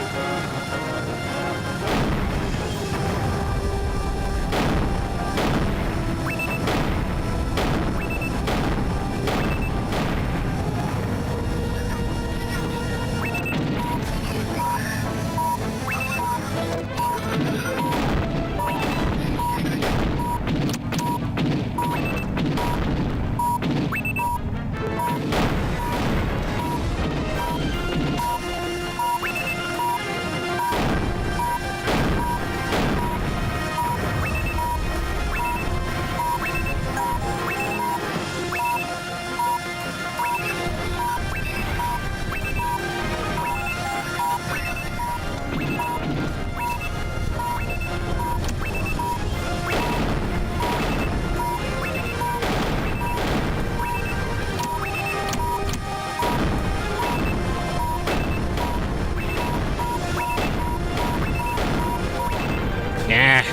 Yeah.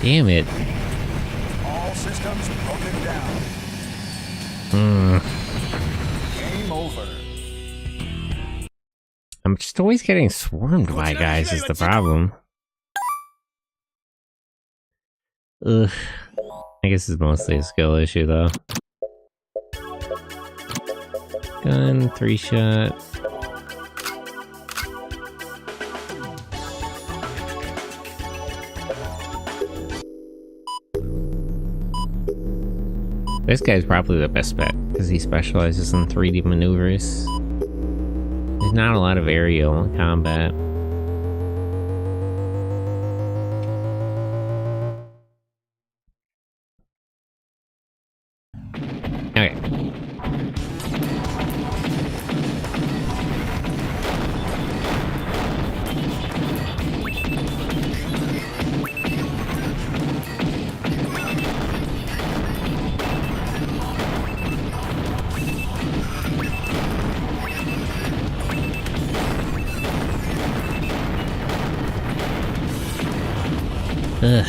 Damn it. All systems broken down. Game over. I'm just always getting swarmed by guys is the problem. Ugh. I guess it's mostly a skill issue though. Gun, 3-shot. This guy's probably the best bet, because he specializes in 3D maneuvers. There's not a lot of aerial combat. Okay. Ugh.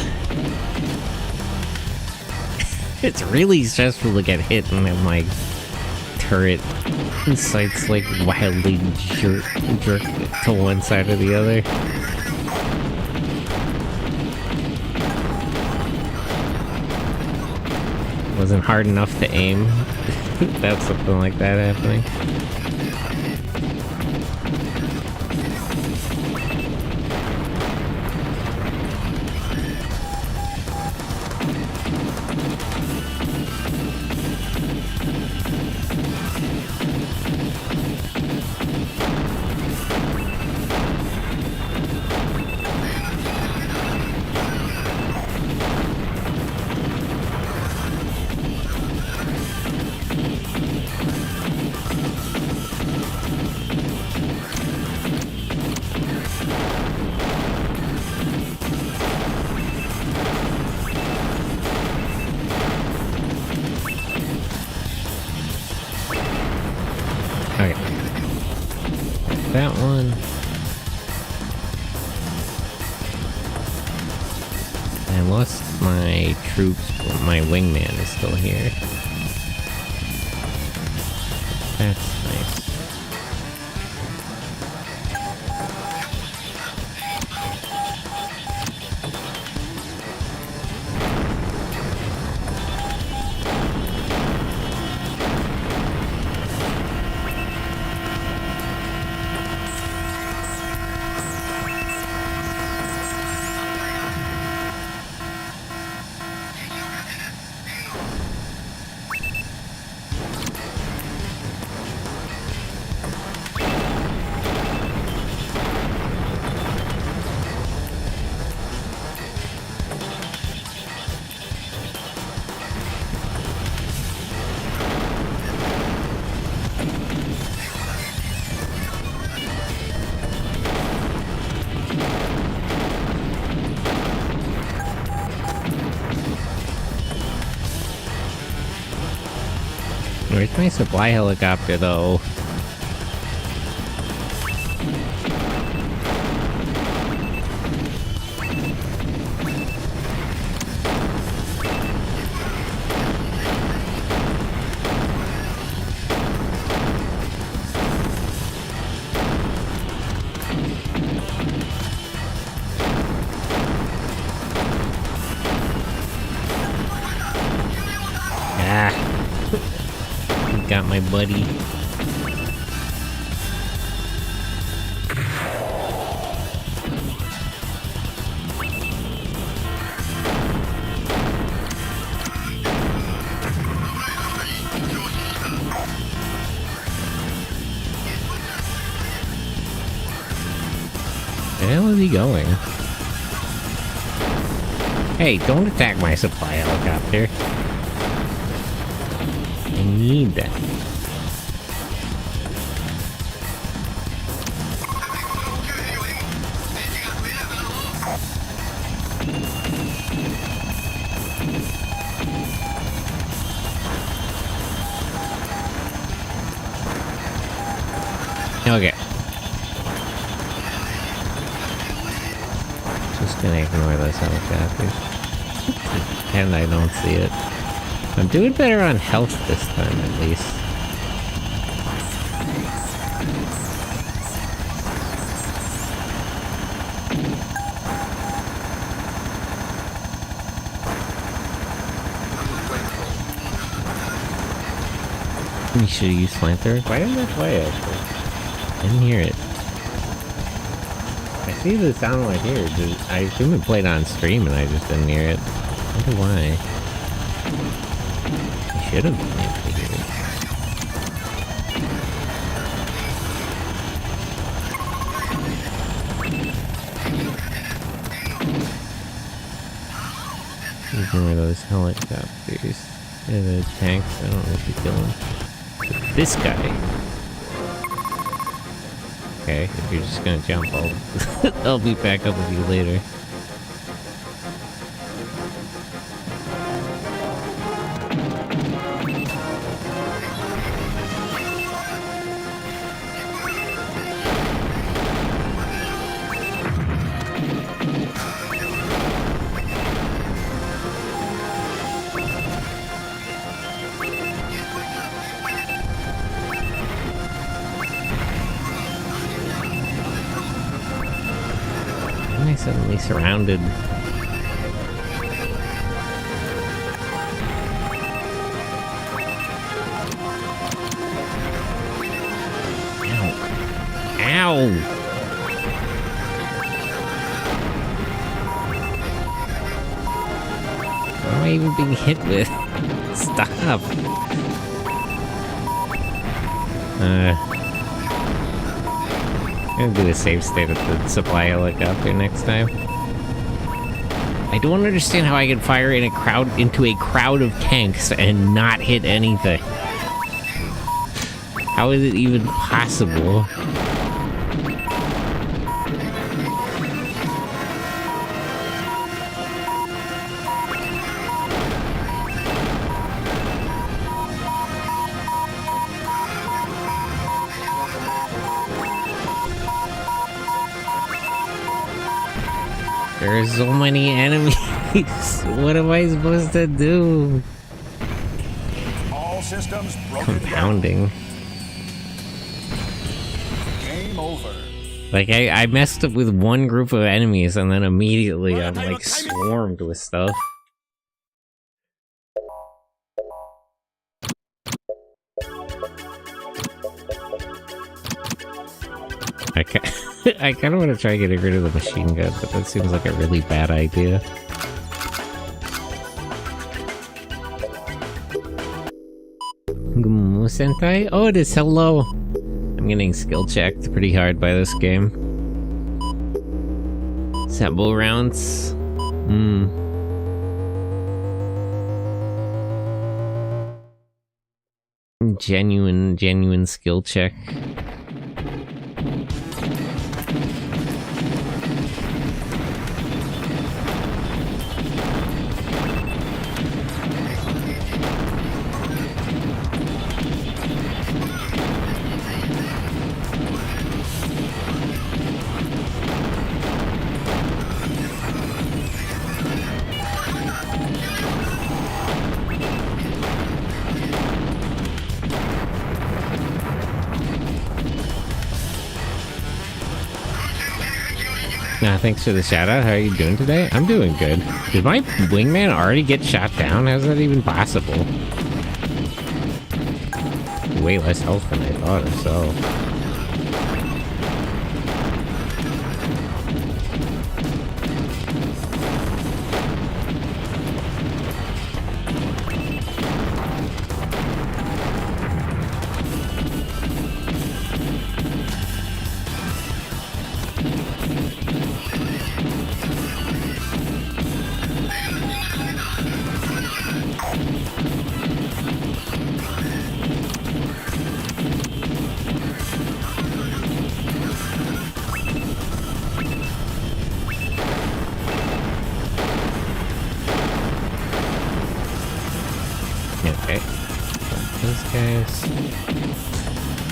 It's really stressful to get hit and then like turret sights like wildly jerk to one side or the other. Wasn't hard enough to aim. That's something like that happening. I lost my troops, but my wingman is still here. That's nice. Where's my supply helicopter, though? Got my buddy. Where the hell is he going? Hey, don't attack my supply helicopter. I need that. Okay. Just gonna ignore those helicopters. And I don't see it. I'm doing better on health this time, at least. You should have used flamethrower. Why didn't I play it? I didn't hear it. I see the sound right here. I assume it played on stream and I just didn't hear it. I wonder why. I should have been able to hear it. Ignore those helicopters. Yeah, the tanks, I don't know if you kill them. But this guy. Okay, if you're just gonna jump, I'll be back up with you later. Suddenly surrounded. Ow. Ow! What am I even being hit with? Stop! I'm gonna do a save state at the supply helicopter next time. I don't understand how I can fire into a crowd of tanks and not hit anything. How is it even possible? There are so many enemies. What am I supposed to do? All systems broken down. Compounding. Game over. Like, I messed up with one group of enemies and then immediately I'm like swarmed with stuff. I kind of want to try getting rid of the machine gun, but that seems like a really bad idea. Senpai? Oh, it is. Hello. I'm getting skill checked pretty hard by this game. Sample rounds. Genuine skill check. Thanks for the shout out. How are you doing today? I'm doing good. Did my wingman already get shot down? How's that even possible? Way less health than I thought, so.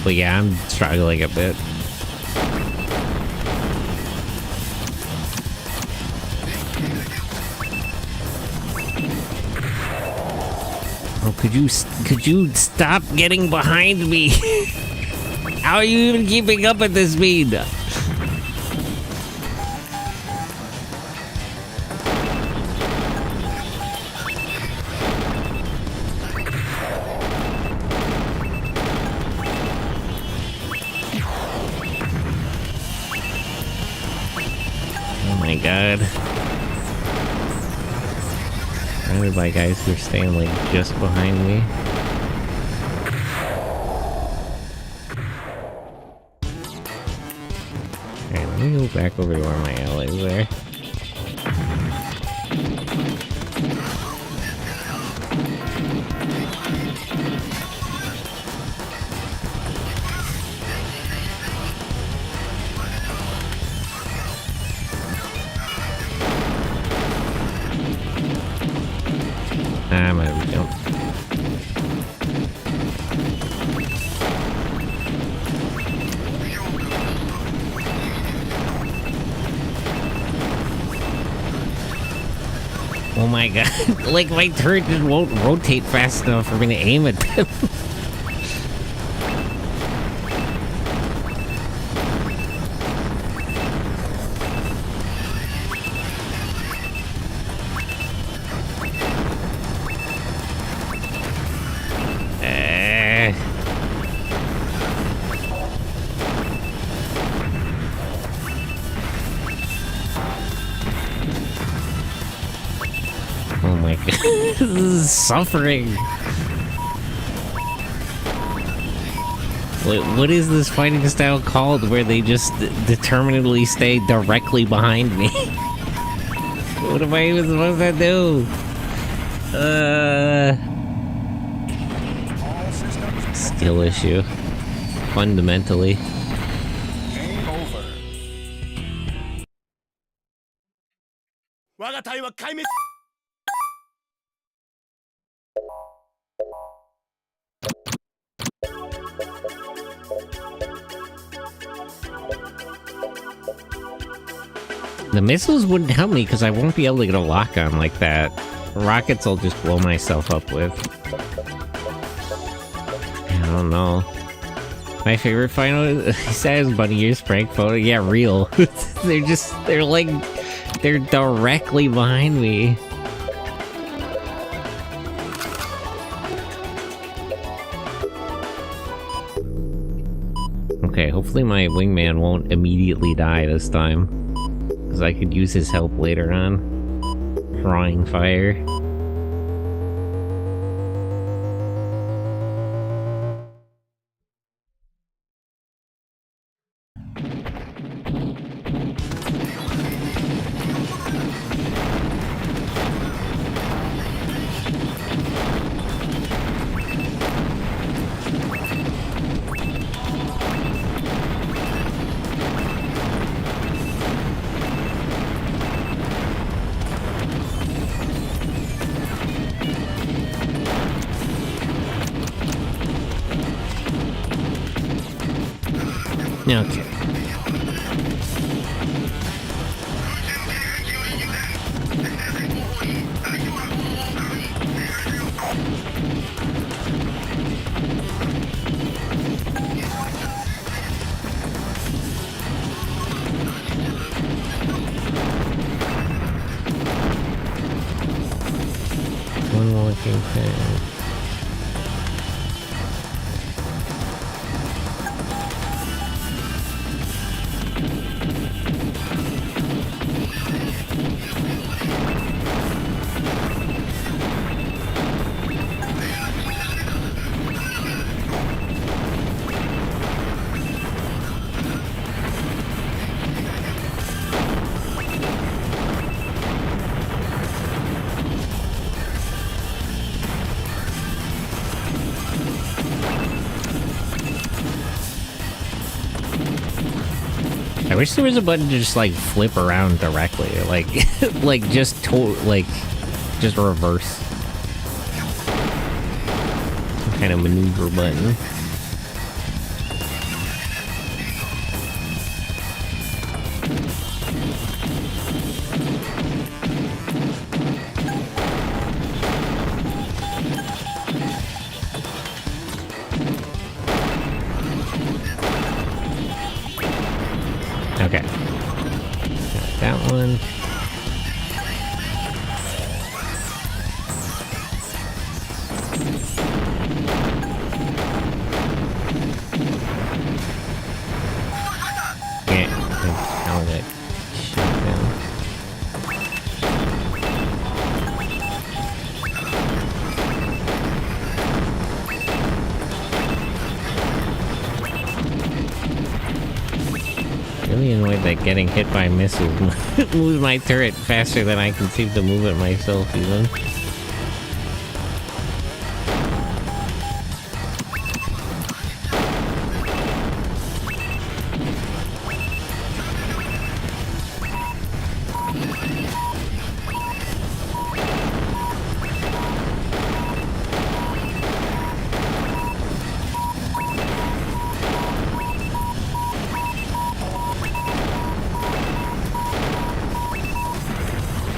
But yeah, I'm struggling a bit. Oh, could you stop getting behind me? How are you even keeping up at this speed? God. Surrounded by guys who are staying like just behind me. Alright, let me go back over to where my allies are. I'm out of jump. Oh my god, like my turret just won't rotate fast enough for me to aim at them. This is suffering. What is this fighting style called where they just determinedly stay directly behind me? What am I even supposed to do? Skill issue. Fundamentally. Game over. 我が隊は壊滅。The missiles wouldn't help me because I won't be able to get a lock on like that. Rockets I'll just blow myself up with. I don't know. My favorite final says Bunny Ears prank photo. Yeah, real. they're directly behind me. Okay, hopefully my wingman won't immediately die this time. Because I could use his help later on. Drawing fire. Okay. One walking thing. I wish there was a button to just like flip around directly, like, just reverse. Some kind of maneuver button. Okay. Got that one. Yeah, how that shut down. Really annoyed that getting hit by missiles moves my turret faster than I can seem to move it myself, even.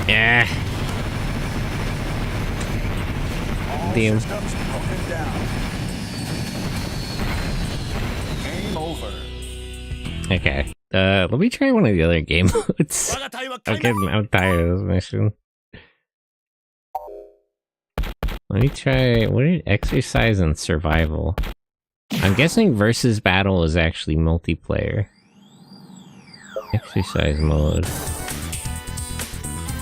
Yeah. All Damn. systems broken down. Game over. Okay. Let me try one of the other game modes. I'm tired of this mission. Let me try. What did exercise and survival? I'm guessing versus battle is actually multiplayer. Exercise mode.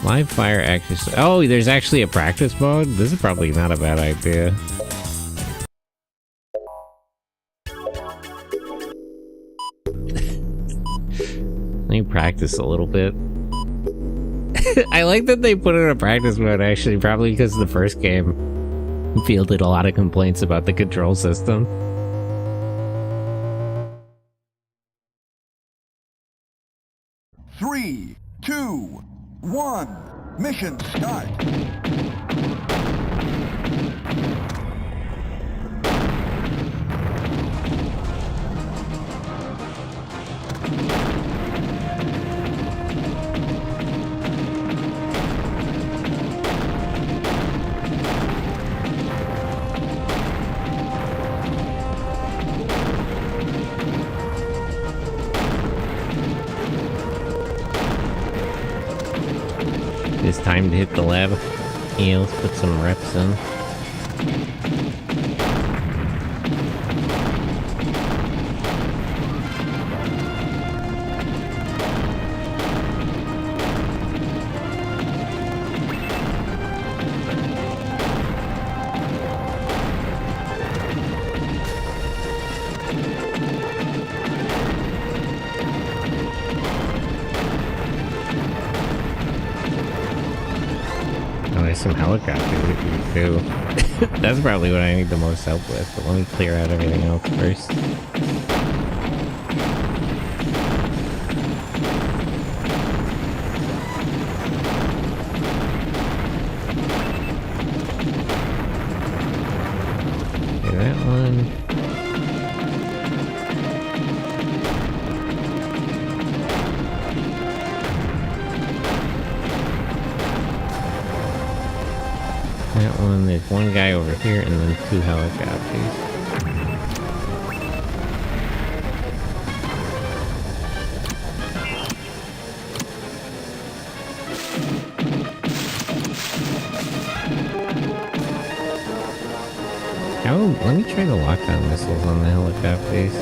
Live fire exercise. Oh, there's actually a practice mode? This is probably not a bad idea. Let me practice a little bit. I like that they put in a practice mode, actually, probably because the first game fielded a lot of complaints about the control system. Three, two, one. Mission start. It's time to hit the lab. Yeah, let's put some reps in. Some helicopters too. That's probably what I need the most help with, but let me clear out everything else first. Okay, that one. That one, there's one guy over here and then 2 helicopters. Oh, let me try the lockdown missiles on the helicopters.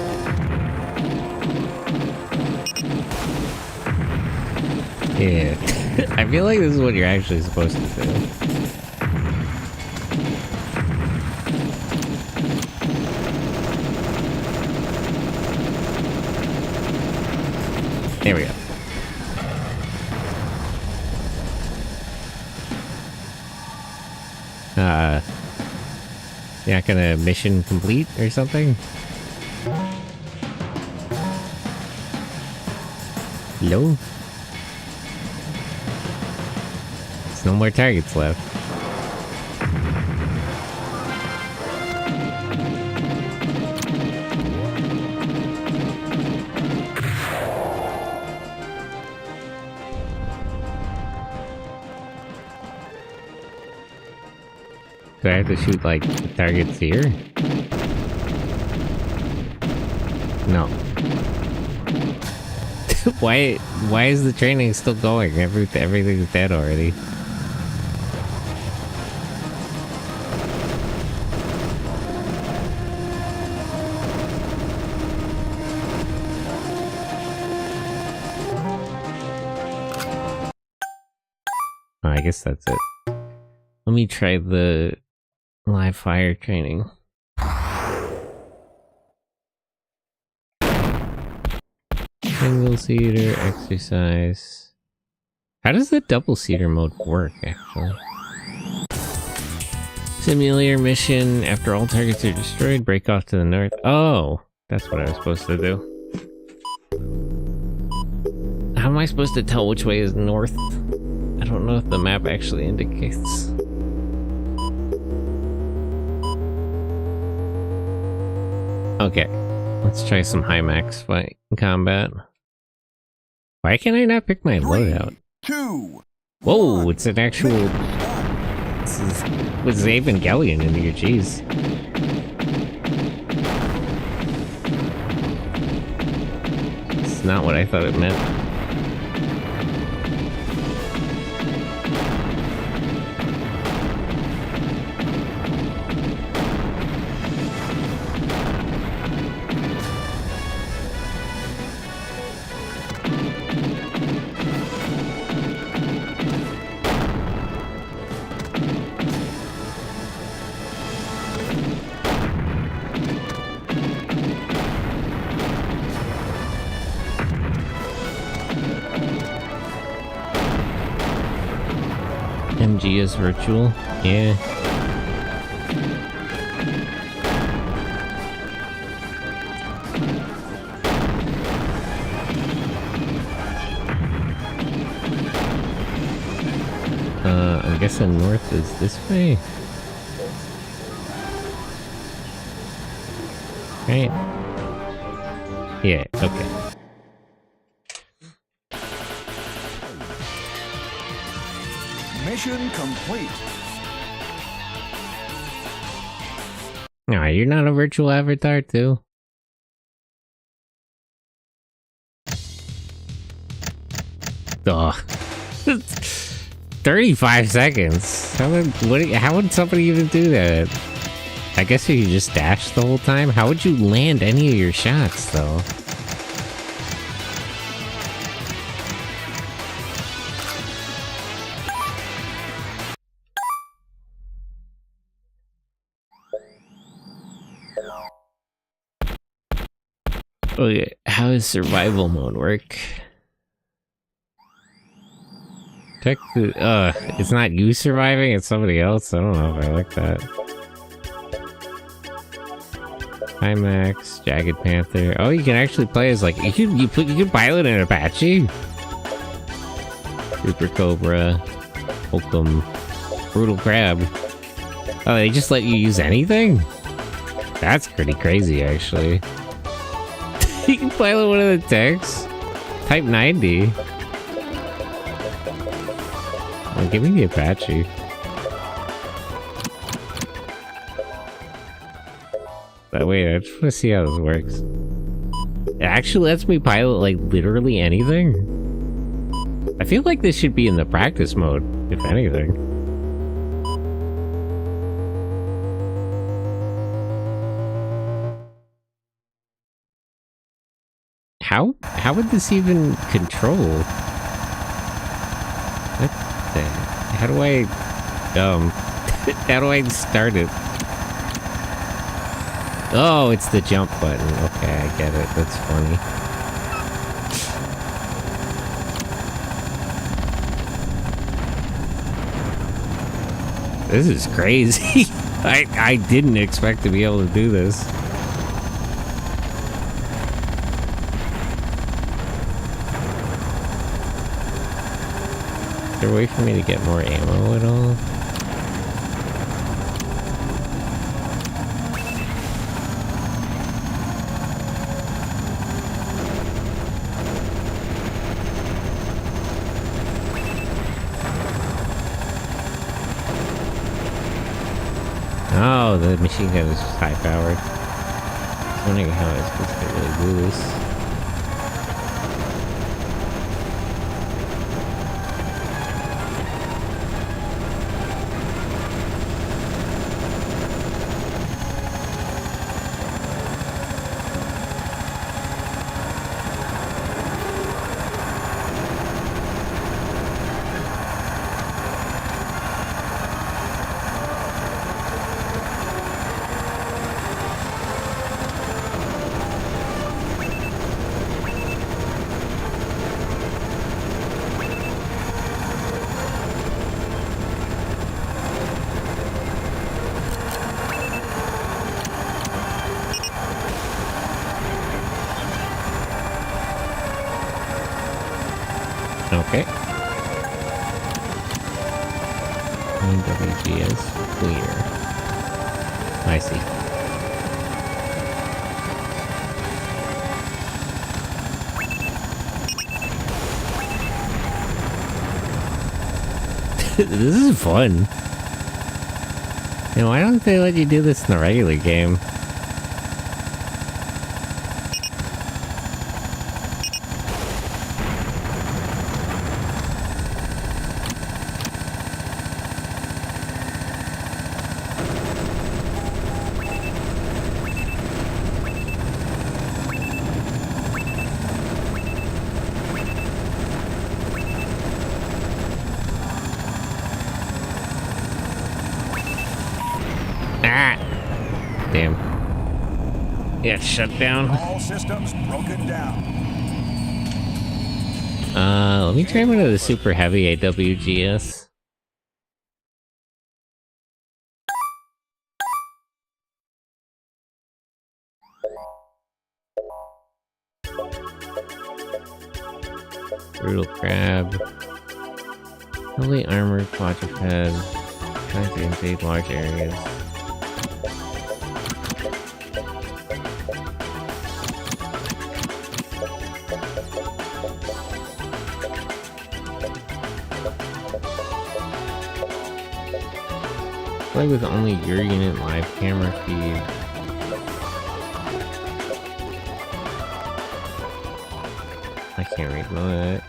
Yeah, I feel like this is what you're actually supposed to do. There we go. You're not gonna mission complete or something? Hello? There's no more targets left. Do I have to shoot, like, the targets here? No. Why is the training still going? Everything's dead already. Oh, I guess that's it. Let me try the live fire training. Single seater exercise. How does the double seater mode work, actually? Simulator mission. After all targets are destroyed, break off to the north. Oh, that's what I was supposed to do. How am I supposed to tell which way is north? I don't know if the map actually indicates. Okay, let's try some high max fight combat. Why can I not pick my loadout? 2. Whoa, it's an actual... This is with Evangelion in here, jeez. It's not what I thought it meant. MG is virtual? Yeah. I'm guessing north is this way? Right? Yeah, okay. Mission complete. Nah, you're not a virtual avatar too? Ugh. 35 seconds. How would somebody even do that? I guess if you just dash the whole time? How would you land any of your shots, though? Okay, how does survival mode work? It's not you surviving, it's somebody else. I don't know if I like that. Climax, Jagged Panther. Oh, you can actually play as like you can pilot an Apache. Super Cobra, Holcomb, Brutal Crab. Oh, they just let you use anything? That's pretty crazy, actually. You can pilot one of the tanks. Type 90. Oh, give me the Apache. But wait, I just want to see how this works. It actually lets me pilot, like, literally anything? I feel like this should be in the practice mode, if anything. How would this even control? What the... How do I... how do I start it? Oh, it's the jump button. Okay, I get it. That's funny. This is crazy. I didn't expect to be able to do this. Is there a way for me to get more ammo at all? Oh, the machine gun is just high powered. I was wondering how I was supposed to really do this. Okay. WG is clear. I see. This is fun. And why don't they let you do this in the regular game? Damn. Yeah, shut down. All systems broken down. Let me try one of the super heavy AWGS. Brutal crab. Heavily armored quadruped. Trying to invade large areas. Play with only your unit live camera feed. I can't read that.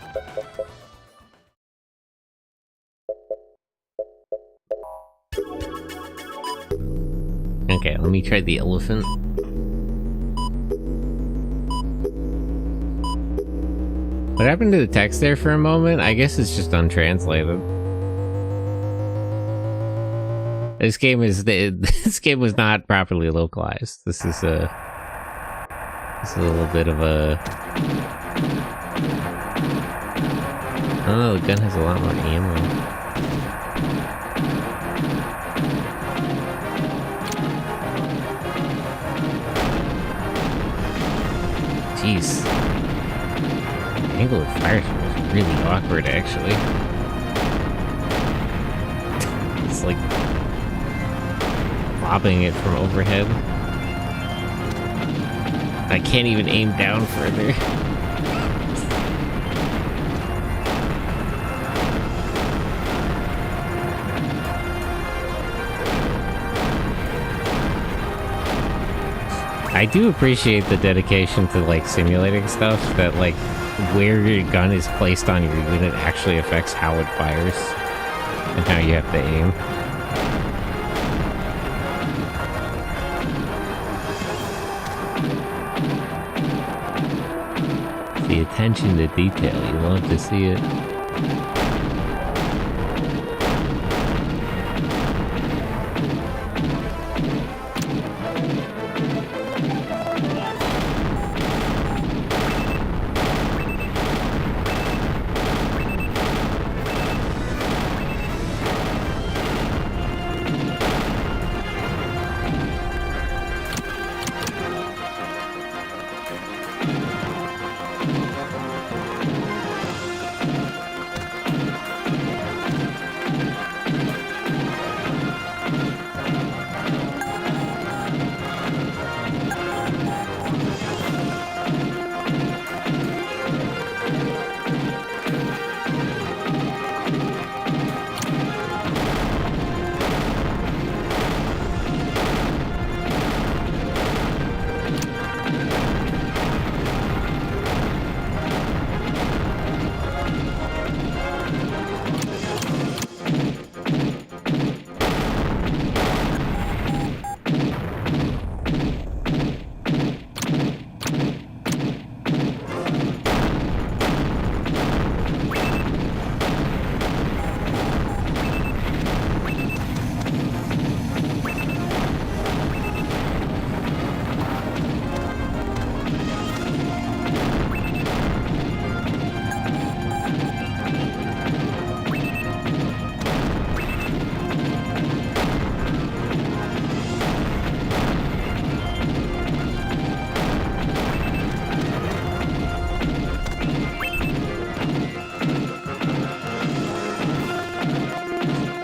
Okay, let me try the elephant. What happened to the text there for a moment? I guess it's just untranslated. This game was not properly localized. This is a little bit of a... Oh, the gun has a lot more ammo. Jeez. The angle of fire was really awkward, actually. It's like lobbing it from overhead. I can't even aim down further. I do appreciate the dedication to, like, simulating stuff, that, like, where your gun is placed on your unit actually affects how it fires and how you have to aim. The attention to detail, you love to see it.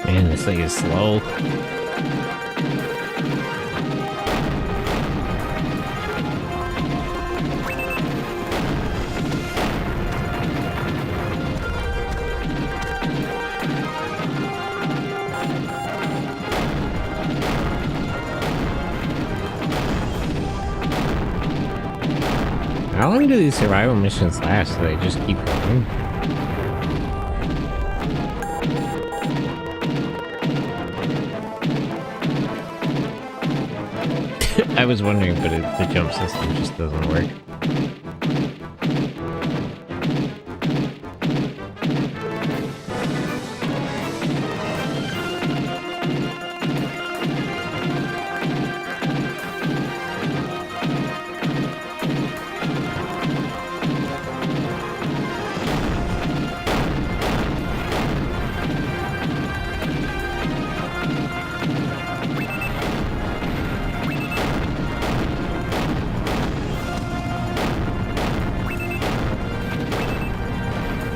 Man, this thing is slow. How long do these survival missions last? Do they just keep going? I was wondering, but the jump system just doesn't work.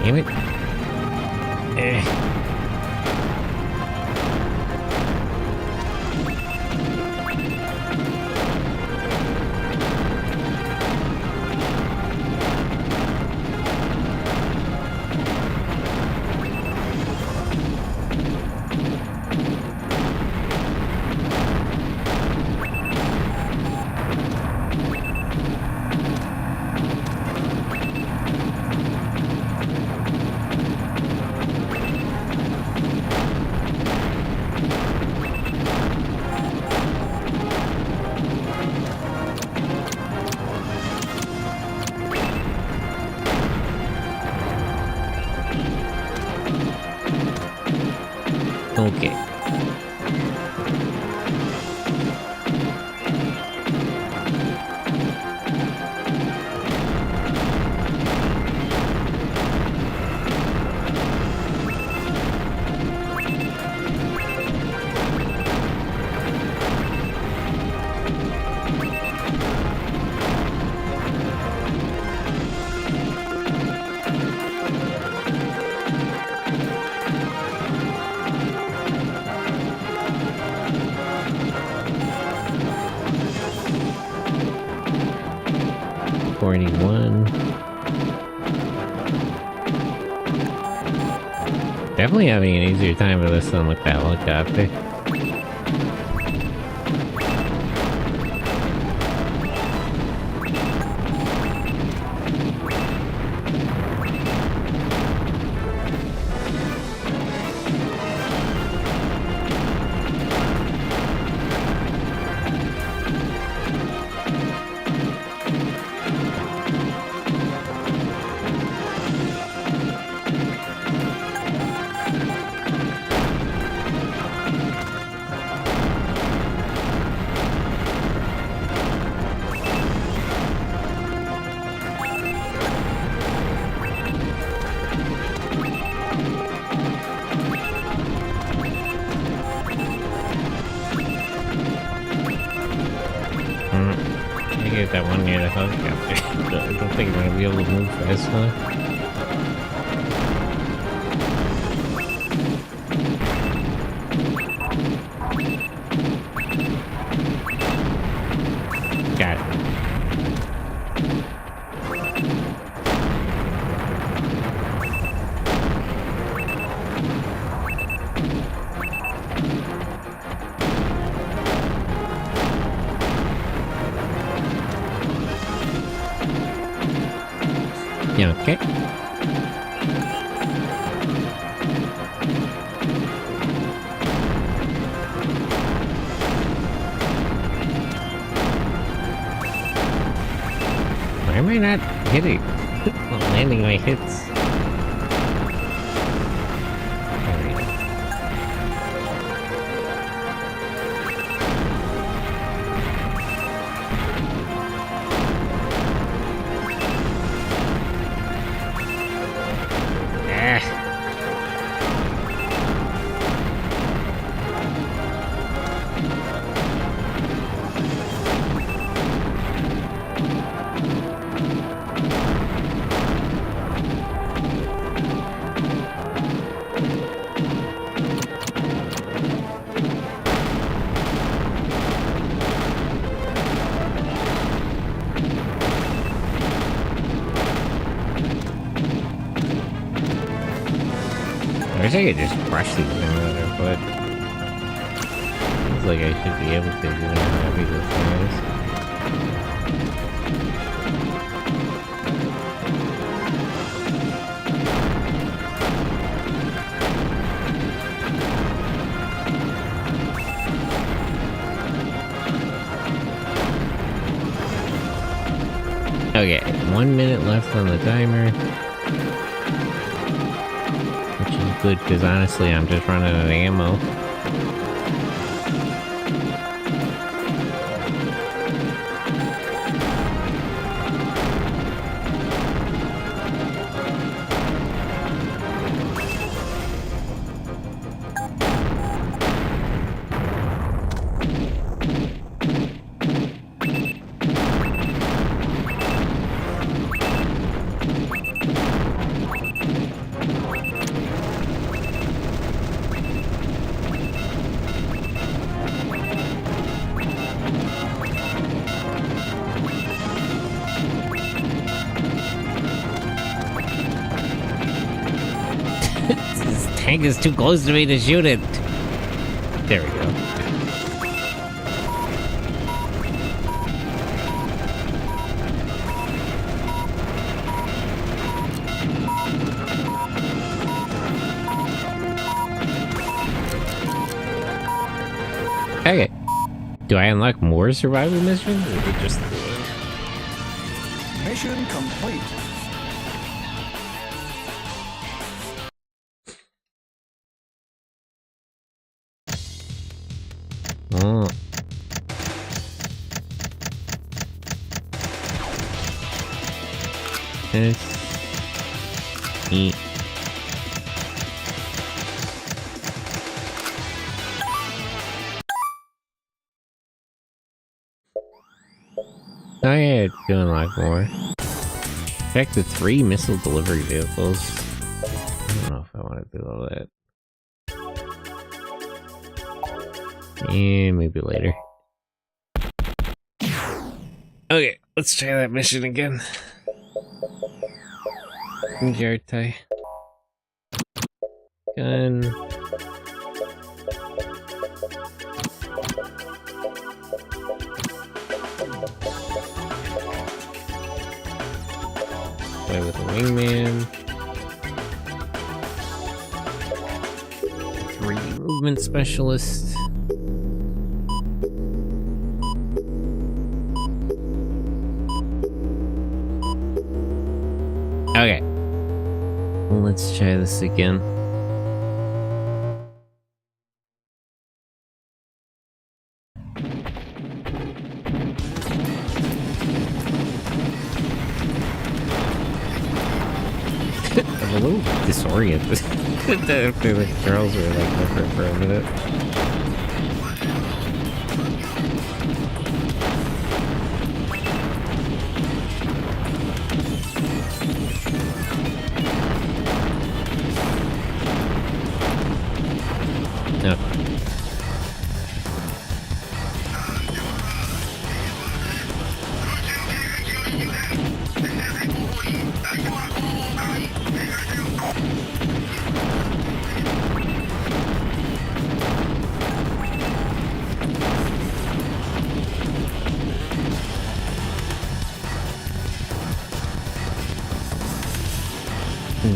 Damn it. Okay. Definitely having an easier time with this than with that helicopter. I get that one near the helicopter. I don't think I'm gonna be able to move fast enough. Got it. Yeah, okay. Why am I not hitting? Landing my hits. I wish I could just crush these things with their foot. Seems like I should be able to, given how heavy this thing is. Okay, 1 minute left on the timer. Which is good, because honestly, I'm just running out of ammo. Tank is too close to me to shoot it. There we go. Okay. Do I unlock more survival missions, or is it just the one? Mission complete. Oh. This. Eat. Oh yeah, doing a lot more. Check the 3 missile delivery vehicles. I don't know if I want to do all that. And maybe later. Okay, let's try that mission again. Jartai. Gun. Play with a wingman. 3D movement specialist. Okay. Let's try this again. I'm a little disoriented. The girls were like different for a minute. No.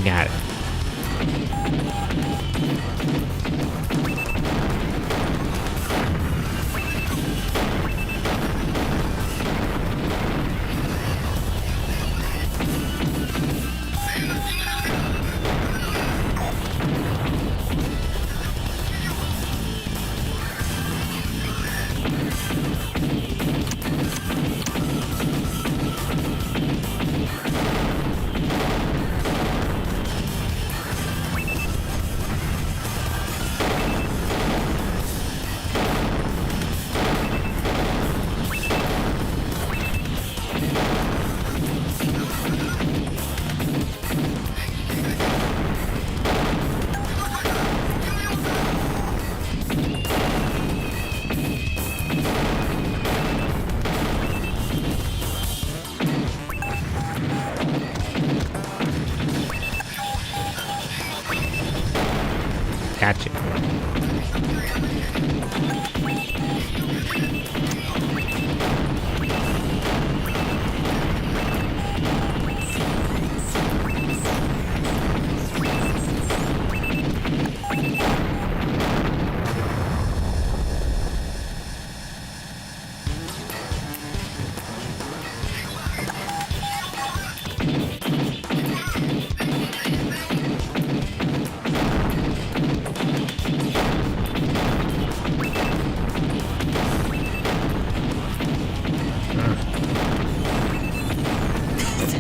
Got it. Gotcha.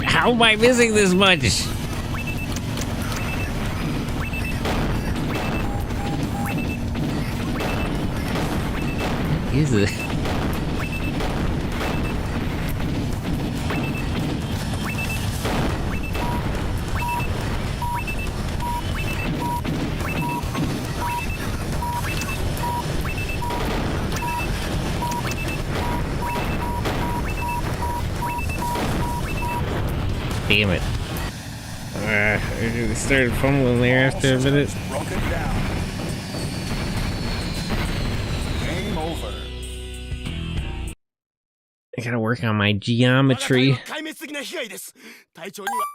How am I missing this much? Is it? Damn it. I started fumbling there after a minute. Broken down. Game over. I gotta work on my geometry. 壊滅的な被害です。隊長には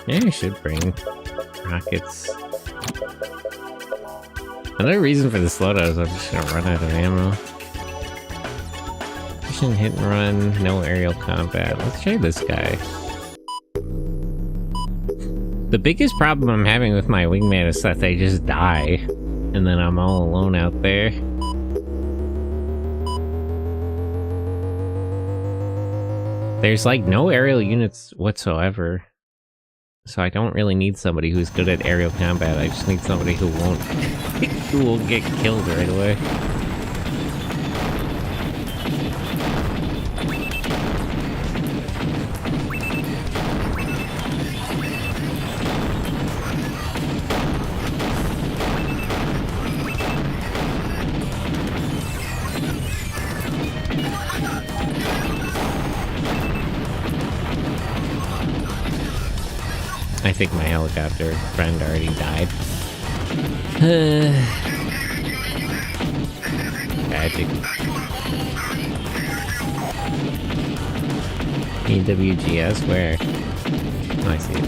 Yeah, I should bring rockets. Another reason for the slowdown is I'm just gonna run out of ammo. I action, hit and run, no aerial combat. Let's try this guy. The biggest problem I'm having with my wingman is that they just die, and then I'm all alone out there. There's like no aerial units whatsoever, so I don't really need somebody who's good at aerial combat. I just need somebody who won't who will get killed right away. I think my helicopter friend already died. Tragic. EWGS, where? Oh, I see it.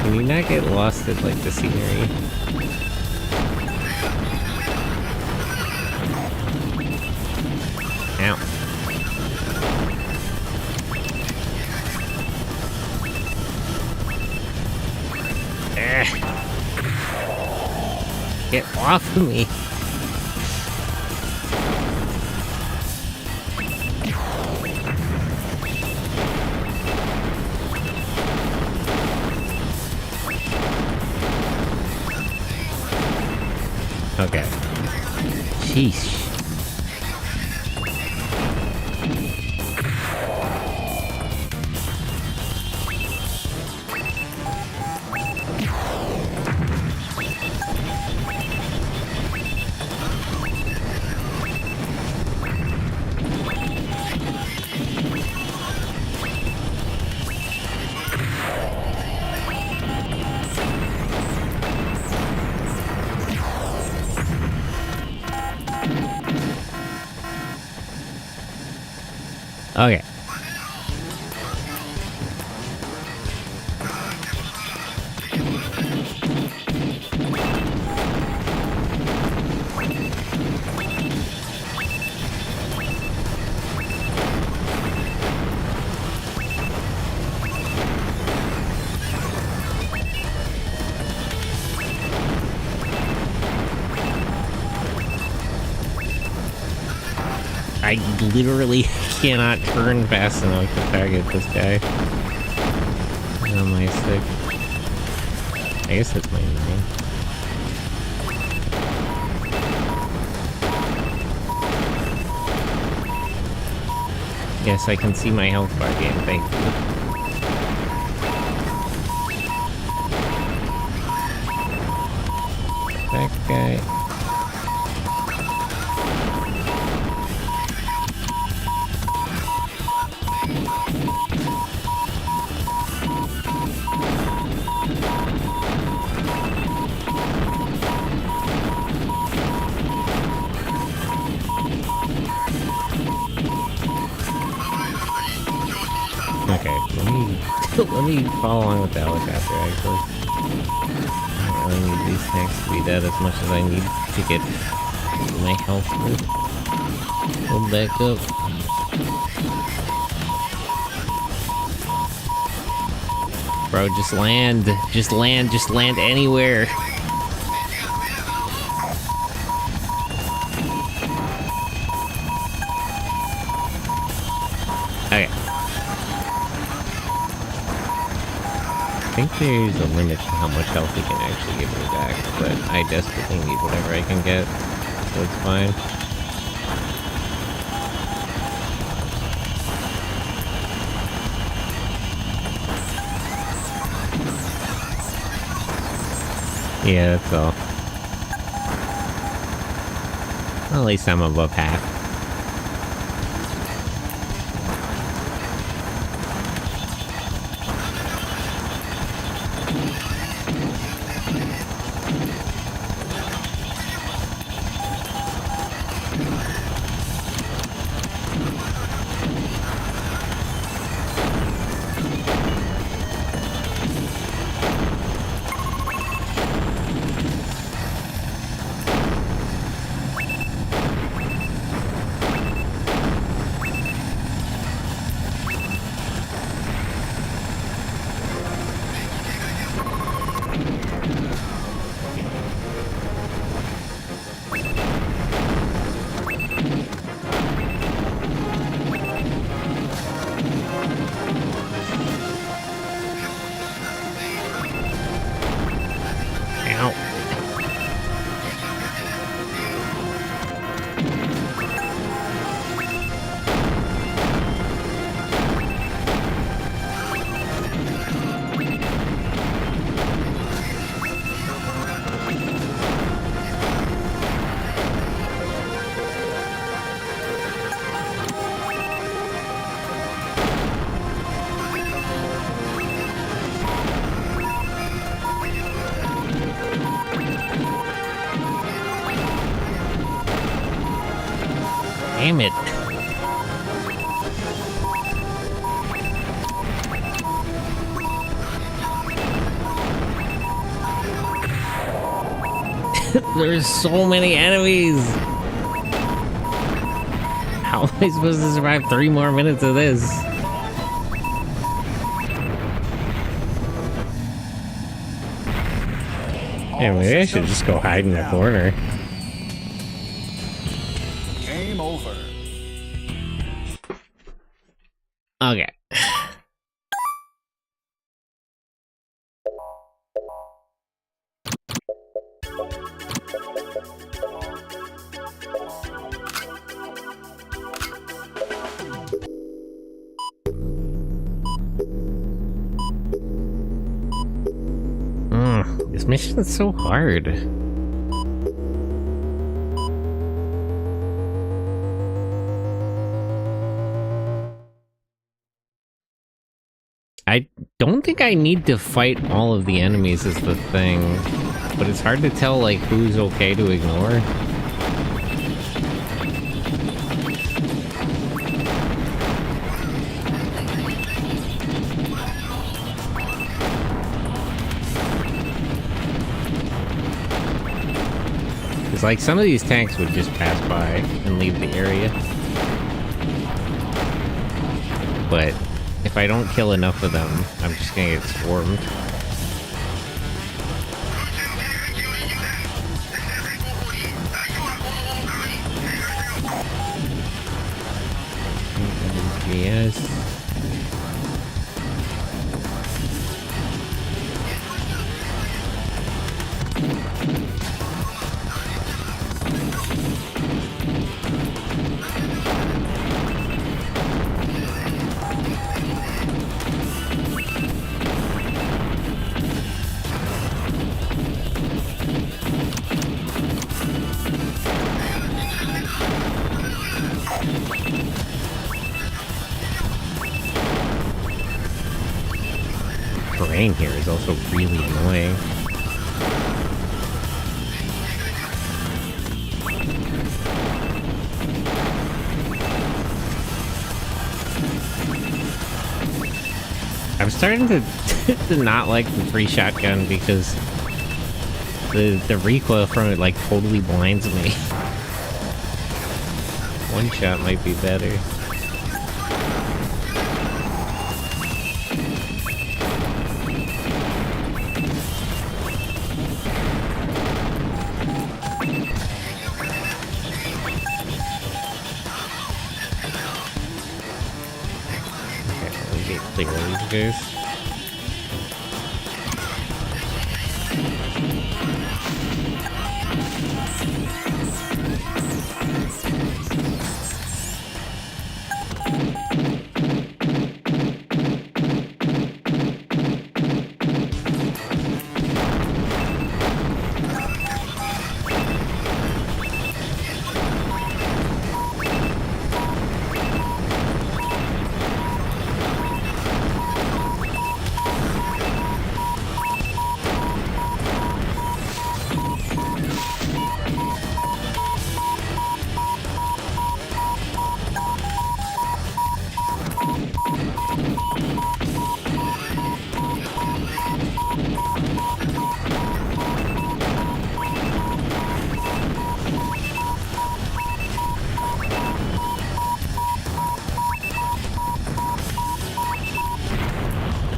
Can you not get lost in, like, the scenery? Ow. Get off of me! Okay. Sheesh. Okay. I literally cannot turn fast enough to target this guy. Oh, my stick. I guess that's my name. Yes, I can see my health bar again, thank you. That guy. Okay, let me follow along with the helicopter, actually. I don't really need these tanks to be dead as much as I need to get my health with. Go back up. Bro, just land. Just land. Just land anywhere. Okay. I think there's a limit to how much health he can actually give me back, but I desperately need whatever I can get, so it's fine. Yeah, that's all. Well, at least I'm above half. Damn it. There's so many enemies. How am I supposed to survive 3 more minutes of this? Yeah, maybe I should just go hide in the corner. Game over. Okay. This mission is so hard. I don't think I need to fight all of the enemies is the thing, but it's hard to tell like who's okay to ignore. It's like some of these tanks would just pass by and leave the area. But if I don't kill enough of them, I'm just gonna get swarmed. Yes. Terrain here is also really annoying. I'm starting to to not like the free shotgun because the recoil from it like totally blinds me. One shot might be better. Clear these guys.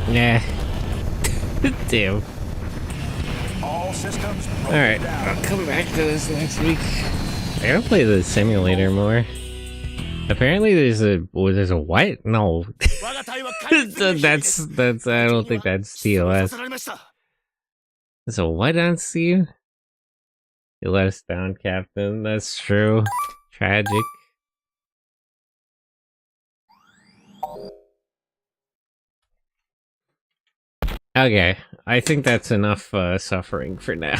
Nah. Damn. All systems. Alright, I'll come back to this next week. I gotta play the simulator more. Apparently there's a what? No. that's I don't think that's TOS. So what on Steve? You let us down, Captain. That's true. Tragic. Okay, I think that's enough suffering for now.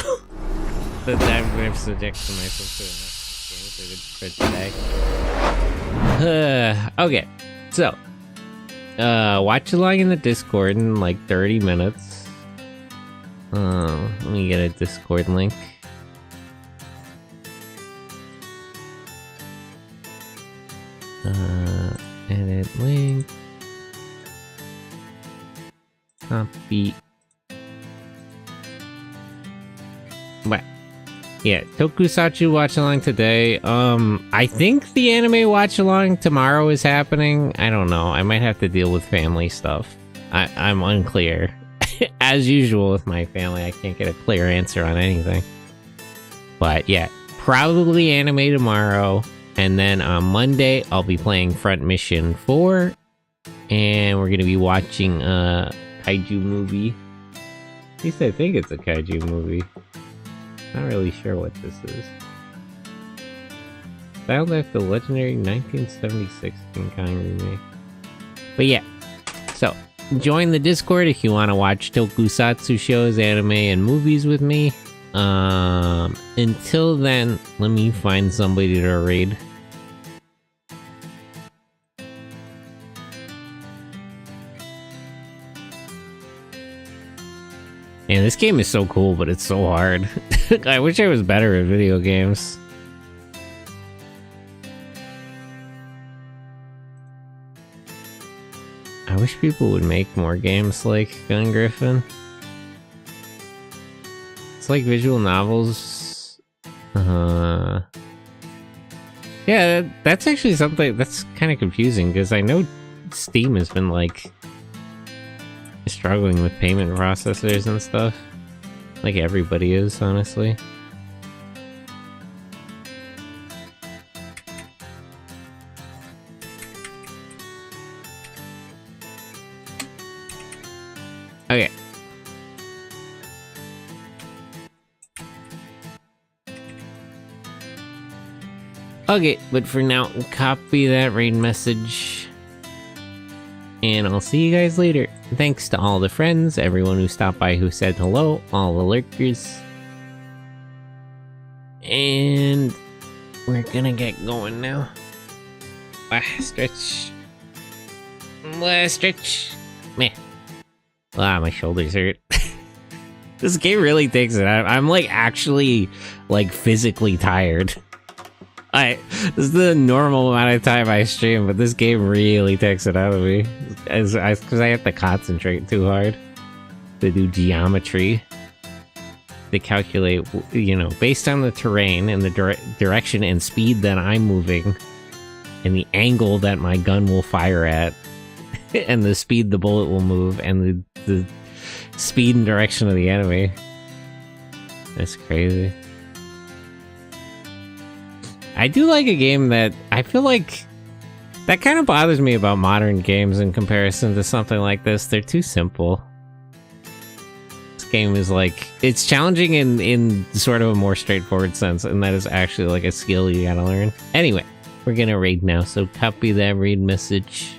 That I'm going to subject to myself to enough games for today. Okay, so watch along in the Discord in like 30 minutes. Let me get a Discord link. Edit link. Copy. But yeah, Tokusatsu watch along today. I think the anime watch along tomorrow is happening. I don't know. I might have to deal with family stuff. I'm unclear. As usual with my family, I can't get a clear answer on anything. But yeah, probably anime tomorrow. And then on Monday, I'll be playing Front Mission 4. And we're going to be watching a kaiju movie. At least I think it's a kaiju movie. Not really sure what this is. Styled after the legendary 1976 King Kong remake. But yeah, so join the Discord if you want to watch Tokusatsu shows, anime, and movies with me. Until then, let me find somebody to raid. Man, this game is so cool, but it's so hard. I wish I was better at video games. I wish people would make more games like GunGriffon. It's like visual novels. Yeah, that's actually something that's kind of confusing, because I know Steam has been like struggling with payment processors and stuff. Like everybody is, honestly. Okay. Okay, but for now, copy that raid message. And I'll see you guys later. Thanks to all the friends, everyone who stopped by who said hello, all the lurkers. And we're gonna get going now. Stretch. Stretch. Meh. My shoulders hurt. This game really takes it out. I'm like actually like physically tired. This is the normal amount of time I stream, but this game really takes it out of me. Because I have to concentrate too hard to do geometry. To calculate, you know, based on the terrain and the direction and speed that I'm moving, and the angle that my gun will fire at, and the speed the bullet will move, and the speed and direction of the enemy. That's crazy. I do like a game that I feel like that kind of bothers me about modern games in comparison to something like this. They're too simple. This game is like, it's challenging in sort of a more straightforward sense, and that is actually like a skill you gotta learn. Anyway, we're gonna raid now, so copy that raid message.